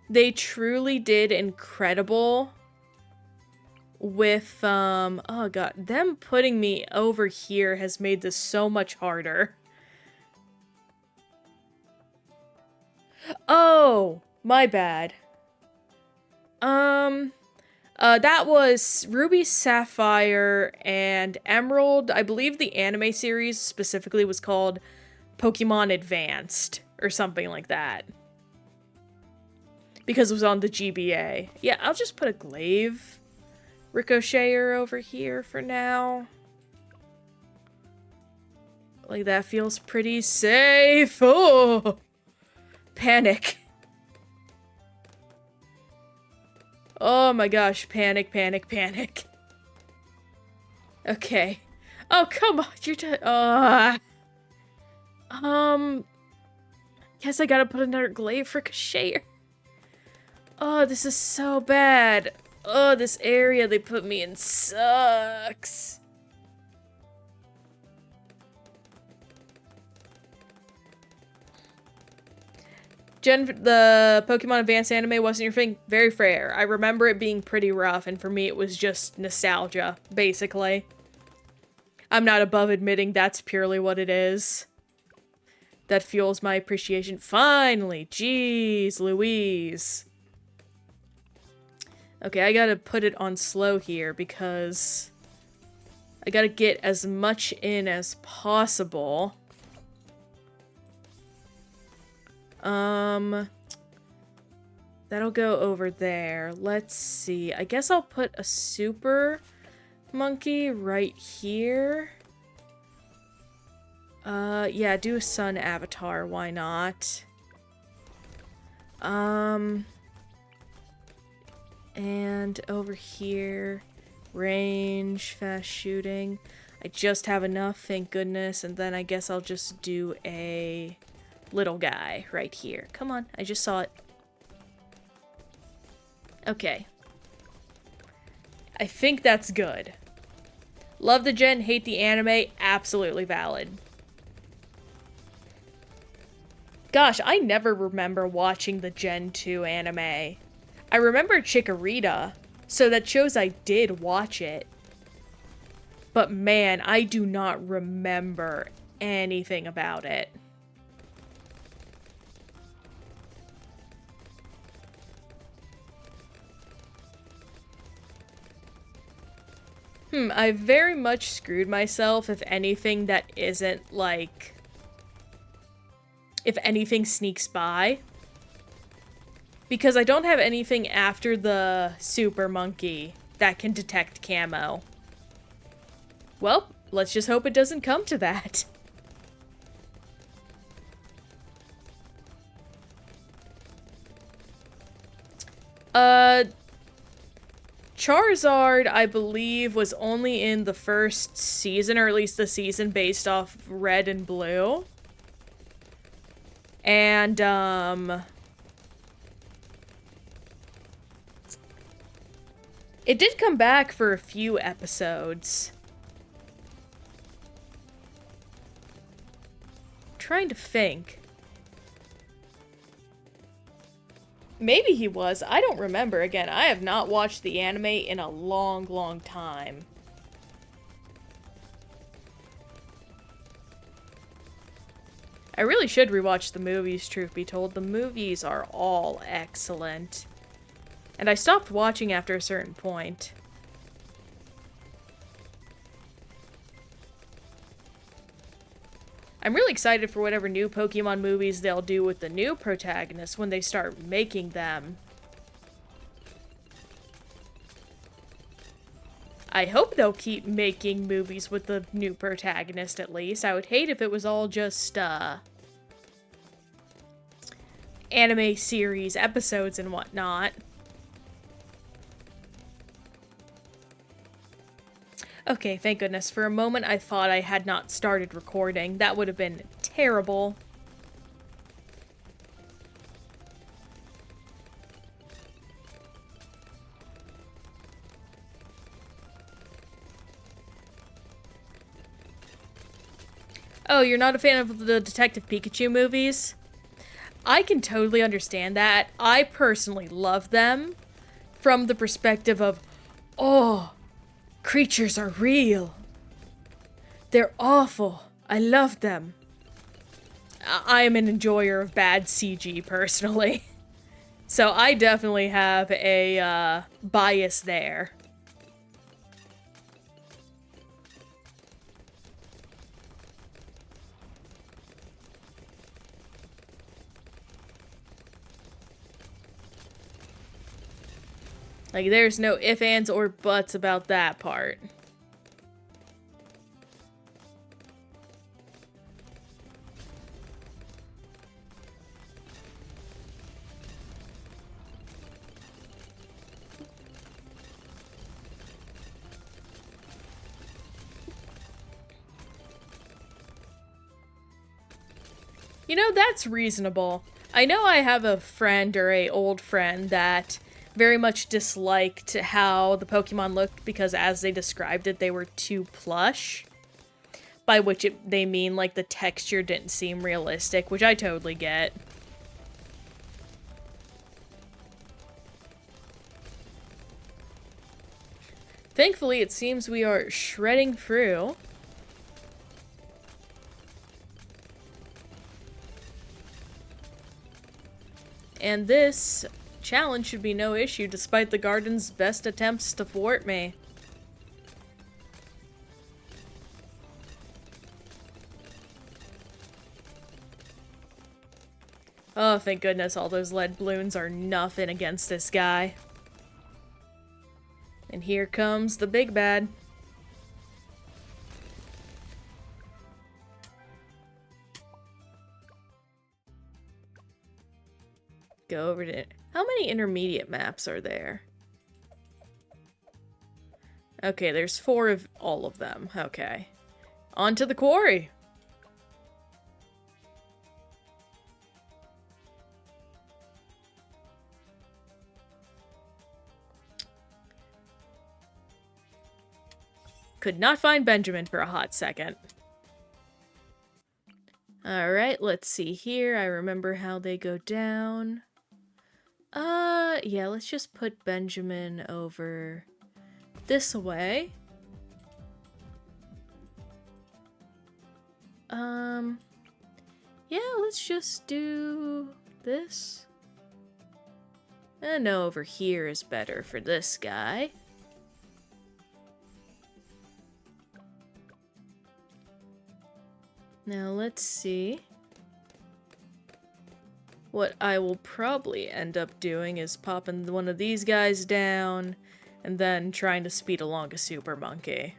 They truly did incredible with, oh god, them putting me over here has made this so much harder. Oh, my bad. That was Ruby, Sapphire, and Emerald. I believe the anime series specifically was called Pokemon Advanced, or something like that. Because it was on the GBA. Yeah, I'll just put a Glaive Ricocheter over here for now. Like, that feels pretty safe. Oh! Panic. Oh my gosh, panic, panic, panic. Okay. Oh, come on, you're guess I gotta put another Glaive Ricocheter. Oh, this is so bad. Oh, this area they put me in sucks. Jen, the Pokemon Advanced anime wasn't your thing? Very fair. I remember it being pretty rough, and for me it was just nostalgia, basically. I'm not above admitting that's purely what it is. That fuels my appreciation. Finally! Jeez Louise. Okay, I gotta put it on slow here, because I gotta get as much in as possible. That'll go over there. Let's see. I guess I'll put a super monkey right here. Yeah, do a sun avatar. Why not? And over here, range, fast shooting. I just have enough, thank goodness. And then I guess I'll just do a little guy right here. Come on, I just saw it. Okay. I think that's good. Love the gen, hate the anime, absolutely valid. Gosh, I never remember watching the Gen 2 anime. I remember Chikorita, so that shows I did watch it. But man, I do not remember anything about it. I very much screwed myself if anything that isn't, like... if anything sneaks by. Because I don't have anything after the super monkey that can detect camo. Well, let's just hope it doesn't come to that. Charizard, I believe, was only in the first season, or at least the season based off Red and Blue. And, it did come back for a few episodes. I'm trying to think. Maybe he was. I don't remember. Again, I have not watched the anime in a long, long time. I really should rewatch the movies, truth be told. The movies are all excellent. And I stopped watching after a certain point. I'm really excited for whatever new Pokemon movies they'll do with the new protagonists when they start making them. I hope they'll keep making movies with the new protagonist, at least. I would hate if it was all just, anime series, episodes, and whatnot. Okay, thank goodness. For a moment, I thought I had not started recording. That would have been terrible. Oh, you're not a fan of the Detective Pikachu movies? I can totally understand that. I personally love them from the perspective of, oh, creatures are real. They're awful. I love them. I am an enjoyer of bad CG, personally. So I definitely have a bias there. Like, there's no ifs, ands, or buts about that part. You know, that's reasonable. I know I have a friend or a old friend that very much disliked how the Pokemon looked because as they described it, they were too plush. By which they mean, like, the texture didn't seem realistic, which I totally get. Thankfully, it seems we are shredding through. And this challenge should be no issue despite the garden's best attempts to thwart me. Oh, thank goodness all those lead balloons are nothing against this guy. And here comes the big bad. Go over to... How many intermediate maps are there? Okay, there's 4 of all of them. Okay. On to the quarry! Could not find Benjamin for a hot second. Alright, let's see here. I remember how they go down. Yeah, let's just put Benjamin over this way. Yeah, let's just do this. No, over here is better for this guy. Now let's see. What I will probably end up doing is popping one of these guys down and then trying to speed along a super monkey.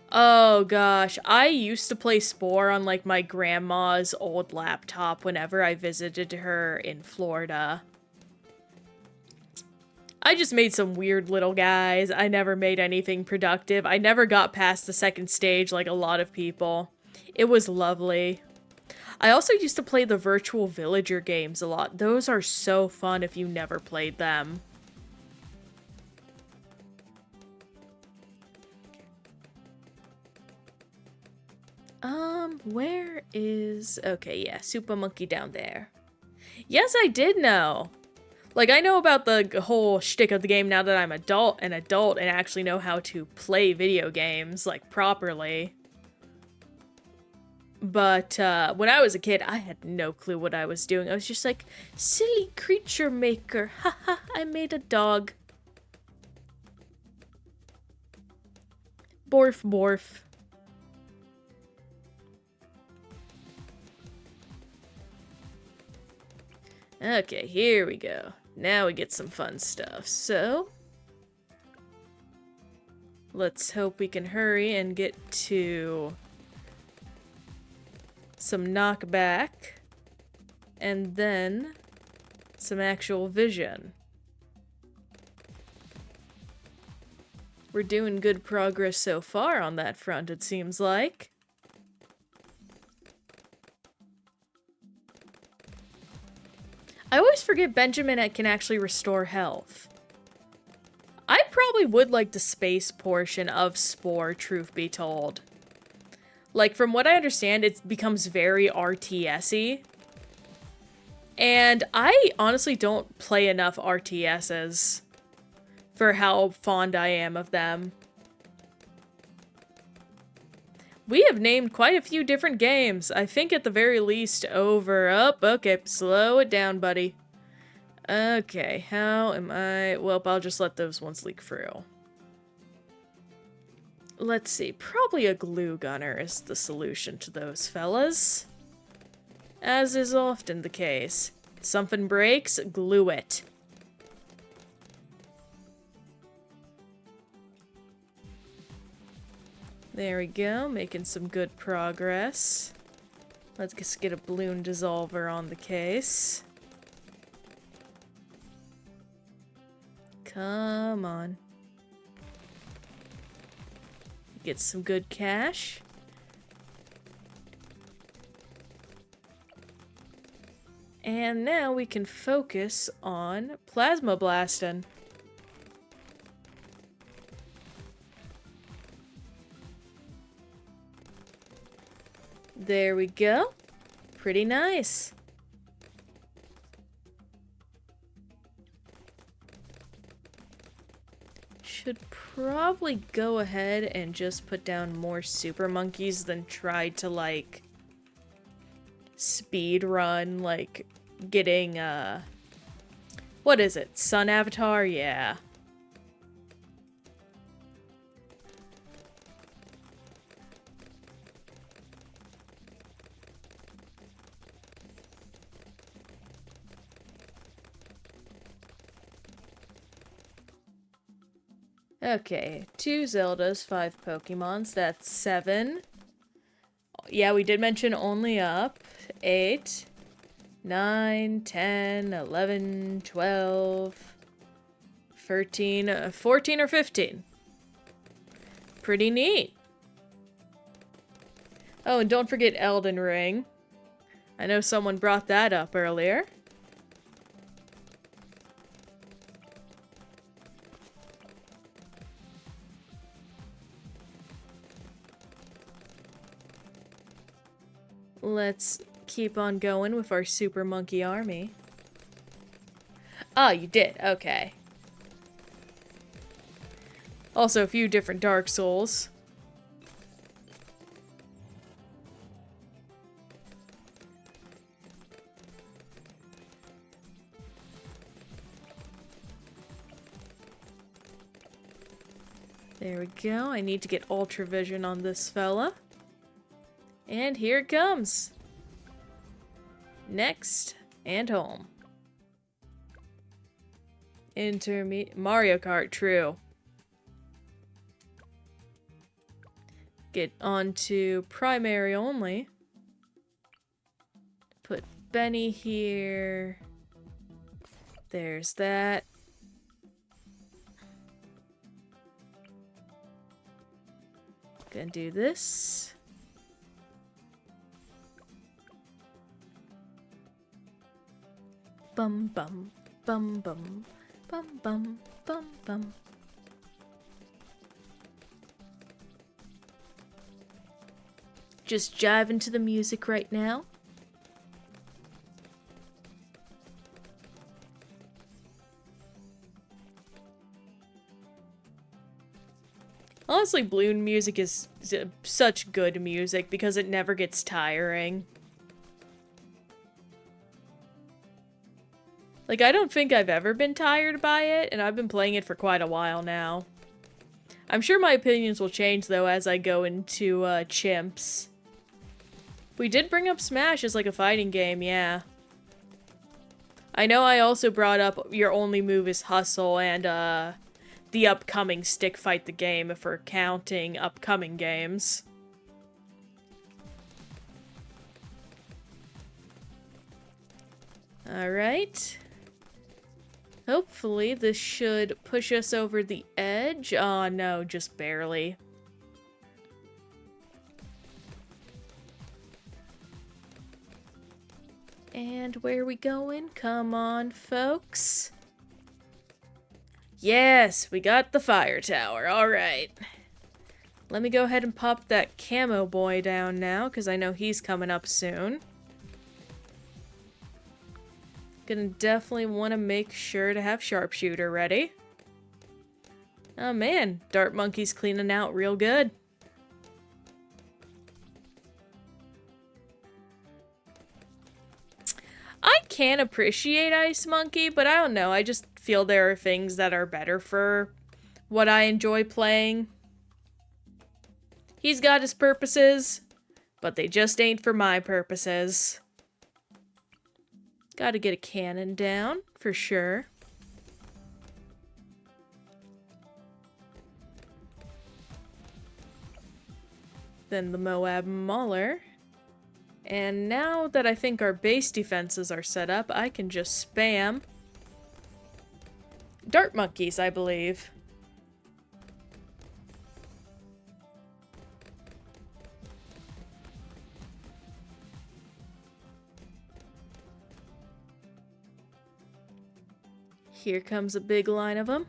Oh gosh, I used to play Spore on like my grandma's old laptop whenever I visited her in Florida. I just made some weird little guys. I never made anything productive. I never got past the second stage like a lot of people. It was lovely. I also used to play the virtual villager games a lot. Those are so fun if you never played them. Where is... Okay, yeah, Super Monkey down there. Yes, I did know. Like, I know about the whole shtick of the game now that I'm an adult and actually know how to play video games, like, properly. But, when I was a kid, I had no clue what I was doing. I was just like, silly creature maker. Haha, I made a dog. Borf, borf. Okay, here we go. Now we get some fun stuff. So, let's hope we can hurry and get to some knockback and then some actual vision. We're doing good progress so far on that front, it seems like. I always forget Benjamin can actually restore health. I probably would like the space portion of Spore, truth be told. Like, from what I understand, it becomes very RTS-y. And I honestly don't play enough RTSs for how fond I am of them. We have named quite a few different games. I think at the very least over... Up. Okay, slow it down, buddy. Okay, how am I... Well, I'll just let those ones leak through. Let's see. Probably a glue gunner is the solution to those fellas. As is often the case. Something breaks, glue it. There we go, making some good progress. Let's just get a balloon dissolver on the case. Come on. Get some good cash. And now we can focus on plasma blasting. There we go. Pretty nice. Should probably go ahead and just put down more super monkeys than try to, like, speed run, like, getting, what is it? Sun Avatar? Yeah. Okay, 2 Zeldas, 5 Pokemons, that's 7. Yeah, we did mention only up. 8, 9, 10, 11, 12, 13, 14 or 15. Pretty neat. Oh, and don't forget Elden Ring. I know someone brought that up earlier. Let's keep on going with our Super Monkey Army. Oh, you did. Okay. Also, a few different Dark Souls. There we go. I need to get Ultra Vision on this fella. And here it comes. Next, and home. Mario Kart, true. Get onto primary only. Put Benny here. There's that. Gonna do this. Bum bum bum bum bum bum bum bum. Just jiving to the music right now. Honestly, Bloon music is such good music because it never gets tiring. Like, I don't think I've ever been tired by it, and I've been playing it for quite a while now. I'm sure my opinions will change, though, as I go into, Chimps. We did bring up Smash as, like, a fighting game, yeah. I know I also brought up your only move is Hustle and, the upcoming Stick Fight the Game, if we're counting upcoming games. Alright. Hopefully this should push us over the edge. Oh no, just barely. And where are we going? Come on, folks. Yes, we got the fire tower. Alright. Let me go ahead and pop that camo boy down now, because I know he's coming up soon. Gonna definitely want to make sure to have sharpshooter ready. Oh man, Dart Monkey's cleaning out real good. I can appreciate Ice Monkey, but I don't know. I just feel there are things that are better for what I enjoy playing. He's got his purposes, but they just ain't for my purposes. Gotta get a cannon down, for sure. Then the Moab Mauler. And now that I think our base defenses are set up, I can just spam Dart Monkeys, I believe. Here comes a big line of them.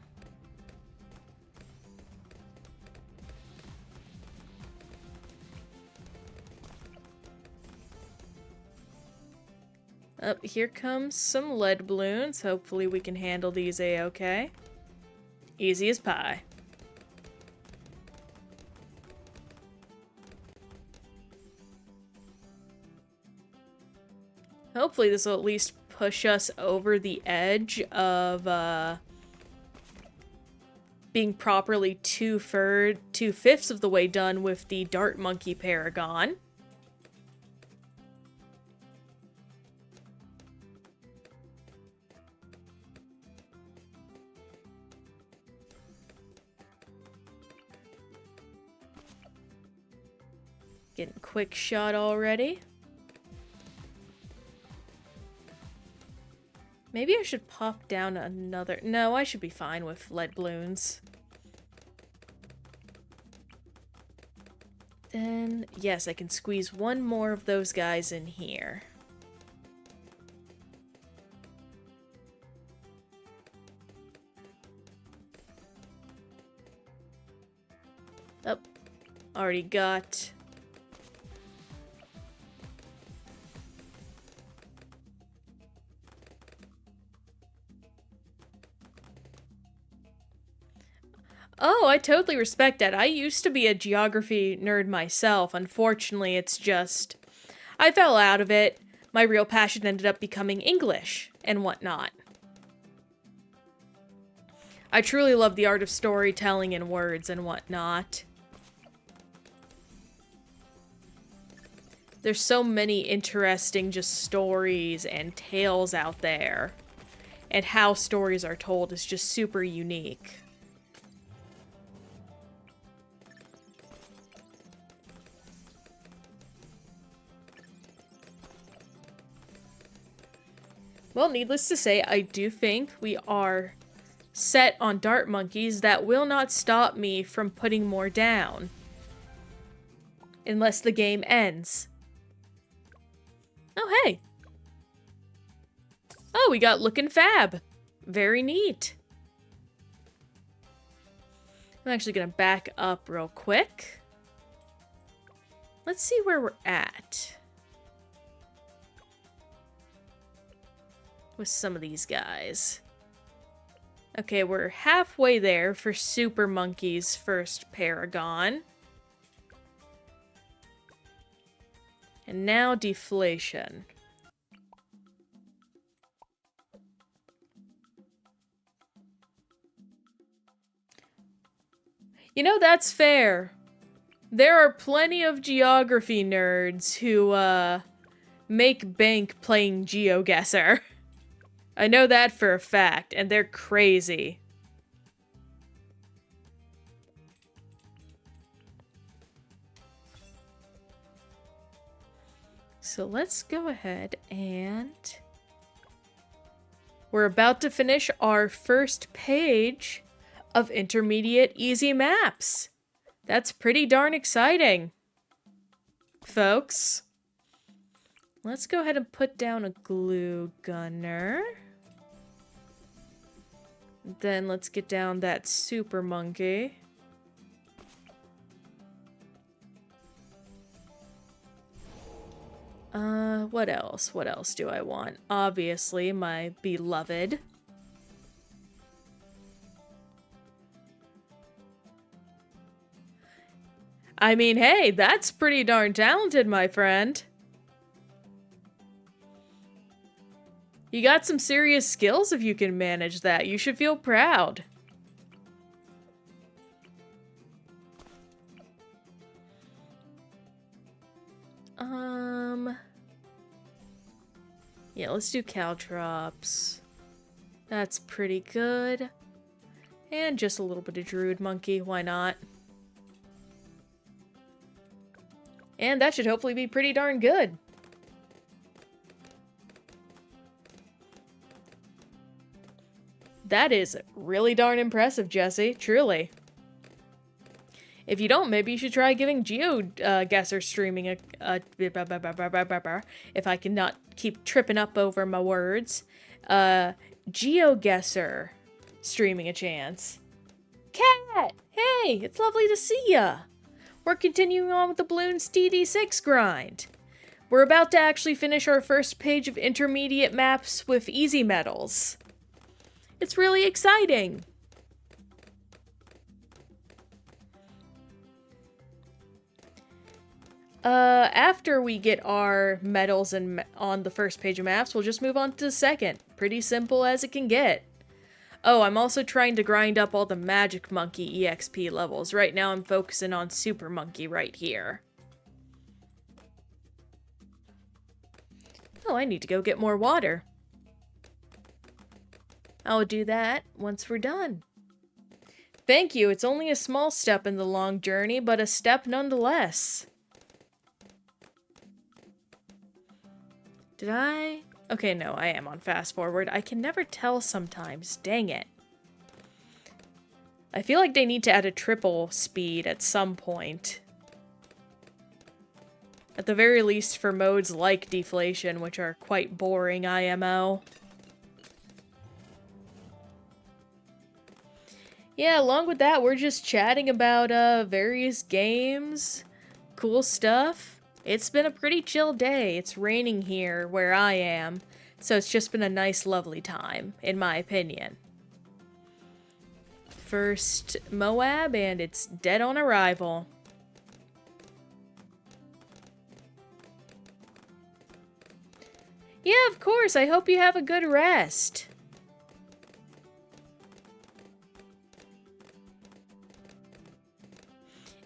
Up here comes some lead balloons. Hopefully we can handle these a-okay. Easy as pie. Hopefully this will at least push us over the edge of being properly two-fifths of the way done with the Dart Monkey Paragon. Getting quick shot already. Maybe I should pop down another... No, I should be fine with lead balloons. Then, yes, I can squeeze one more of those guys in here. Oh, already got... Oh, I totally respect that. I used to be a geography nerd myself. Unfortunately, it's just... I fell out of it. My real passion ended up becoming English and whatnot. I truly love the art of storytelling in words and whatnot. There's so many interesting just stories and tales out there. And how stories are told is just super unique. Well, needless to say, I do think we are set on Dart Monkeys. That will not stop me from putting more down. Unless the game ends. Oh, hey. Oh, we got looking fab. Very neat. I'm actually going to back up real quick. Let's see where we're at with some of these guys. Okay, we're halfway there for Super Monkey's first Paragon. And now Deflation. You know, that's fair. There are plenty of geography nerds who, make bank playing GeoGuessr. I know that for a fact, and they're crazy. So let's go ahead and... We're about to finish our first page of Intermediate Easy Maps. That's pretty darn exciting, folks. Let's go ahead and put down a glue gunner. Then let's get down that super monkey. What else? What else do I want? Obviously, my beloved. I mean, hey, that's pretty darn talented, my friend. You got some serious skills if you can manage that. You should feel proud. Yeah, let's do caltrops. That's pretty good. And just a little bit of druid monkey, why not? And that should hopefully be pretty darn good. That is really darn impressive, Jesse, truly. If you don't, maybe you should try giving GeoGuessr streaming if I cannot keep tripping up over my words. GeoGuessr streaming a chance. Cat! Hey, it's lovely to see ya! We're continuing on with the Bloons DD6 grind. We're about to actually finish our first page of intermediate maps with easy medals. It's really exciting! After we get our medals on the first page of maps, we'll just move on to the second. Pretty simple as it can get. Oh, I'm also trying to grind up all the Magic Monkey EXP levels. Right now I'm focusing on Super Monkey right here. Oh, I need to go get more water. I'll do that once we're done. Thank you, it's only a small step in the long journey, but a step nonetheless. Did I? Okay, no, I am on fast forward. I can never tell sometimes. Dang it. I feel like they need to add a triple speed at some point. At the very least for modes like deflation, which are quite boring IMO. Yeah, along with that, we're just chatting about various games, cool stuff. It's been a pretty chill day. It's raining here where I am, so it's just been a nice, lovely time, in my opinion. First Moab, and it's dead on arrival. Yeah, of course. I hope you have a good rest.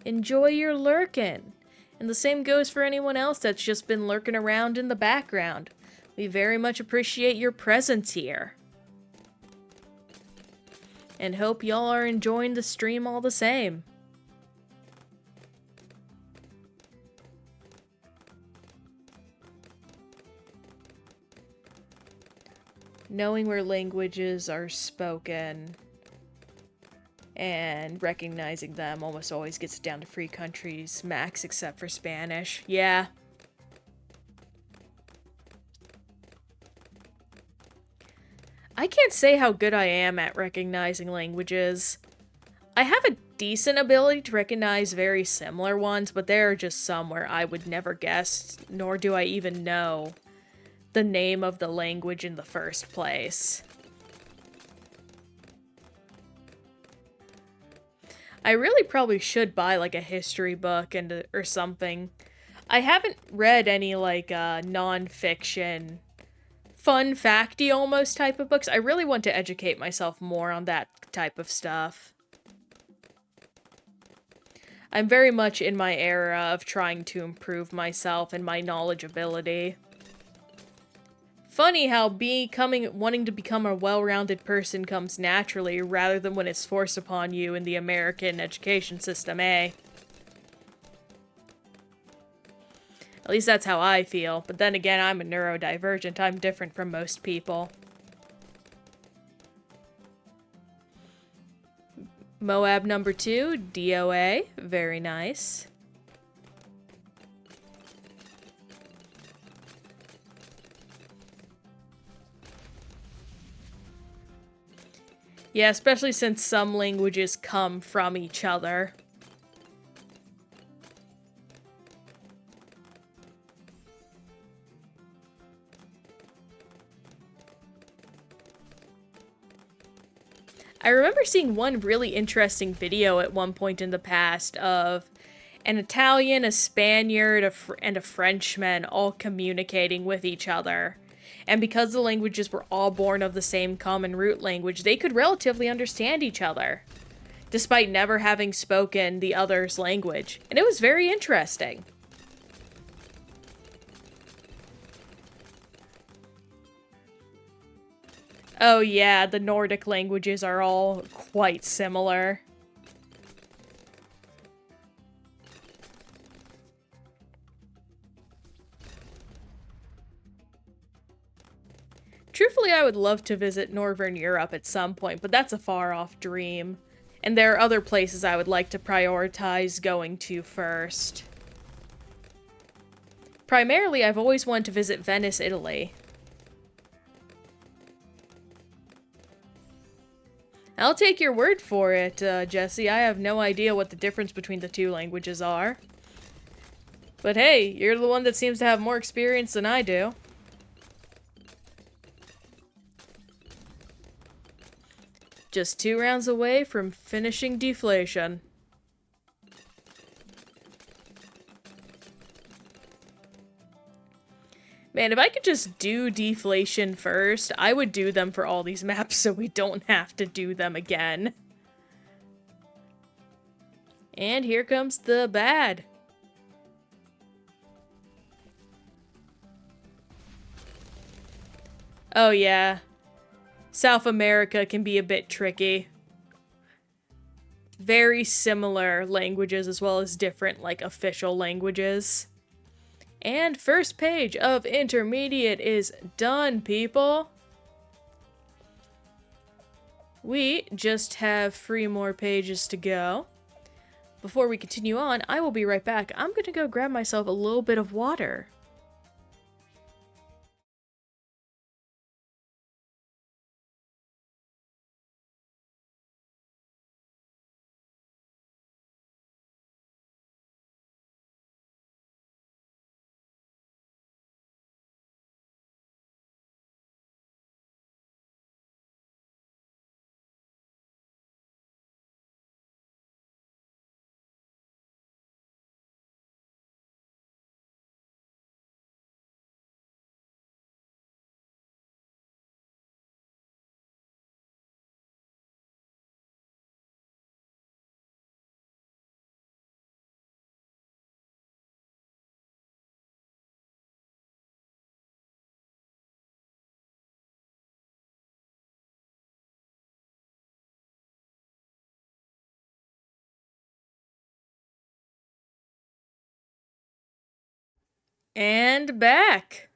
Enjoy your lurkin'. And the same goes for anyone else that's just been lurking around in the background. We very much appreciate your presence here. And hope y'all are enjoying the stream all the same. Knowing where languages are spoken and recognizing them almost always gets it down to free countries max except for Spanish. Yeah. I can't say how good I am at recognizing languages. I have a decent ability to recognize very similar ones, but there are just some where I would never guess, nor do I even know the name of the language in the first place. I really probably should buy like a history book or something. I haven't read any like non-fiction, fun facty almost type of books. I really want to educate myself more on that type of stuff. I'm very much in my era of trying to improve myself and my knowledge ability. Funny how wanting to become a well-rounded person comes naturally rather than when it's forced upon you in the American education system, eh? At least that's how I feel, but then again, I'm a neurodivergent. I'm different from most people. Moab number 2, DOA. Very nice. Yeah, especially since some languages come from each other. I remember seeing one really interesting video at one point in the past of an Italian, a Spaniard, and a Frenchman all communicating with each other. And because the languages were all born of the same common root language, they could relatively understand each other, despite never having spoken the other's language. And it was very interesting. Oh yeah, the Nordic languages are all quite similar. Truthfully, I would love to visit Northern Europe at some point, but that's a far-off dream. And there are other places I would like to prioritize going to first. Primarily, I've always wanted to visit Venice, Italy. I'll take your word for it, Jesse. I have no idea what the difference between the two languages are. But hey, you're the one that seems to have more experience than I do. Just 2 rounds away from finishing deflation. Man, if I could just do deflation first, I would do them for all these maps so we don't have to do them again. And here comes the bad. Oh yeah. South America can be a bit tricky. Very similar languages as well as different, like, official languages. And first page of intermediate is done, people. We just have 3 more pages to go. Before we continue on, I will be right back. I'm gonna go grab myself a little bit of water. And back.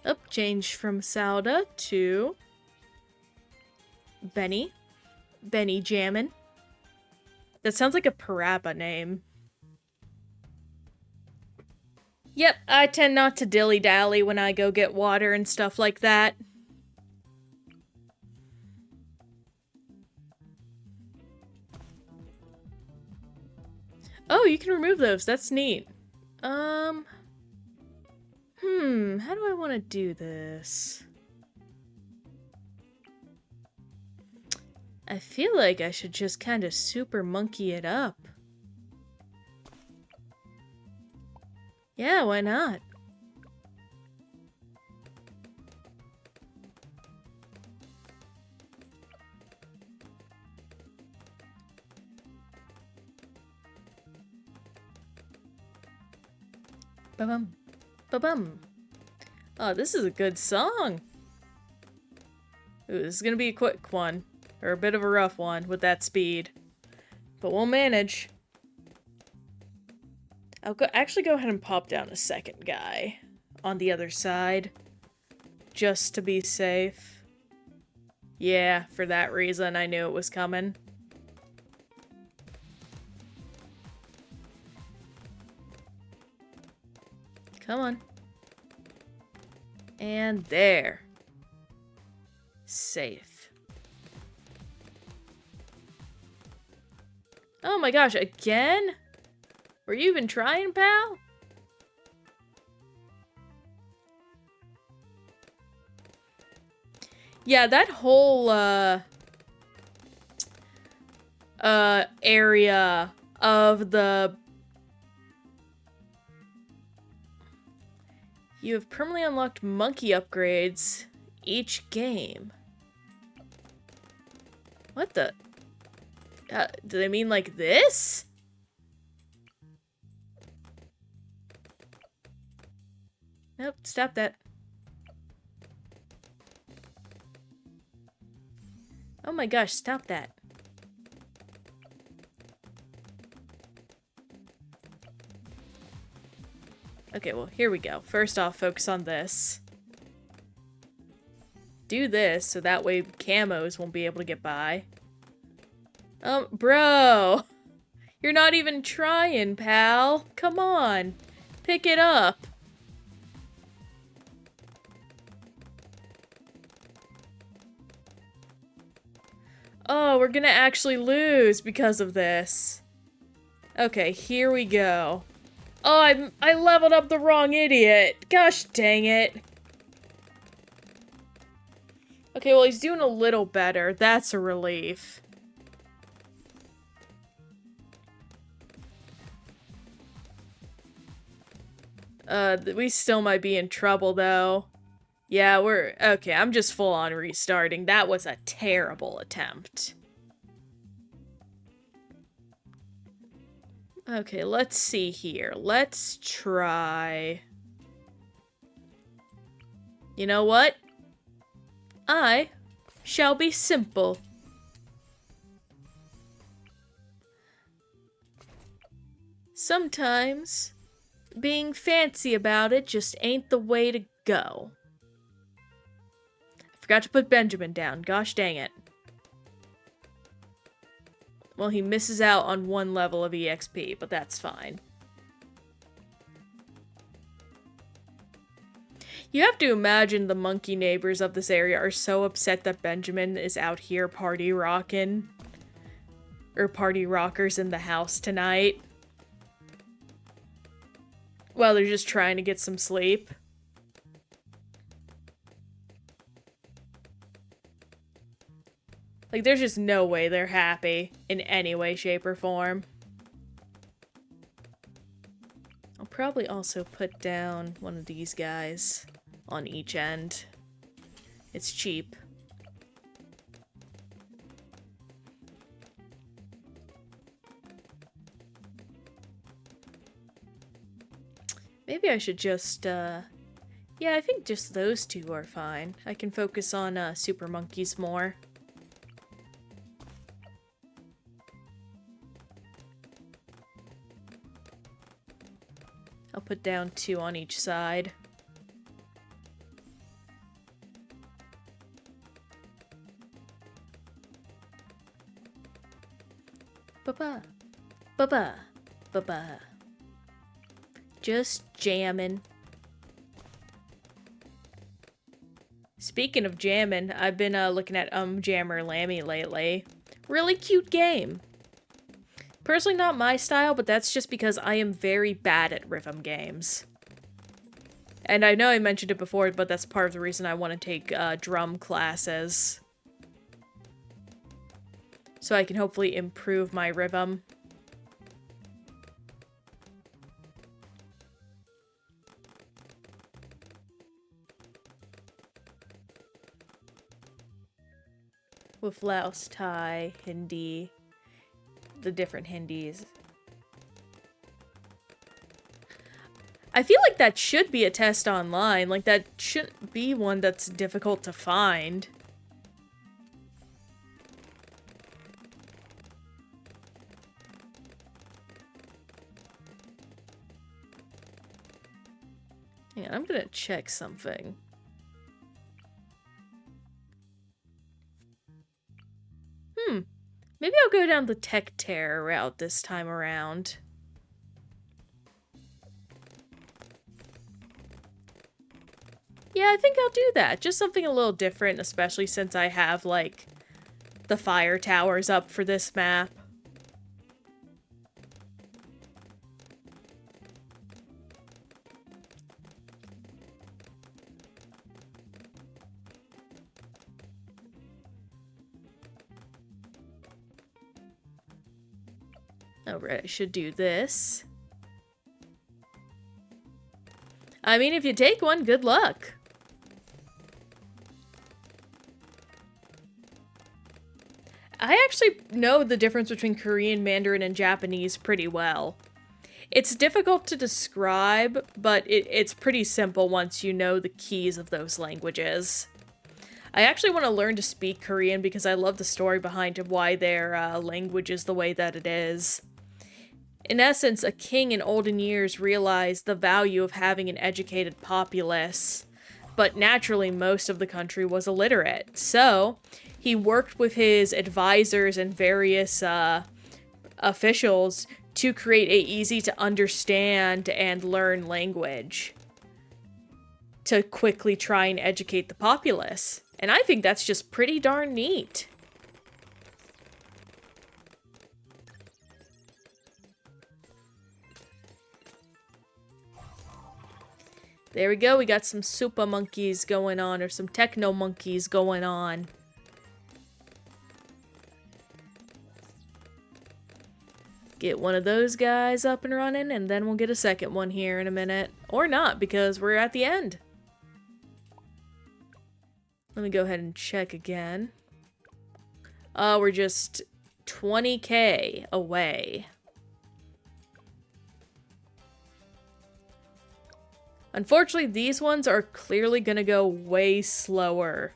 Up, change from Sauda to Benny. Benny Jammin'. That sounds like a Parappa name. Yep, I tend not to dilly-dally when I go get water and stuff like that. Oh, you can remove those. That's neat. How do I want to do this? I feel like I should just kind of super monkey it up. Yeah, why not? Ba-bum. Ba-bum. Oh, this is a good song. Ooh, this is gonna be a quick one. Or a bit of a rough one with that speed. But we'll manage. I'll actually go ahead and pop down a second guy on the other side. Just to be safe. Yeah, for that reason, I knew it was coming. Come on. And there. Safe. Oh my gosh, again? Were you even trying, pal? Yeah, that whole, area of the... You have permanently unlocked monkey upgrades each game. What the... do they mean like this? Nope, stop that. Oh my gosh, stop that. Okay, well, here we go. First off, focus on this. Do this, so that way camos won't be able to get by. Bro! You're not even trying, pal. Come on. Pick it up. Oh, we're gonna actually lose because of this. Okay, here we go. Oh, I leveled up the wrong idiot. Gosh dang it. Okay, well, he's doing a little better. That's a relief. We still might be in trouble, though. Yeah, we're... Okay, I'm just full on restarting. That was a terrible attempt. Okay, let's see here. Let's try... You know what? I shall be simple. Sometimes, being fancy about it just ain't the way to go. I forgot to put Benjamin down. Gosh dang it. Well, he misses out on one level of EXP, but that's fine. You have to imagine the monkey neighbors of this area are so upset that Benjamin is out here party rocking. Or party rockers in the house tonight. Well, they're just trying to get some sleep. Like, there's just no way they're happy in any way, shape, or form. I'll probably also put down one of these guys on each end. It's cheap. Maybe I should just, yeah, I think just those two are fine. I can focus on, super monkeys more. I'll put down 2 on each side. Ba-ba. Ba-ba. Ba-ba. Just jamming. Speaking of jamming, I've been looking at Jammer Lammy lately. Really cute game. Personally not my style, but that's just because I am very bad at rhythm games. And I know I mentioned it before, but that's part of the reason I want to take drum classes. So I can hopefully improve my rhythm. With Laos, Thai, Hindi, the different Hindis. I feel like that should be a test online. Like, that shouldn't be one that's difficult to find. Hang on, I'm gonna check something. Maybe I'll go down the Tech Terror route this time around. Yeah, I think I'll do that. Just something a little different, especially since I have, like, the fire towers up for this map. Alright, I should do this. I mean, if you take one, good luck. I actually know the difference between Korean, Mandarin, and Japanese pretty well. It's difficult to describe, but it's pretty simple once you know the keys of those languages. I actually want to learn to speak Korean because I love the story behind why their language is the way that it is. In essence, a king in olden years realized the value of having an educated populace, but naturally most of the country was illiterate. So, he worked with his advisors and various officials to create a easy to understand and learn language to quickly try and educate the populace. And I think that's just pretty darn neat. There we go, we got some super monkeys going on, or some techno monkeys going on. Get one of those guys up and running, and then we'll get a second one here in a minute. Or not, because we're at the end. Let me go ahead and check again. We're just 20k away. Unfortunately, these ones are clearly gonna go way slower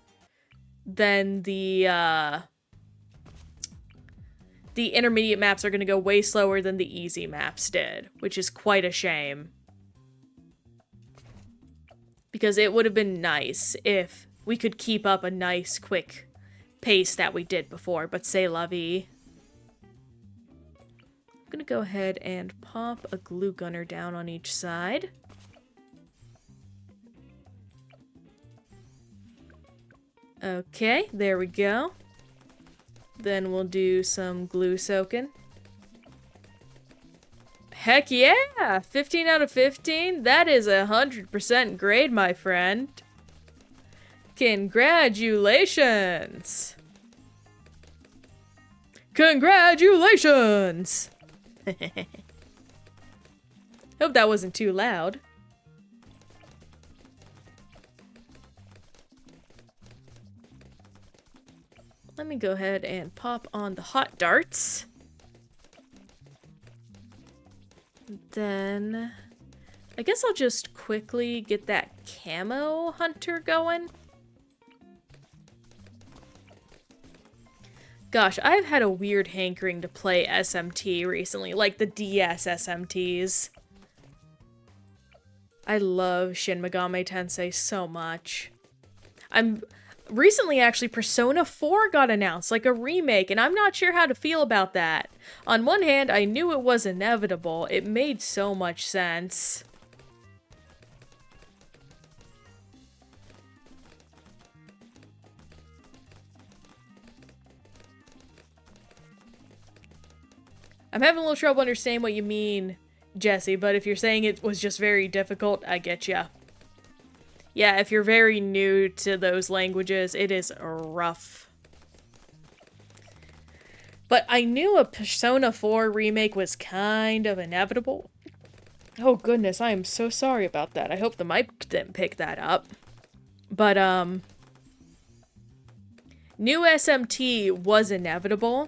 than the intermediate maps are gonna go way slower than the easy maps did, which is quite a shame. Because it would have been nice if we could keep up a nice, quick pace that we did before, but c'est la vie. I'm gonna go ahead and pop a glue gunner down on each side. Okay, there we go. Then we'll do some glue soaking. Heck yeah! 15 out of 15? That is 100% grade, my friend. Congratulations! Congratulations! Hope that wasn't too loud. Let me go ahead and pop on the hot darts. Then, I guess I'll just quickly get that camo hunter going. Gosh, I've had a weird hankering to play SMT recently, like the DS SMTs. I love Shin Megami Tensei so much. Recently, actually, Persona 4 got announced, like a remake, and I'm not sure how to feel about that. On one hand, I knew it was inevitable. It made so much sense. I'm having a little trouble understanding what you mean, Jesse, but if you're saying it was just very difficult, I get ya. Yeah, if you're very new to those languages, it is rough. But I knew a Persona 4 remake was kind of inevitable. Oh goodness, I am so sorry about that. I hope the mic didn't pick that up. But, new SMT was inevitable.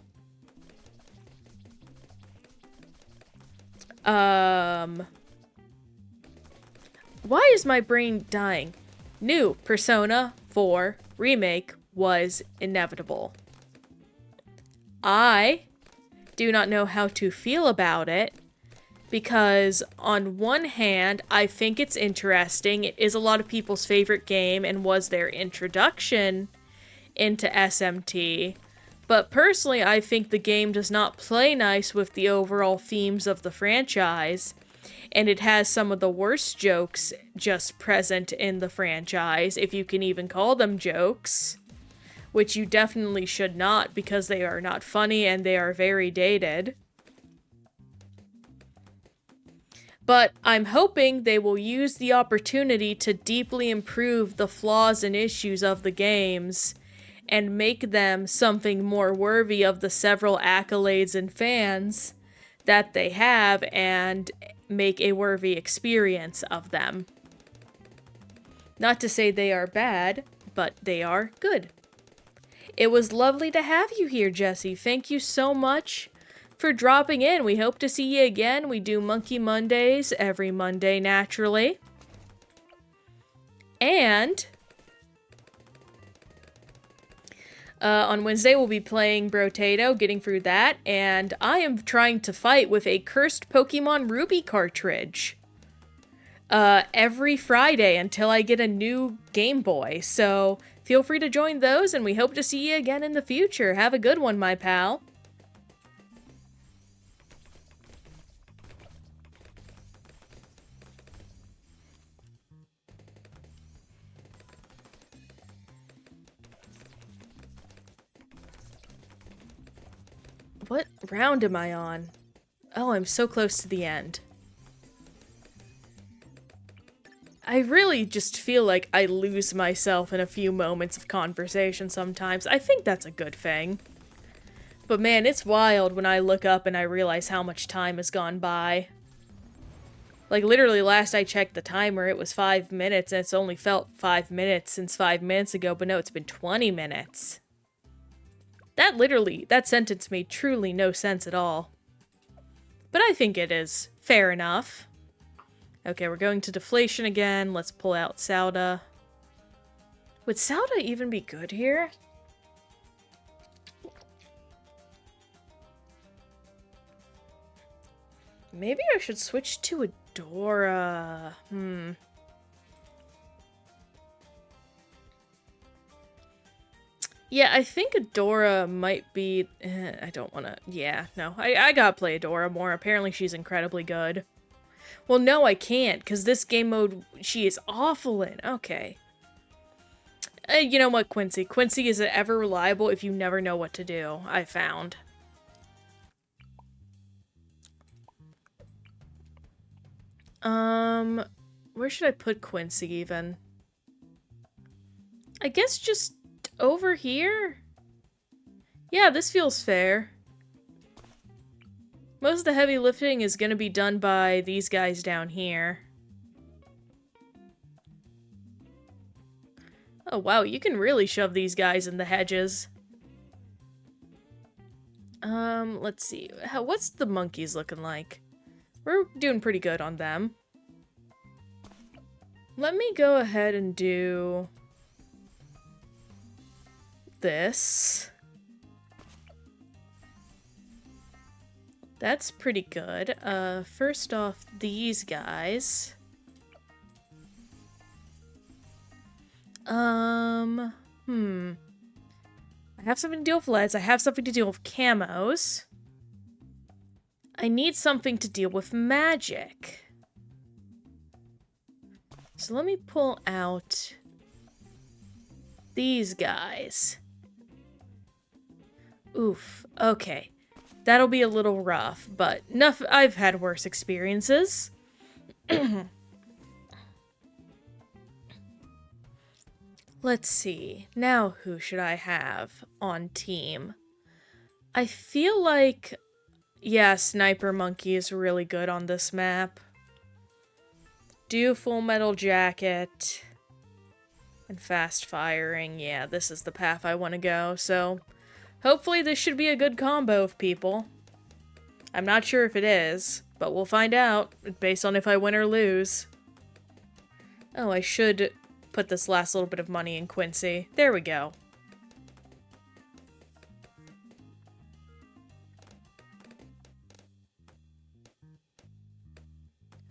Why is my brain dying? New Persona 4 remake was inevitable. I do not know how to feel about it because on one hand, I think it's interesting. It is a lot of people's favorite game and was their introduction into SMT. But personally, I think the game does not play nice with the overall themes of the franchise. And it has some of the worst jokes just present in the franchise, if you can even call them jokes. Which you definitely should not, because they are not funny and they are very dated. But I'm hoping they will use the opportunity to deeply improve the flaws and issues of the games and make them something more worthy of the several accolades and fans that they have, and make a worthy experience of them. Not to say they are bad, but they are good. It was lovely to have you here, Jesse. Thank you so much for dropping in. We hope to see you again. We do Monkey Mondays every Monday, naturally. And on Wednesday, we'll be playing Brotato, getting through that. And I am trying to fight with a cursed Pokemon Ruby cartridge every Friday until I get a new Game Boy. So feel free to join those, and we hope to see you again in the future. Have a good one, my pal. What round am I on? Oh, I'm so close to the end. I really just feel like I lose myself in a few moments of conversation sometimes. I think that's a good thing. But man, it's wild when I look up and I realize how much time has gone by. Like, literally, last I checked the timer, it was 5 minutes, and it's only felt 5 minutes since 5 minutes ago, but no, it's been 20 minutes. That sentence made truly no sense at all. But I think it is fair enough. Okay, we're going to deflation again. Let's pull out Sauda. Would Sauda even be good here? Maybe I should switch to Adora. Yeah, I think Adora might be... I don't want to... Yeah, no. I gotta play Adora more. Apparently she's incredibly good. Well, no, I can't, because this game mode, she is awful in. Okay. You know what, Quincy? Quincy is ever reliable if you never know what to do, I found. Where should I put Quincy, even? I guess just over here? Yeah, this feels fair. Most of the heavy lifting is gonna be done by these guys down here. Oh wow, you can really shove these guys in the hedges. Let's see. What's the monkeys looking like? We're doing pretty good on them. Let me go ahead and do this. That's pretty good. First off, these guys. I have something to deal with leads. I have something to deal with camos. I need something to deal with magic. So let me pull out these guys. Oof. Okay. That'll be a little rough, but enough. I've had worse experiences. Let's see. Now who should I have on team? I feel like... Yeah, Sniper Monkey is really good on this map. Do Full Metal Jacket. And fast firing. Yeah, this is the path I want to go, so... Hopefully this should be a good combo of people. I'm not sure if it is, but we'll find out, based on if I win or lose. Oh, I should put this last little bit of money in Quincy. There we go.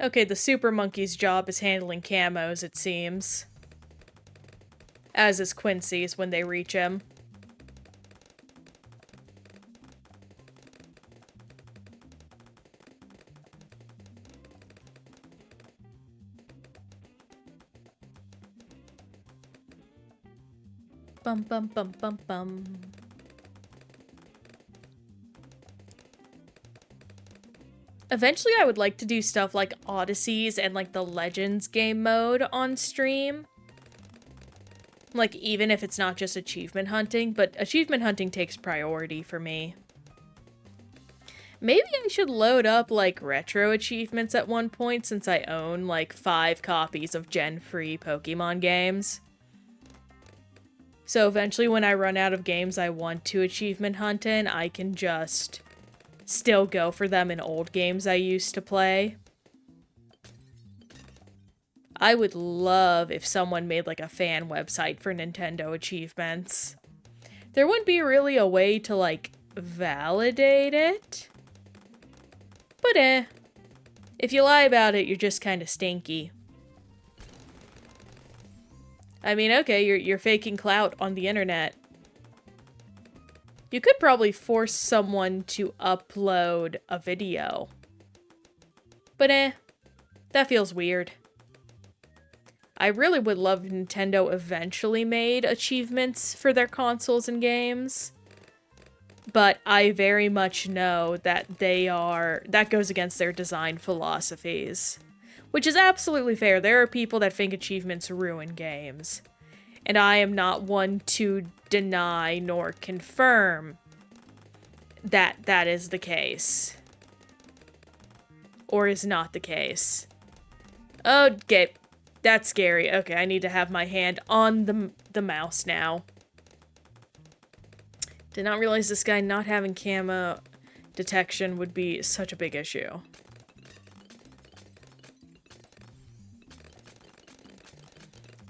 Okay, the Super Monkey's job is handling camos, it seems. As is Quincy's when they reach him. Bum bum bum bum bum. Eventually I would like to do stuff like Odysseys and like the Legends game mode on stream. Like, even if it's not just achievement hunting, but achievement hunting takes priority for me. Maybe I should load up, like, retro achievements at one point, since I own, like, 5 copies of gen-free Pokemon games. So eventually when I run out of games I want to achievement hunt in, I can just still go for them in old games I used to play. I would love if someone made, like, a fan website for Nintendo achievements. There wouldn't be really a way to, like, validate it. But if you lie about it, you're just kind of stinky. I mean, okay, you're faking clout on the internet. You could probably force someone to upload a video. But that feels weird. I really would love if Nintendo eventually made achievements for their consoles and games. But I very much know that that goes against their design philosophies. Which is absolutely fair. There are people that think achievements ruin games. And I am not one to deny nor confirm that that is the case. Or is not the case. Okay, that's scary. Okay, I need to have my hand on the mouse now. Did not realize this guy not having camo detection would be such a big issue.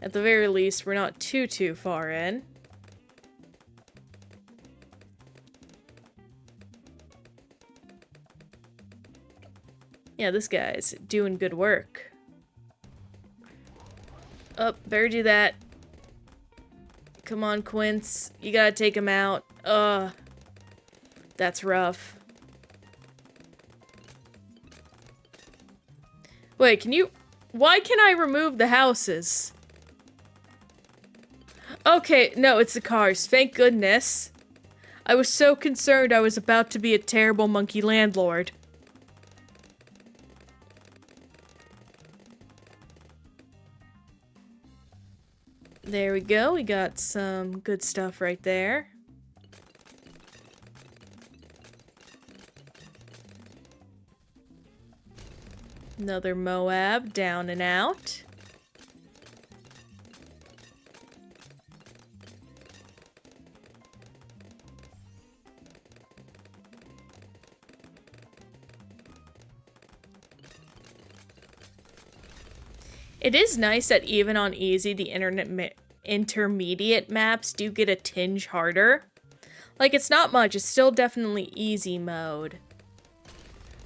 At the very least, we're not too far in. Yeah, this guy's doing good work. Oh, better do that. Come on, Quince. You gotta take him out. Ugh. That's rough. Wait, can you... Why can I remove the houses? Okay, no, it's the cars. Thank goodness. I was so concerned I was about to be a terrible monkey landlord. There we go. We got some good stuff right there. Another Moab down and out. It is nice that even on easy, the intermediate maps do get a tinge harder. Like, it's not much, it's still definitely easy mode.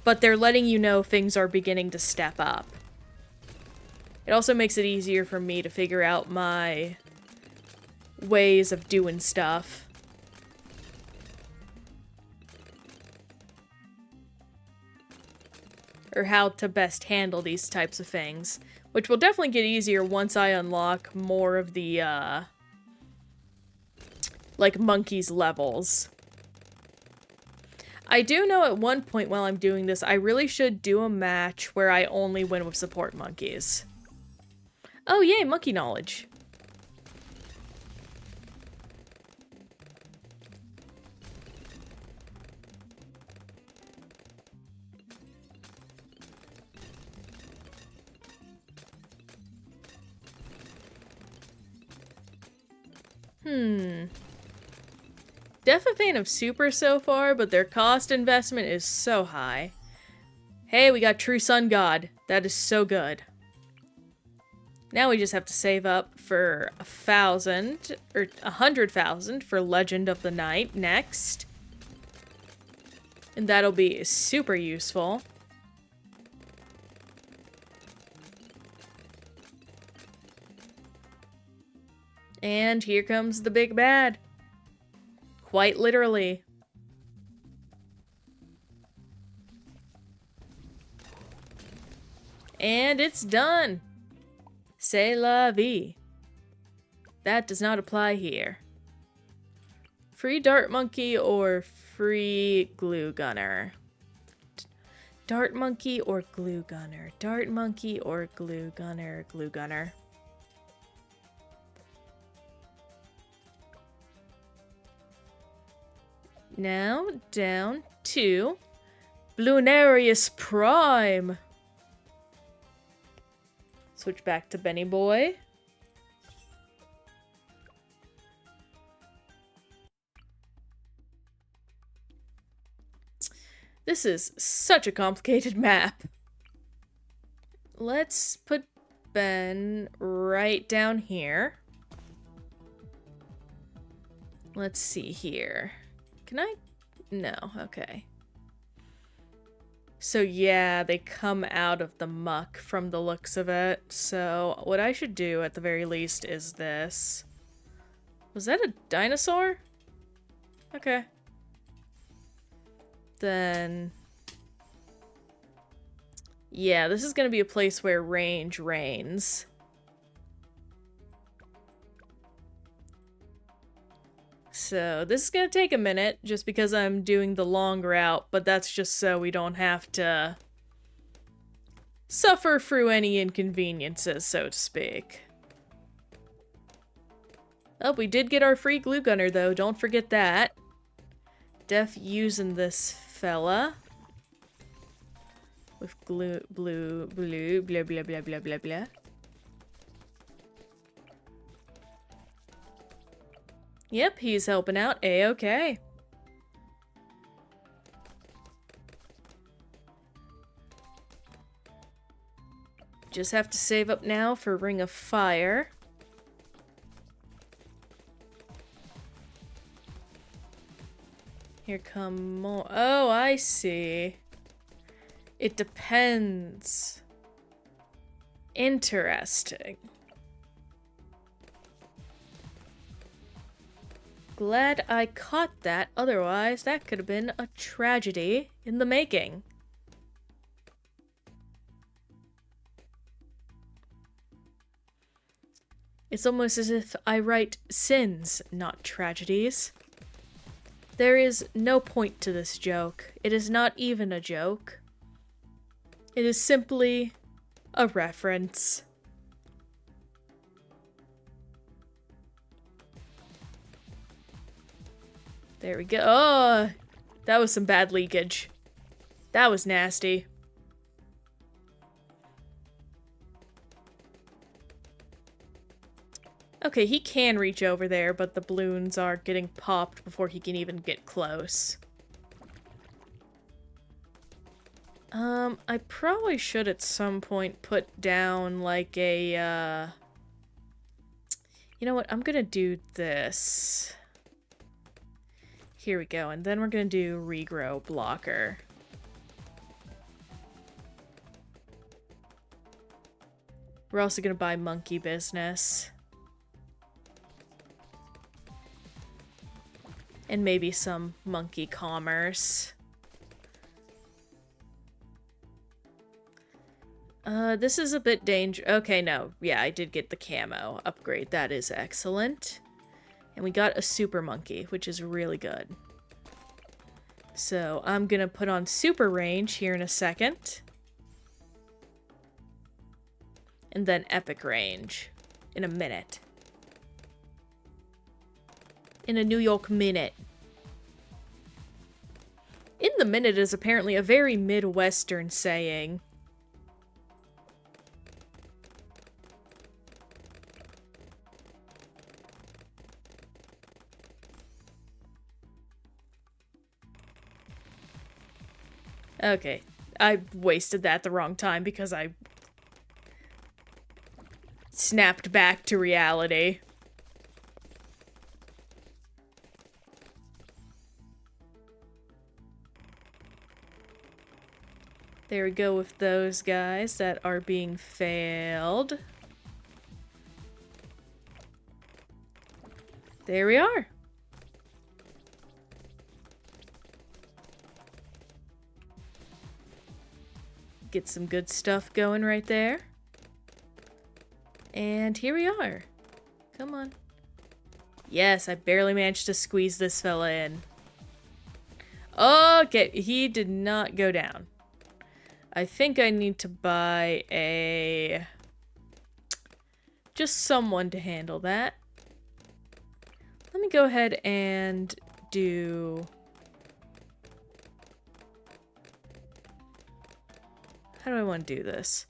But they're letting you know things are beginning to step up. It also makes it easier for me to figure out my ways of doing stuff. Or how to best handle these types of things. Which will definitely get easier once I unlock more of the, like, monkeys levels. I do know at one point while I'm doing this, I really should do a match where I only win with support monkeys. Oh, yay, monkey knowledge. Def a fan of Super so far, but their cost investment is so high. Hey, we got True Sun God. That is so good. Now we just have to save up for 1,000, or 100,000 for Legend of the Night next. And that'll be super useful. And here comes the big bad. Quite literally. And it's done. C'est la vie. That does not apply here. Free dart monkey or free glue gunner? Dart monkey or glue gunner? Dart monkey or glue gunner? Glue gunner. Now down to Bloonarius Prime. Switch back to Benny Boy. This is such a complicated map. Let's put Ben right down here. Let's see here. Can I? No, okay. So yeah, they come out of the muck from the looks of it. So what I should do at the very least is this. Was that a dinosaur? Okay. Then... yeah, this is gonna be a place where range reigns. So this is gonna take a minute just because I'm doing the long route, but that's just so we don't have to suffer through any inconveniences, so to speak. Oh, we did get our free glue gunner though, don't forget that. Def using this fella. With blue, blah, blah, blah, blah, blah, blah. Yep, he's helping out. A-okay. Just have to save up now for Ring of Fire. Here come more. Oh, I see. It depends. Interesting. Glad I caught that, otherwise that could have been a tragedy in the making. It's almost as if I write sins, not tragedies. There is no point to this joke. It is not even a joke. It is simply a reference. There we go. Oh, that was some bad leakage. That was nasty. Okay, he can reach over there, but the balloons are getting popped before he can even get close. I probably should at some point put down like a, you know what, I'm gonna do this. Here we go, and then we're gonna do regrow blocker. We're also gonna buy monkey business. And maybe some monkey commerce. This is a bit dangerous. Okay, no. Yeah, I did get the camo upgrade. That is excellent. And we got a super monkey, which is really good. So I'm gonna put on super range here in a second. And then epic range in a minute. In a New York minute. In the minute is apparently a very Midwestern saying. Okay, I wasted that the wrong time because I snapped back to reality. There we go with those guys that are being failed. There we are. Get some good stuff going right there. And here we are. Come on. Yes, I barely managed to squeeze this fella in. Okay, he did not go down. I think I need to buy a... just someone to handle that. Let me go ahead and do... how do I want to do this?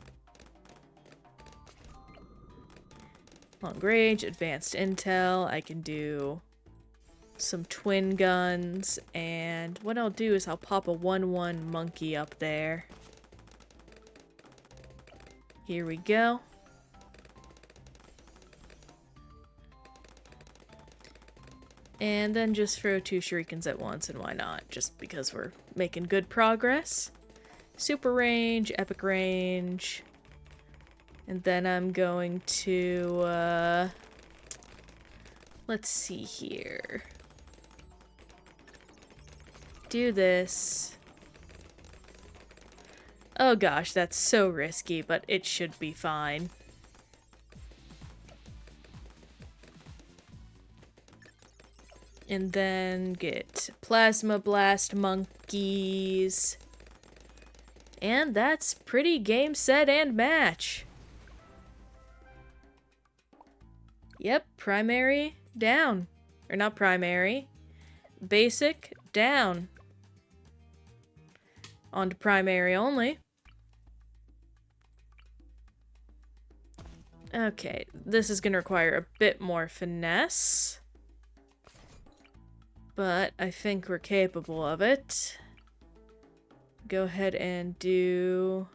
Long range, advanced intel. I can do some twin guns. And what I'll do is I'll pop a 1-1 monkey up there. Here we go. And then just throw 2 shurikens at once, and why not? Just because we're making good progress. Super range, epic range. And then I'm going to, let's see here. Do this. Oh gosh, that's so risky, but it should be fine. And then get Plasma Blast monkeys. And that's pretty game, set, and match. Yep, primary, down. Or not primary. Basic, down. On to primary only. Okay, this is going to require a bit more finesse. But I think we're capable of it. Go ahead and do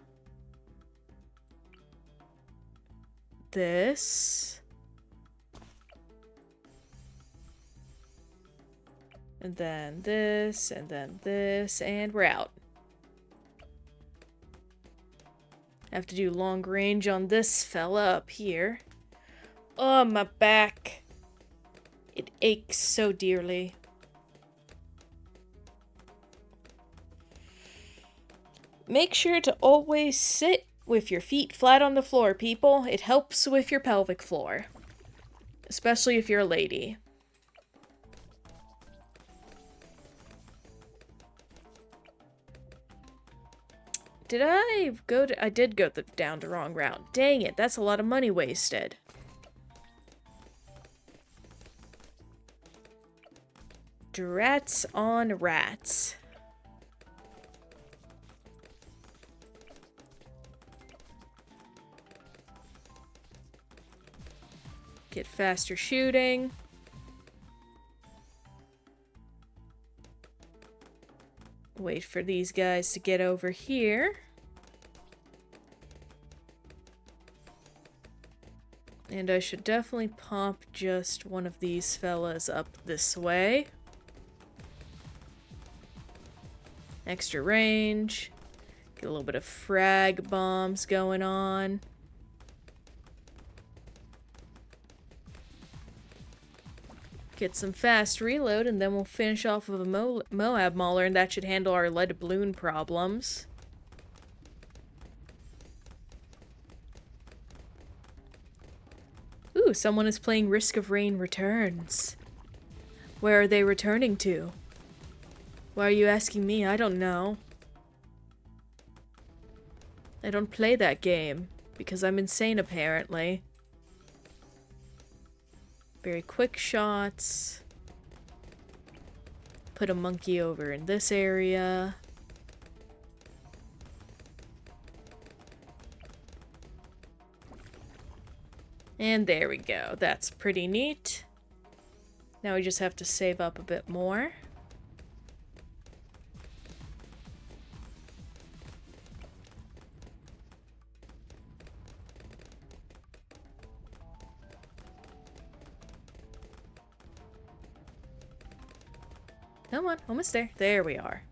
this. And then this, and then this, and we're out. I have to do long range on this fella up here. Oh, my back. It aches so dearly. Make sure to always sit with your feet flat on the floor, people. It helps with your pelvic floor. Especially if you're a lady. Did I go to... I did go down the wrong route. Dang it, that's a lot of money wasted. Drats on rats. Get faster shooting. Wait for these guys to get over here. And I should definitely pop just one of these fellas up this way. Extra range. Get a little bit of frag bombs going on. Get some fast reload, and then we'll finish off with a Moab Mauler, and that should handle our lead balloon problems. Ooh, someone is playing Risk of Rain Returns. Where are they returning to? Why are you asking me? I don't know. I don't play that game, because I'm insane apparently. Very quick shots. Put a monkey over in this area. And there we go. That's pretty neat. Now we just have to save up a bit more. Come on, almost there. There we are.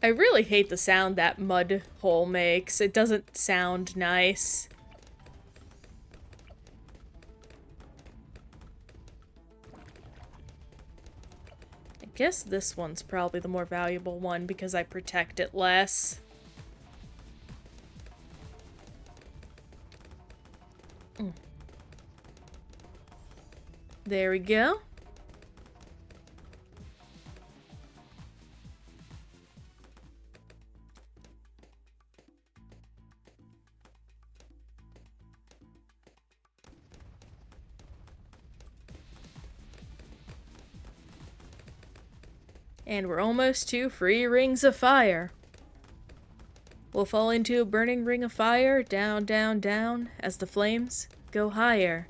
I really hate the sound that mud hole makes. It doesn't sound nice. guess this one's probably the more valuable one because I protect it less. There we go. And we're almost to 3 rings of fire. We'll fall into a burning ring of fire, down, down, down, as the flames go higher.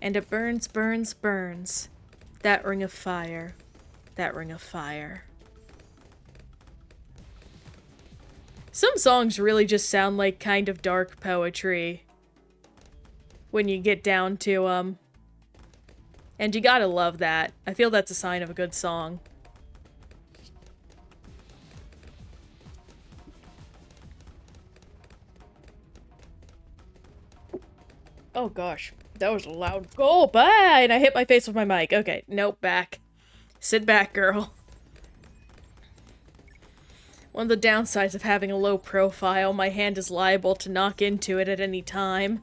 And it burns, burns, burns. That ring of fire. That ring of fire. Some songs really just sound like kind of dark poetry when you get down to them. And you gotta love that. I feel that's a sign of a good song. Oh gosh, that was a loud go. Bye! And I hit my face with my mic. Okay, nope, back. Sit back, girl. One of the downsides of having a low profile, my hand is liable to knock into it at any time.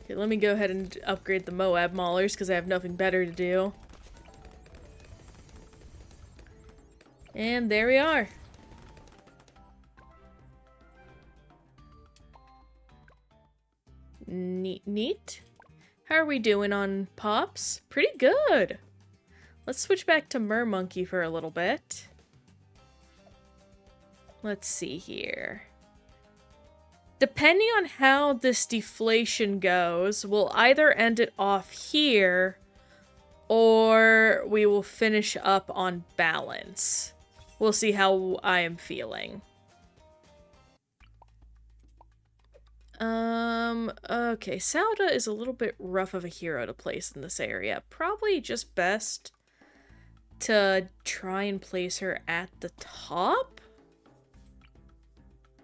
Okay, let me go ahead and upgrade the Moab Maulers, because I have nothing better to do. And there we are. Neat, neat. How are we doing on pops? Pretty good. Let's switch back to Mermonkey for a little bit. Let's see here. Depending on how this deflation goes, we'll either end it off here, or we will finish up on balance. We'll see how I am feeling. Okay, Sauda is a little bit rough of a hero to place in this area. Probably just best to try and place her at the top.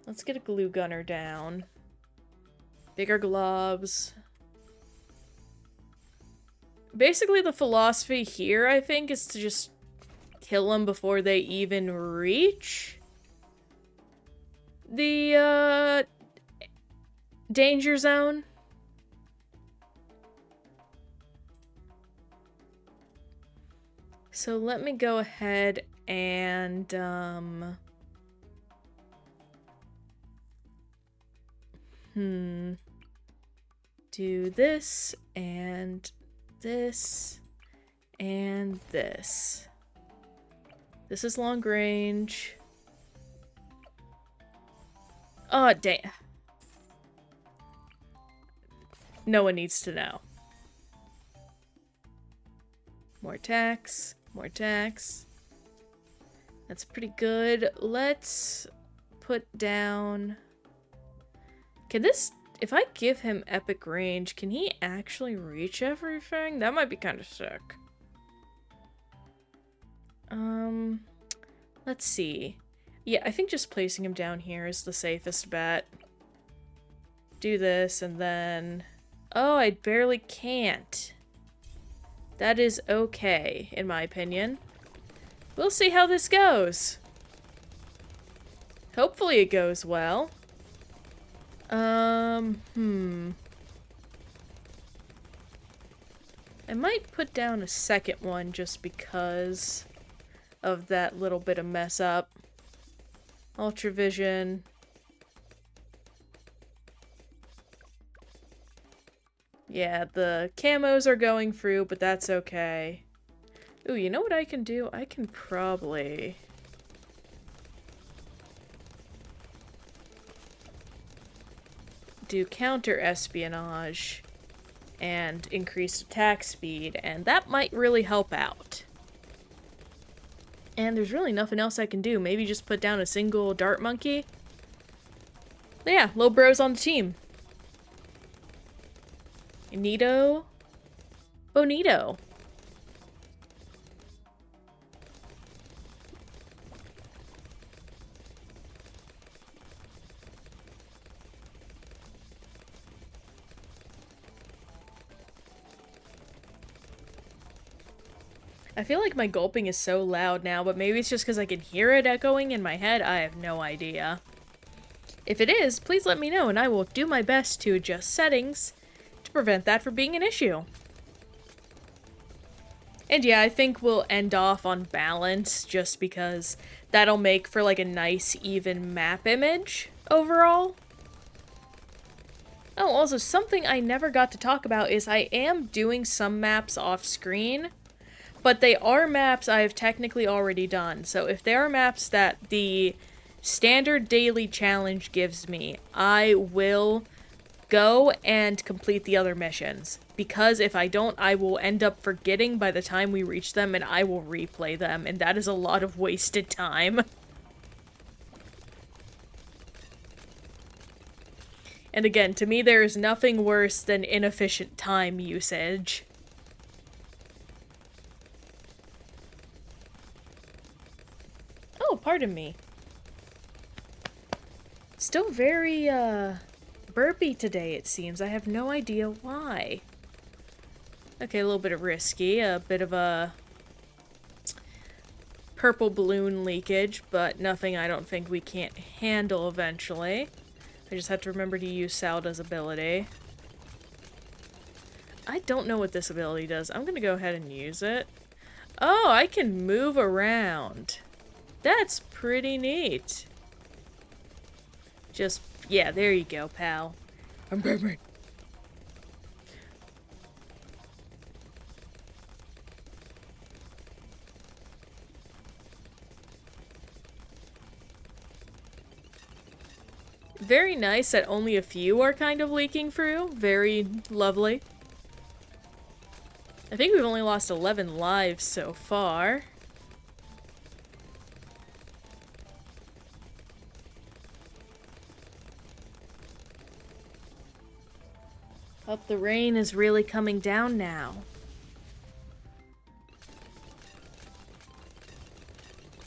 Let's get a glue gunner down. Bigger gloves. Basically, the philosophy here, I think, is to just kill them before they even reach the, danger zone. So let me go ahead and, do this, and this, and this. This is long range. Oh, damn. No one needs to know. More tax. More tax. That's pretty good. Let's put down... Can this... If I give him epic range, can he actually reach everything? That might be kind of sick. Let's see. Yeah, I think just placing him down here is the safest bet. Do this, and then... Oh, I barely can't. That is okay, in my opinion. We'll see how this goes. Hopefully it goes well. I might put down a second one just because of that little bit of mess up. Ultravision. Yeah, the camos are going through, but that's okay. Ooh, you know what I can do? I can probably... do counter-espionage and increased attack speed, and that might really help out. And there's really nothing else I can do. Maybe just put down a single dart monkey. But yeah, low bros on the team. Neato. Bonito. I feel like my gulping is so loud now, but maybe it's just because I can hear it echoing in my head. I have no idea. If it is, please let me know and I will do my best to adjust settings to prevent that from being an issue. And yeah, I think we'll end off on balance just because that'll make for like a nice even map image overall. Oh, also something I never got to talk about is I am doing some maps off screen, but they are maps I have technically already done. So if there are maps that the standard daily challenge gives me, I will go and complete the other missions. Because if I don't, I will end up forgetting by the time we reach them and I will replay them, and that is a lot of wasted time. And again, to me there is nothing worse than inefficient time usage. Oh, pardon me. Still very, burpy today, it seems. I have no idea why. Okay, a little bit of risky. A bit of a purple balloon leakage, but nothing I don't think we can't handle eventually. I just have to remember to use Salda's ability. I don't know what this ability does. I'm gonna go ahead and use it. Oh, I can move around. That's pretty neat. Just, yeah, there you go, pal. I'm burping. Very nice that only a few are kind of leaking through. Very lovely. I think we've only lost 11 lives so far. Oh, the rain is really coming down now.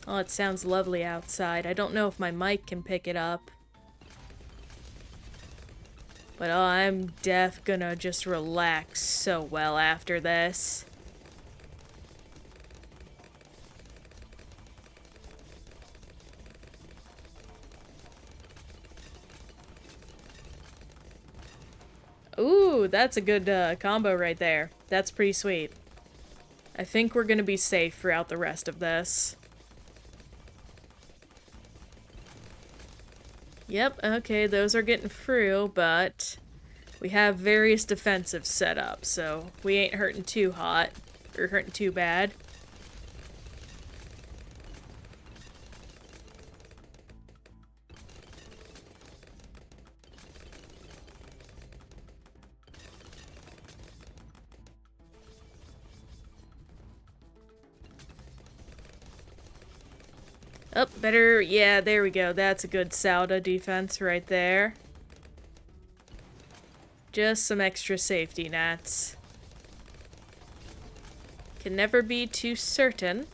Oh, it sounds lovely outside. I don't know if my mic can pick it up. But oh, I'm gonna just relax so well after this. Ooh, that's a good combo right there. That's pretty sweet. I think we're gonna be safe throughout the rest of this. Yep, okay, those are getting through, but we have various defensives set up, so we ain't hurting too hot, or hurting too bad. Oh, better, yeah, there we go. That's a good Sauda defense right there. Just some extra safety nets. Can never be too certain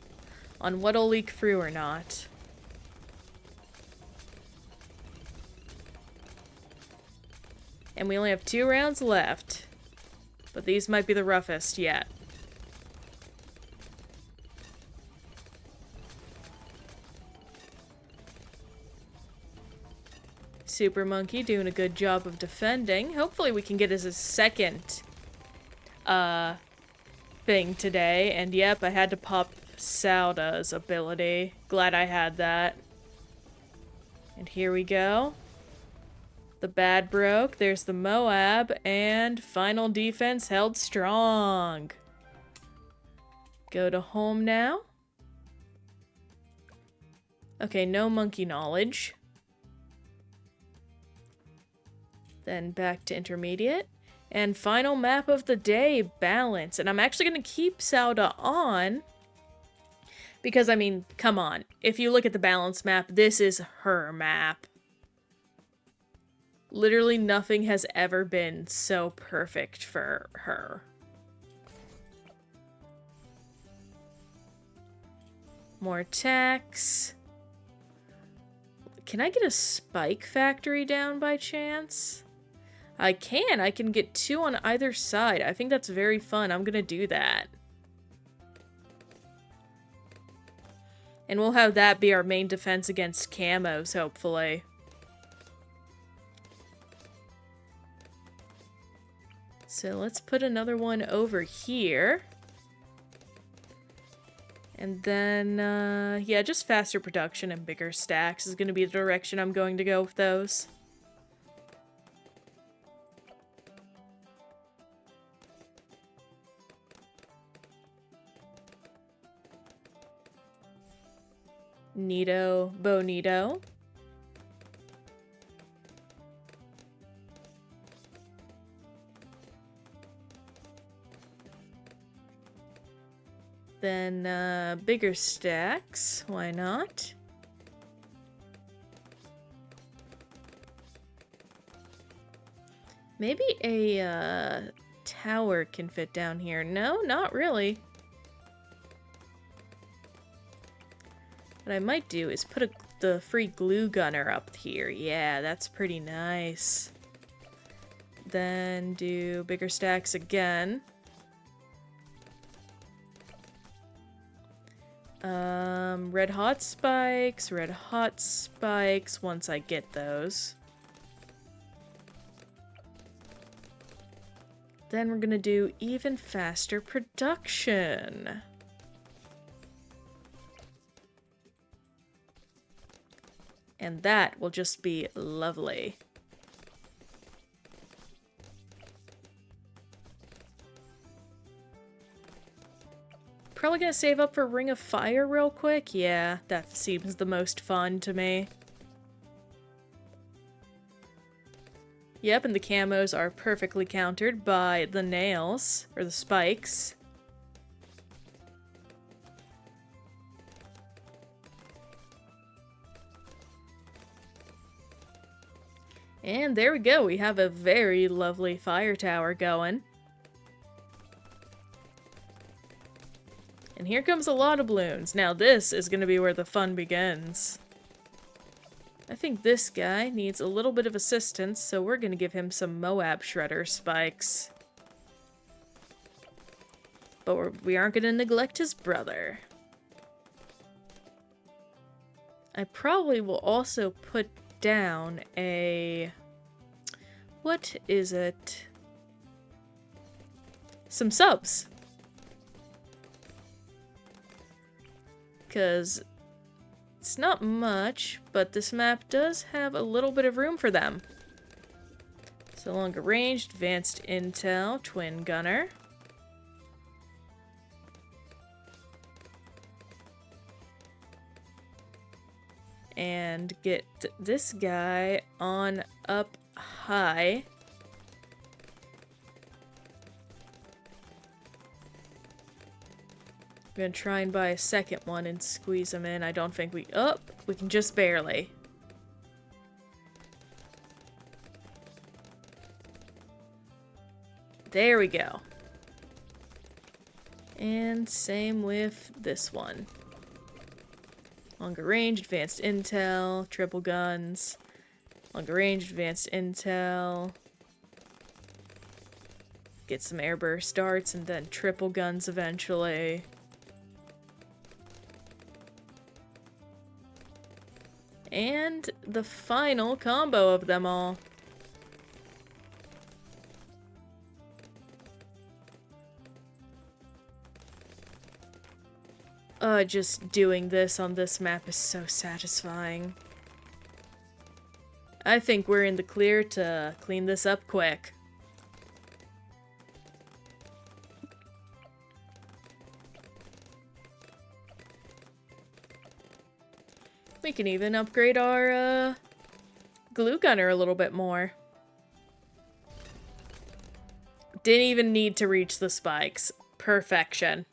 on what'll leak through or not. And we only have 2 rounds left. But these might be the roughest yet. Super Monkey doing a good job of defending. Hopefully we can get as a second thing today. And yep, I had to pop Sauda's ability. Glad I had that. And here we go. The bad broke. There's the Moab. And final defense held strong. Go to home now. Okay, no monkey knowledge. Then back to intermediate. And final map of the day, balance. And I'm actually going to keep Sauda on. Because, I mean, come on. If you look at the balance map, this is her map. Literally nothing has ever been so perfect for her. More attacks. Can I get a spike factory down by chance? I can. I can get 2 on either side. I think that's very fun. I'm gonna do that. And we'll have that be our main defense against camos, hopefully. So let's put another one over here. And then, yeah, just faster production and bigger stacks is going to be the direction I'm going to go with those. Neato, bonito. Then, bigger stacks. Why not? Maybe a, tower can fit down here. No, not really. What I might do is put the free glue gunner up here. Yeah, that's pretty nice. Then do bigger stacks again. Red hot spikes once I get those. Then we're gonna do even faster production. And that will just be lovely. Probably gonna save up for Ring of Fire real quick. Yeah, that seems the most fun to me. Yep, and the camos are perfectly countered by the nails, or the spikes. And there we go, we have a very lovely fire tower going. And here comes a lot of balloons. Now this is going to be where the fun begins. I think this guy needs a little bit of assistance, so we're going to give him some Moab Shredder spikes. But we aren't going to neglect his brother. I probably will also put down a... what is it? Some subs. Because it's not much, but this map does have a little bit of room for them. So longer range, advanced intel, twin gunner. And get this guy on up high. I'm gonna try and buy a second one and squeeze them in. I don't think we... oh, we can just barely. There we go. And same with this one. Longer range, advanced intel, triple guns. Longer range, advanced intel. Get some airburst darts and then triple guns eventually. And the final combo of them all. Just doing this on this map is so satisfying. I think we're in the clear to clean this up quick. We can even upgrade our, glue gunner a little bit more. Didn't even need to reach the spikes. Perfection.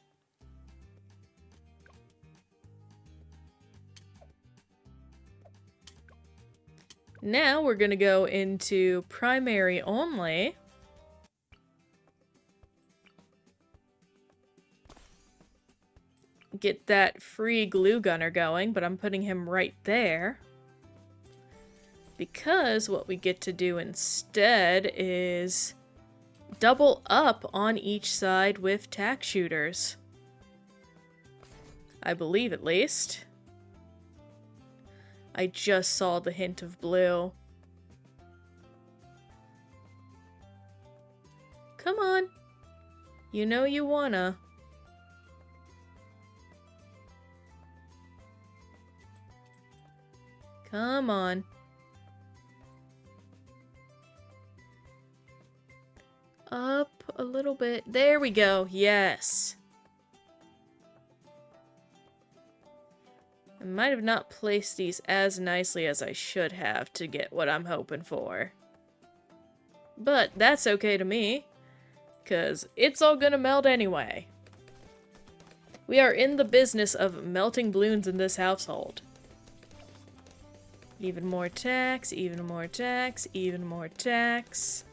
Now we're gonna go into primary only. Get that free glue gunner going, but I'm putting him right there. Because what we get to do instead is double up on each side with tack shooters. I believe, at least. I just saw the hint of blue. Come on. You know you wanna. Come on. Up a little bit. There we go. Yes. I might have not placed these as nicely as I should have to get what I'm hoping for. But that's okay to me, because it's all gonna melt anyway. We are in the business of melting balloons in this household. Even more tax, even more tax, even more tax.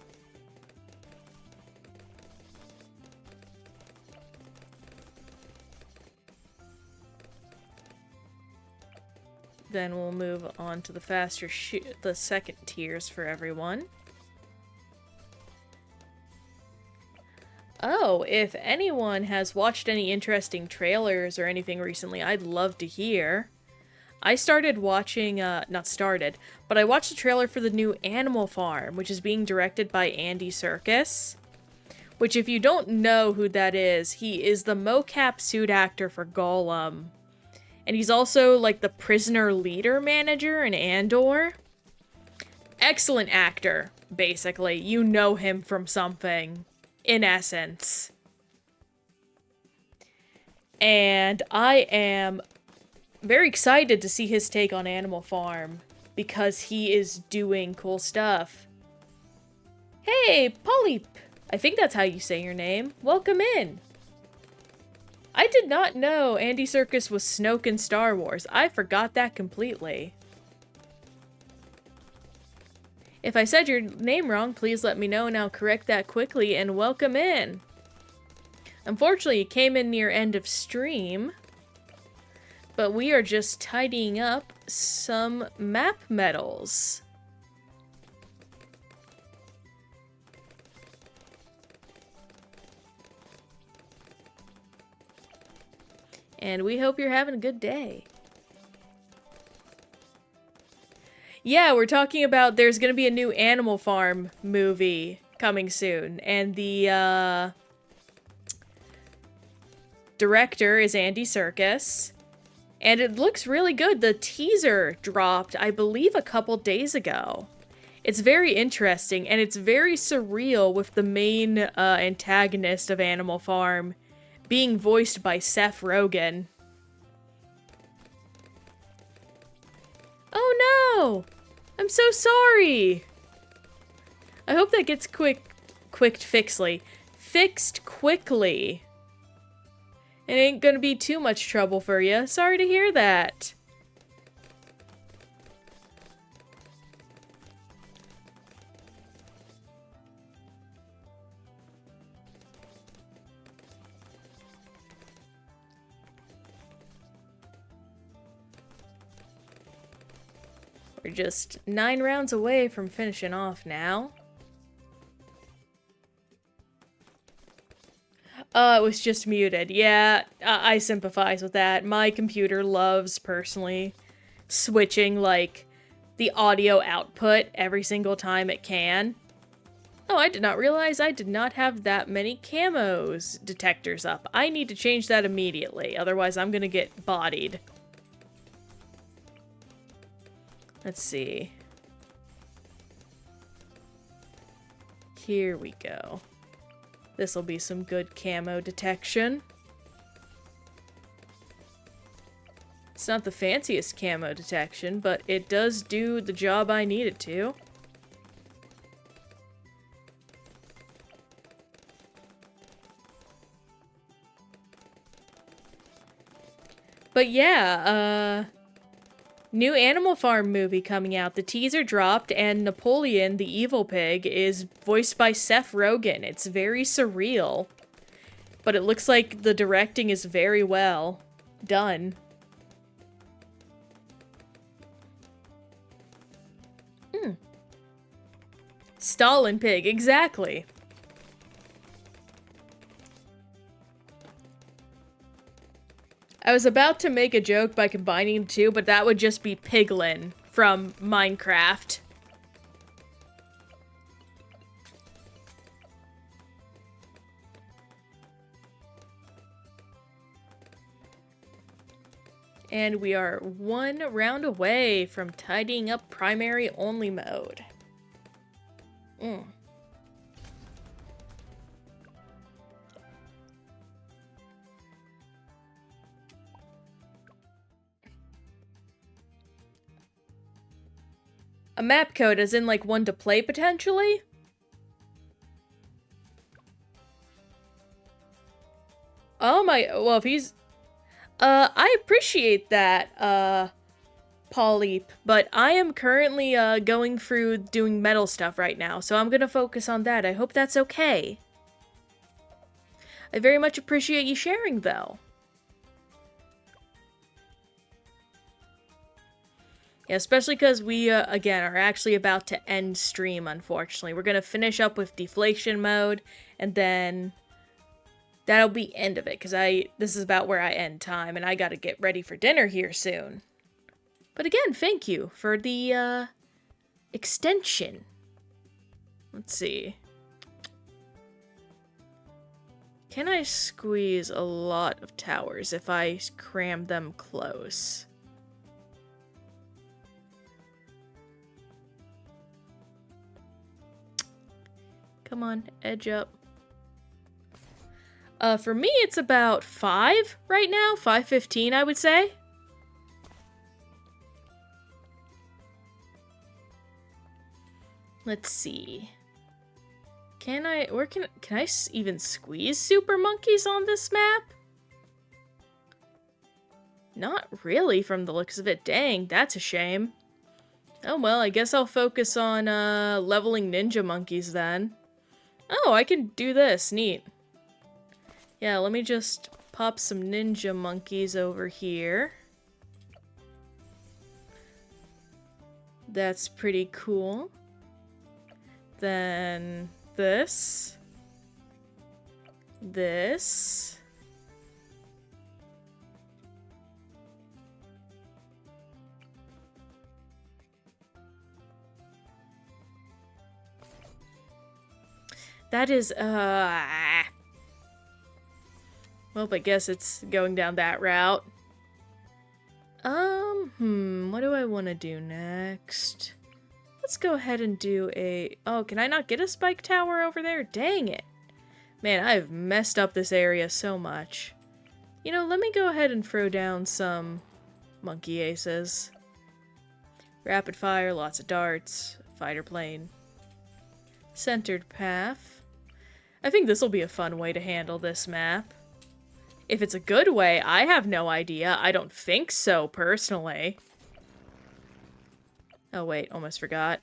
Then we'll move on to the faster the second tiers for everyone. Oh, if anyone has watched any interesting trailers or anything recently, I'd love to hear. I started watching, not started, but I watched the trailer for the new Animal Farm, which is being directed by Andy Serkis. Which, if you don't know who that is, he is the mocap suit actor for Gollum. And he's also, like, the prisoner leader manager in Andor. Excellent actor, basically. You know him from something, in essence. And I am very excited to see his take on Animal Farm, because he is doing cool stuff. Hey, Polyp! I think that's how you say your name. Welcome in! I did not know Andy Serkis was Snoke in Star Wars. I forgot that completely. If I said your name wrong, please let me know and I'll correct that quickly, and welcome in! Unfortunately, it came in near end of stream, but we are just tidying up some map medals. And we hope you're having a good day. Yeah, we're talking about there's gonna be a new Animal Farm movie coming soon, and the director is Andy Serkis, and it looks really good. The teaser dropped, I believe, a couple days ago. It's very interesting, and it's very surreal with the main antagonist of Animal Farm being voiced by Seth Rogen. Oh no! I'm so sorry! I hope that gets fixed quickly. It ain't gonna be too much trouble for you. Sorry to hear that. We're just 9 rounds away from finishing off now. It was just muted. Yeah, I sympathize with that. My computer loves, personally, switching, like, the audio output every single time it can. Oh, I did not realize I did not have that many camos detectors up. I need to change that immediately, otherwise I'm gonna get bodied. Let's see. Here we go. This'll be some good camo detection. It's not the fanciest camo detection, but it does do the job I need it to. But yeah, new Animal Farm movie coming out. The teaser dropped, and Napoleon, the evil pig, is voiced by Seth Rogen. It's very surreal. But it looks like the directing is very well done. Stalin pig, exactly. I was about to make a joke by combining the two, but that would just be Piglin from Minecraft. And we are 1 round away from tidying up primary only mode. A map code as in like one to play potentially? Oh my, well if he's... I appreciate that, Polyp, but I am currently, going through doing metal stuff right now, so I'm gonna focus on that. I hope that's okay. I very much appreciate you sharing, though. Yeah, especially because we, again, are actually about to end stream, unfortunately. We're gonna finish up with deflation mode, and then... that'll be end of it, because this is about where I end time, and I gotta get ready for dinner here soon. But again, thank you for the, extension. Let's see. Can I squeeze a lot of towers if I cram them close? Come on, edge up. For me, it's about 5 right now. 5:15, I would say. Let's see. Can I even squeeze super monkeys on this map? Not really from the looks of it. Dang, that's a shame. Oh well, I guess I'll focus on, leveling ninja monkeys then. Oh, I can do this. Neat. Yeah, let me just pop some ninja monkeys over here. That's pretty cool. Then this. This. That is, well, I guess it's going down that route. What do I want to do next? Let's go ahead and do a... oh, can I not get a spike tower over there? Dang it. Man, I've messed up this area so much. You know, let me go ahead and throw down some monkey aces. Rapid fire, lots of darts, fighter plane. Centered path. I think this will be a fun way to handle this map. If it's a good way, I have no idea. I don't think so, personally. Oh wait, almost forgot.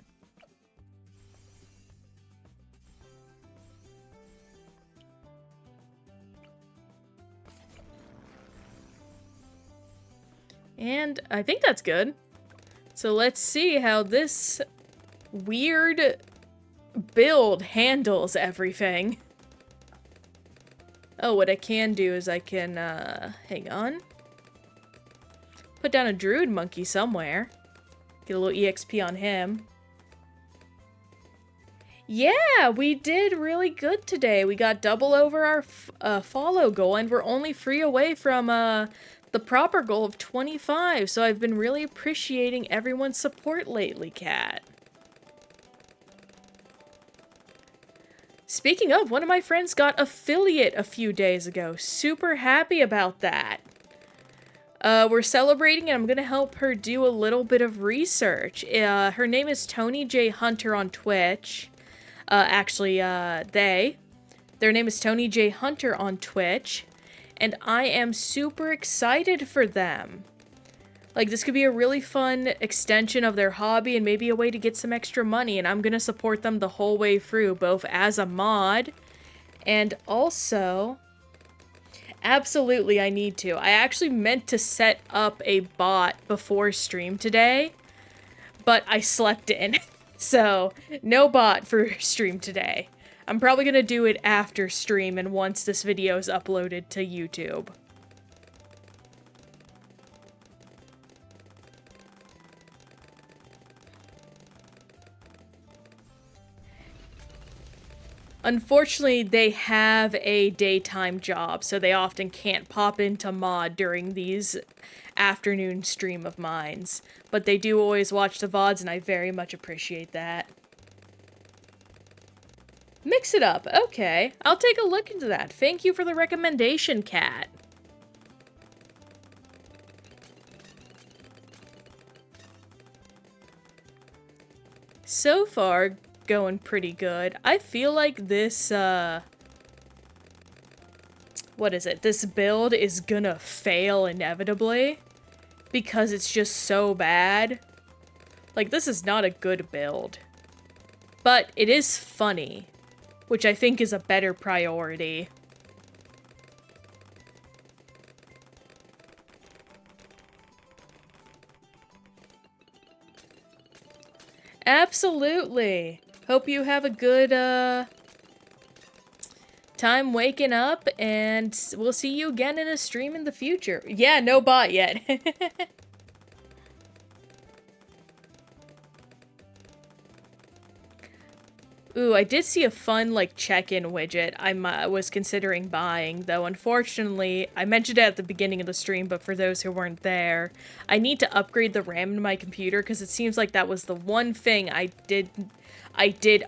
And I think that's good. So let's see how this weird build handles everything. Oh, what I can do is I can, hang on. Put down a druid monkey somewhere. Get a little EXP on him. Yeah, we did really good today. We got double over our follow goal, and we're only 3 away from, the proper goal of 25. So I've been really appreciating everyone's support lately, Kat. Speaking of, one of my friends got affiliate a few days ago. Super happy about that. We're celebrating, and I'm gonna help her do a little bit of research. Her name is Tony J. Hunter on Twitch. Their name is Tony J. Hunter on Twitch, and I am super excited for them. Like, this could be a really fun extension of their hobby and maybe a way to get some extra money, and I'm gonna support them the whole way through, both as a mod and also... absolutely, I need to. I actually meant to set up a bot before stream today, but I slept in. So, no bot for stream today. I'm probably gonna do it after stream and once this video is uploaded to YouTube. Unfortunately, they have a daytime job, so they often can't pop into mod during these afternoon stream of mines. But they do always watch the VODs, and I very much appreciate that. Mix it up. Okay, I'll take a look into that. Thank you for the recommendation, Kat. So far, going pretty good. I feel like this, what is it? This build is gonna fail inevitably because it's just so bad. Like, this is not a good build. But it is funny, which I think is a better priority. Absolutely. Hope you have a good, time waking up, and we'll see you again in a stream in the future. Yeah, no bot yet. Ooh, I did see a fun, like, check-in widget I was considering buying, though unfortunately, I mentioned it at the beginning of the stream, but for those who weren't there, I need to upgrade the RAM in my computer, because it seems like that was the one thing I did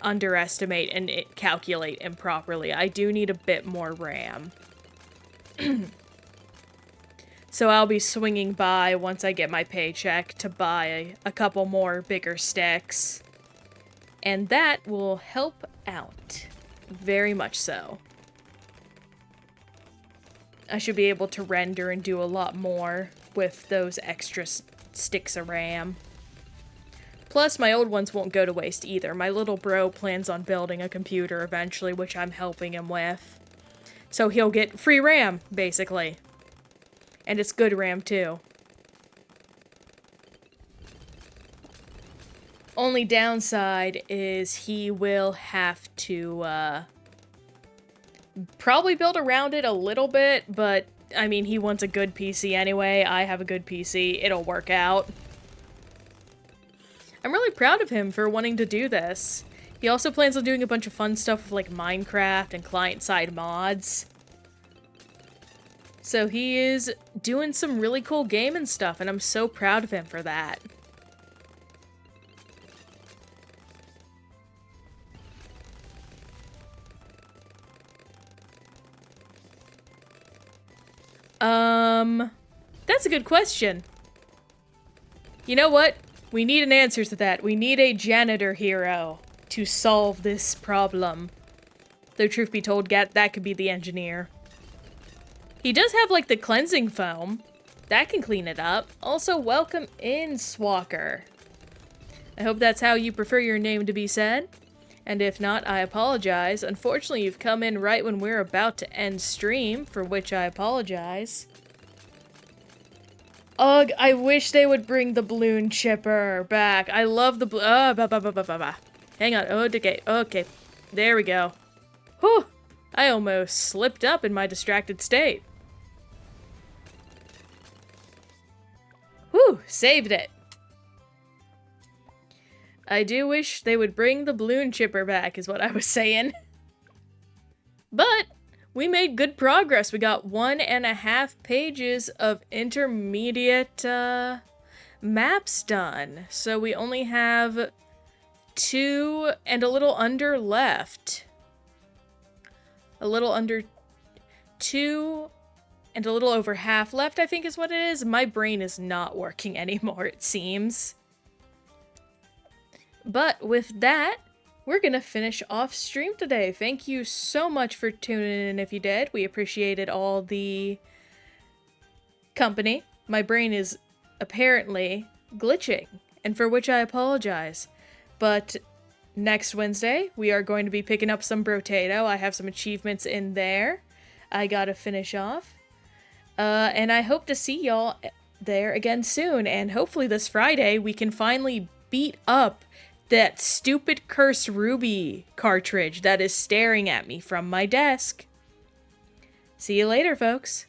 underestimate and calculate improperly. I do need a bit more RAM. So I'll be swinging by once I get my paycheck to buy a couple more bigger sticks. And that will help out. Very much so. I should be able to render and do a lot more with those extra sticks of RAM. Plus, my old ones won't go to waste either. My little bro plans on building a computer eventually, which I'm helping him with. So he'll get free RAM, basically. And it's good RAM, too. Only downside is he will have to, probably build around it a little bit, but, I mean, he wants a good PC anyway. I have a good PC. It'll work out. I'm really proud of him for wanting to do this. He also plans on doing a bunch of fun stuff with, like, Minecraft and client-side mods. So he is doing some really cool gaming stuff, and I'm so proud of him for that. That's a good question. You know what? We need an answer to that. We need a janitor hero to solve this problem. Though truth be told, that could be the engineer. He does have, like, the cleansing foam. That can clean it up. Also, welcome in, Swalker. I hope that's how you prefer your name to be said. And if not, I apologize. Unfortunately, you've come in right when we're about to end stream, for which I apologize. Ugh, I wish they would bring the balloon chipper back. I love the Hang on. Okay. There we go. Whew! I almost slipped up in my distracted state. Whew! Saved it. I do wish they would bring the balloon chipper back, is what I was saying. But we made good progress. We got 1.5 pages of intermediate maps done. So we only have 2 and a little under left. A little under 2 and a little over half left, I think is what it is. My brain is not working anymore, it seems. But with that, we're gonna finish off stream today. Thank you so much for tuning in if you did. We appreciated all the company. My brain is apparently glitching, and for which I apologize. But next Wednesday, we are going to be picking up some Brotato. I have some achievements in there I gotta finish off. And I hope to see y'all there again soon. And hopefully this Friday, we can finally beat up that stupid cursed Ruby cartridge that is staring at me from my desk. See you later, folks.